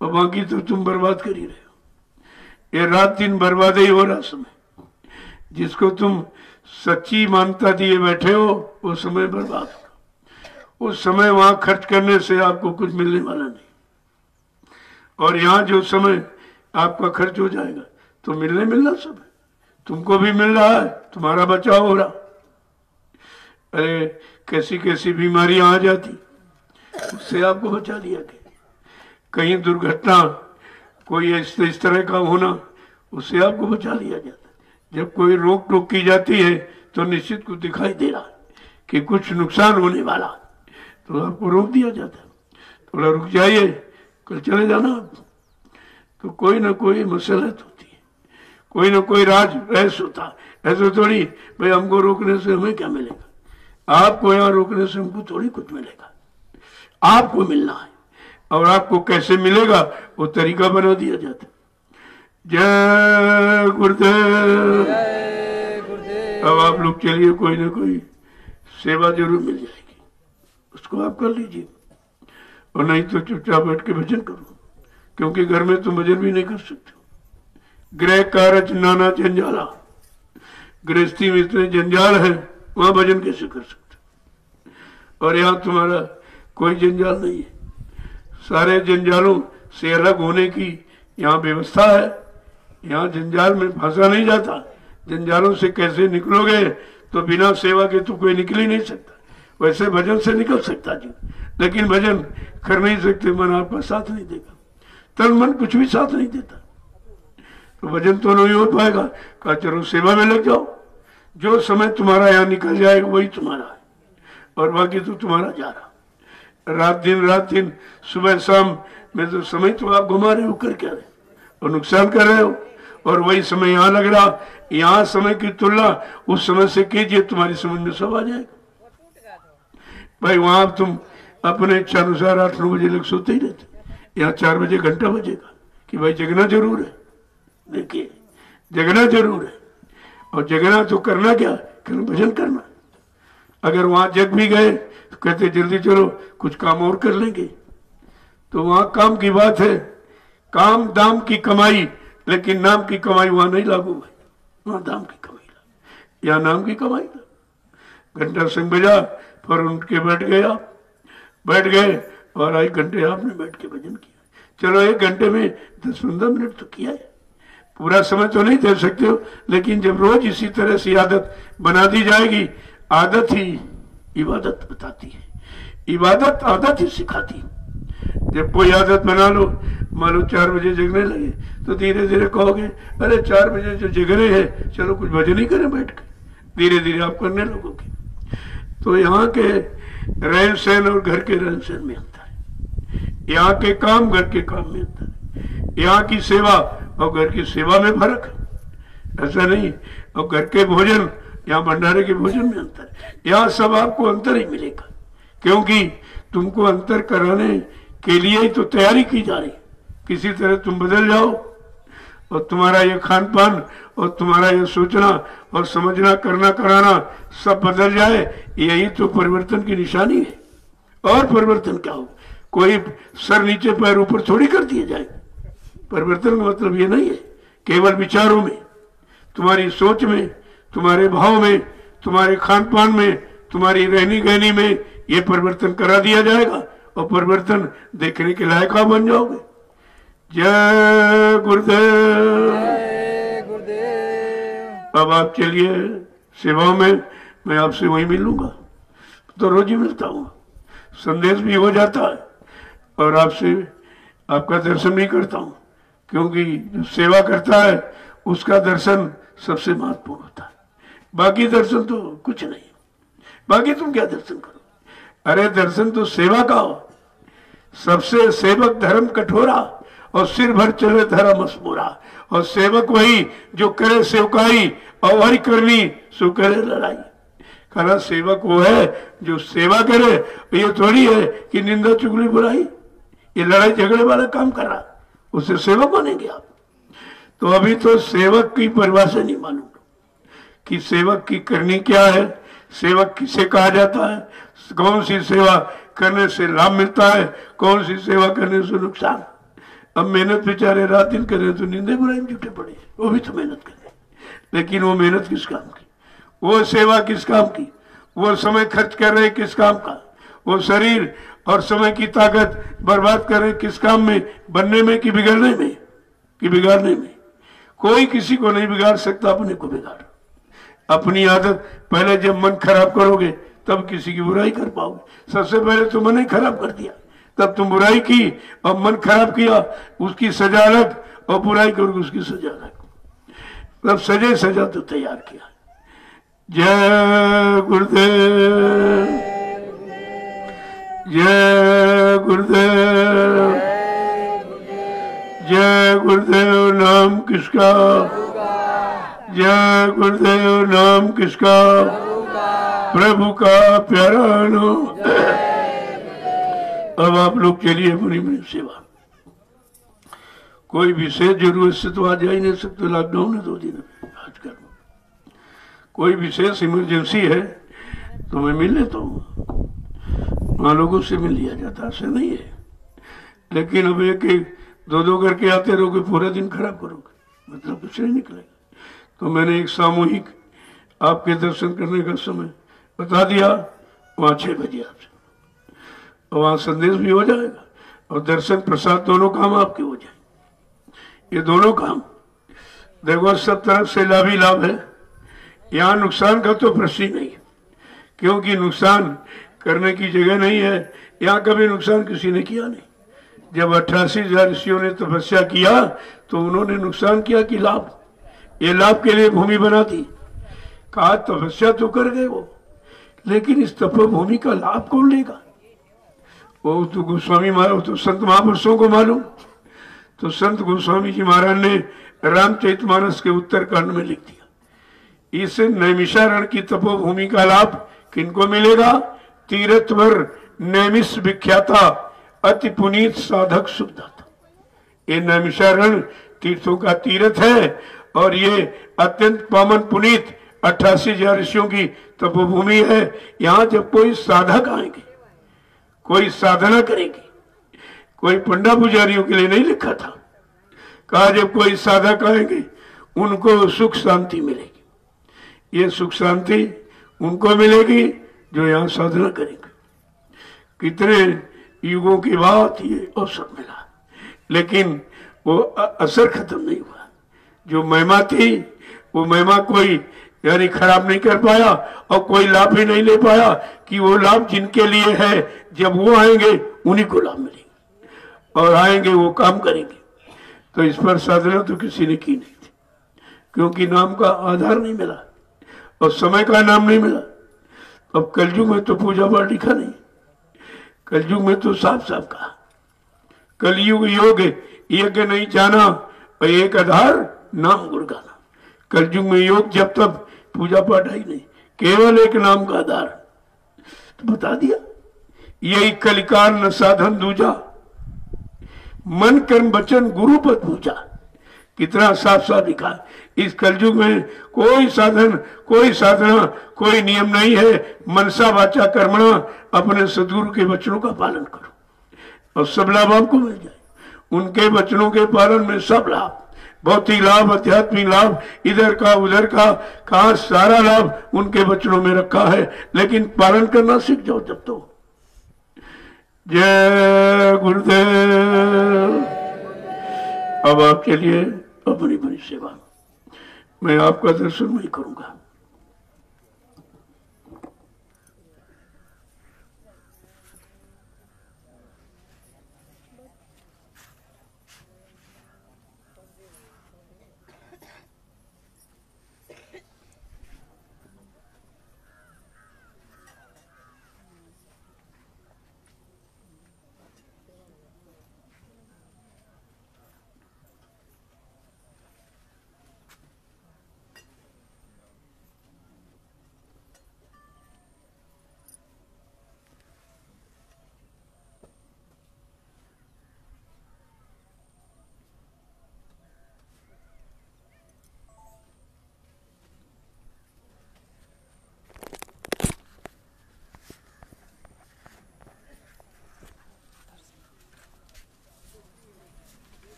और बाकी तो तुम बर्बाद कर ही रहे हो। ये रात दिन बर्बाद ही हो रहा समय, जिसको तुम सच्ची मानता दिए बैठे हो वो समय बर्बाद हो। उस समय वहां खर्च करने से आपको कुछ मिलने वाला नहीं, और यहाँ जो समय आपका खर्च हो जाएगा तो मिलना सब है, तुमको भी मिल रहा है, तुम्हारा बचाव हो रहा। अरे कैसी कैसी बीमारियां आ जाती, उससे आपको बचा लिया गया। कहीं दुर्घटना कोई इस तरह का होना, उससे आपको बचा लिया जाता। जब कोई रोक टोक की जाती है तो निश्चित को दिखाई दे रहा कि कुछ नुकसान होने वाला, तो आपको रोक दिया जाता है, थोड़ा रुक जाइए, कल चले जाना। तो कोई ना कोई मसलत होती है, कोई ना कोई राज रहस्य होता है। ऐसे थोड़ी भाई हमको रोकने से हमें क्या मिलेगा, आपको यहाँ रोकने से हमको थोड़ी कुछ मिलेगा, आपको मिलना है। और आपको कैसे मिलेगा वो तरीका बना दिया जाता है। जय गुरुदेव। अब आप लोग चलिए, कोई ना कोई सेवा जरूर मिल जाएगी, उसको आप कर लीजिए, और नहीं तो चुपचाप बैठ के भजन करो, क्योंकि घर में तुम भजन भी नहीं कर सकते। गृह कारज नाना जंजाला, गृहस्थी में इतने जंजाल है, वहां भजन कैसे कर सकते। और यहाँ तुम्हारा कोई जंजाल नहीं है, सारे जंजालों से अलग होने की यहाँ व्यवस्था है। यहाँ जंजाल में फंसा नहीं जाता। जंजालों से कैसे निकलोगे, तो बिना सेवा के तो कोई निकल ही नहीं सकता। वैसे भजन से निकल सकता जी, लेकिन भजन कर नहीं सकते, मन आपका साथ नहीं देगा, तन मन कुछ भी साथ नहीं देता, तो भजन तो नहीं हो पाएगा। कहा चलो सेवा में लग जाओ, जो समय तुम्हारा यहाँ निकल जाएगा वही तुम्हारा है, और बाकी तो तुम्हारा जा रहा। रात दिन सुबह शाम में तो समय तो आप घुमा रहे हो, कर क्या रहे और नुकसान कर रहे हो। और वही समय यहाँ लग रहा, यहाँ समय की तुलना उस समय से कीजिए, तुम्हारी समझ में सब आ जाएगा। भाई वहां तुम अपने इच्छा अनुसार 8-9 बजे लग सोते ही रहते, यहाँ 4 बजे घंटा बजेगा कि भाई जगना जरूर है। देखिए जगना जरूर है, और जगना तो करना क्या, भजन करना। अगर वहां जग भी गए तो कहते जल्दी चलो कुछ काम और कर लेंगे, तो वहां काम की बात है, काम दाम की कमाई, लेकिन नाम की कमाई वहां नहीं लागू भाई, वहां दाम की कमाई लागू, या नाम की कमाई लागू। घंटा संग बजा, फिर उठ के बैठ गए और 1 घंटे आपने बैठ के भजन किया। चलो 1 घंटे में 10-15 मिनट तो किया है, पूरा समय तो नहीं दे सकते हो, लेकिन जब रोज इसी तरह से आदत बना दी जाएगी, आदत ही इबादत बताती है, इबादत आदत ही सिखाती है। जब कोई आदत बना लो, मान लो 4 बजे जगने लगे, तो धीरे धीरे कहोगे अरे 4 बजे जो जग रहे हैं, चलो कुछ भजन ही करें बैठ के, धीरे धीरे आप करने लगोगे। तो यहाँ के रहन सहन और घर के रहन सहन में अंतर है, यहाँ के काम घर के काम में अंतर है, यहाँ की सेवा और घर की सेवा में फर्क है, ऐसा नहीं। और घर के भोजन, यहाँ भंडारे के भोजन में अंतर है, यहाँ सब आपको अंतर ही मिलेगा, क्योंकि तुमको अंतर कराने के लिए ही तो तैयारी की जा रही। किसी तरह तुम बदल जाओ और तुम्हारा ये खान पान और तुम्हारा ये सोचना और समझना करना कराना सब बदल जाए, यही तो परिवर्तन की निशानी है। और परिवर्तन क्या हो, कोई सर नीचे पैर ऊपर थोड़ी कर दिए जाए। परिवर्तन का मतलब ये नहीं है केवल विचारों में, तुम्हारी सोच में, तुम्हारे भाव में, तुम्हारे खान पान में, तुम्हारी रहनी गहनी में ये परिवर्तन करा दिया जाएगा, और परिवर्तन देखने के लायक आप बन जाओगे। जय गुरुदेव। अब आप चलिए सेवाओं में, मैं आपसे वहीं मिलूंगा, तो रोज ही मिलता हूँ, संदेश भी हो जाता है और आपसे आपका दर्शन भी करता हूँ, क्योंकि जो सेवा करता है उसका दर्शन सबसे महत्वपूर्ण होता है। बाकी दर्शन तो कुछ नहीं, बाकी तुम क्या दर्शन करो, अरे दर्शन तो सेवा का हो। सबसे सेवक धर्म कठोरा और सिर भर चले धर्म मसमोरा, और सेवक वही जो करे सेवकाई और हरि करनी सो करे लड़ाई। कहना सेवक वो है जो सेवा करे, ये थोड़ी है कि निंदा चुगली बुराई, ये लड़ाई झगड़े वाला काम कर रहा, उसे सेवक मानेंगे आप। तो अभी तो सेवक की परिभाषा नहीं मालूम कि सेवक की करनी क्या है, सेवक किसे कहा जाता है, कौन सी सेवा करने से लाभ मिलता है, कौन सी सेवा करने से नुकसान। अब मेहनत बेचारे रात दिन कर रहे तो निंदे बुराई में जुटे पड़े, वो भी तो मेहनत कर रहे, लेकिन वो मेहनत किस काम की, वो सेवा किस काम की, वो समय खर्च कर रहे किस काम का, वो शरीर और समय की ताकत बर्बाद कर रहे किस काम में, बनने में कि बिगड़ने में। कि बिगाड़ने में? कोई किसी को नहीं बिगाड़ सकता, अपने को बिगाड़। अपनी आदत, पहले जब मन खराब करोगे तब किसी की बुराई कर पाओगे। सबसे पहले तो मन ही खराब कर दिया, तब तुम बुराई की और मन खराब किया, उसकी सजा अलग, और बुराई करोगे उसकी सजा अलग। तब सजे सजा तो तैयार किया। जय गुरुदेव, जय गुरुदेव, जय गुरुदेव। नाम किसका? जय गुरुदेव। नाम किसका? प्रभु का प्यारा नाम। अब आप लोग चलिए अपनी अपनी सेवा। कोई विशेष जरूरत से तो आ जा ही नहीं सकते, लॉकडाउन है 2 दिन में आजकल। कोई विशेष इमरजेंसी है तो मैं मिल लेता हूँ, वहाँ लोगों से मिल लिया जाता, ऐसे नहीं है। लेकिन अब एक एक 2-2 करके आते रहोगे, पूरा दिन खराब करोगे, मतलब कुछ नहीं निकलेगा। तो मैंने एक सामूहिक आपके दर्शन करने का समय बता दिया, वहाँ 6 बजे आपसे, और वहाँ संदेश भी हो जाएगा और दर्शन प्रसाद दोनों काम आपके हो जाए। ये दोनों काम देखो, सब तरफ से लाभ ही लाभ है। यहाँ नुकसान का तो प्रश्न ही नहीं, क्योंकि नुकसान करने की जगह नहीं है। यहाँ कभी नुकसान किसी ने किया नहीं। जब 88,000 ऋषियों ने तपस्या किया तो उन्होंने नुकसान किया कि लाभ? ये लाभ के लिए भूमि बना दी। कहा तपस्या तो कर गए वो, लेकिन इस तपोभूमि का लाभ कौन लेगा? वो तो गोस्वामी महाराज, तो संत महापुरुषों को मालूम। तो संत गोस्वामी जी महाराज ने रामचरितमानस के उत्तरकांड में लिख दिया, इस नैमिषारण्य की तपोभूमि का लाभ किनको मिलेगा? तीर्थवर नैमिष विख्याता अति पुनीत साधक सुखदाता। ये नैमिषारण्य तीर्थों का तीर्थ है और ये अत्यंत पावन पुनीत 88,000 ऋषियों की तपोभूमि है। यहाँ जब कोई साधक आएंगे, कोई साधना करेंगे, कोई पंडा पुजारियों के लिए नहीं लिखा था, कहा जब कोई साधक आएंगे उनको सुख शांति मिलेगी। ये सुख शांति उनको मिलेगी जो यहाँ साधना करेंगे। कितने युगों की बात ये अवसर मिला, लेकिन वो असर खत्म नहीं हुआ। जो महिमा थी वो महिमा कोई यानी खराब नहीं कर पाया और कोई लाभ भी नहीं ले पाया कि वो लाभ जिनके लिए है, जब वो आएंगे उन्हीं को लाभ मिलेंगे और आएंगे वो काम करेंगे। तो इस पर साधना तो किसी ने की नहीं थी, क्योंकि नाम का आधार नहीं मिला और समय का नाम नहीं मिला। अब कलयुग में तो पूजा पाठ लिखा नहीं, कलयुग में तो साफ साफ कहा कलयुग योग यज्ञ नहीं जाना और एक आधार नाम गुणगाना। कलयुग में योग जब तक पूजा पाठ ही नहीं, केवल एक नाम का आधार। तो बता दिया यही कलिकार न साधन दूजा, मन कर्म वचन गुरु पद पूजा। कितना साफ साफ लिखा। इस कलयुग में कोई साधन, कोई साधना, कोई नियम नहीं है। मनसा वाचा कर्मणा, अपने सदगुरु के वचनों का पालन करो और सब लाभ आपको मिल जाए। उनके वचनों के पालन में सब लाभ, भौतिक लाभ, आध्यात्मिक लाभ, इधर का उधर का, कहा सारा लाभ उनके वचनों में रखा है। लेकिन पालन करना सीख जाओ जब तो। जय गुरुदेव। अब आप चलिए अपनी अपनी सेवा। मैं आपका दर्शन नहीं करूंगा।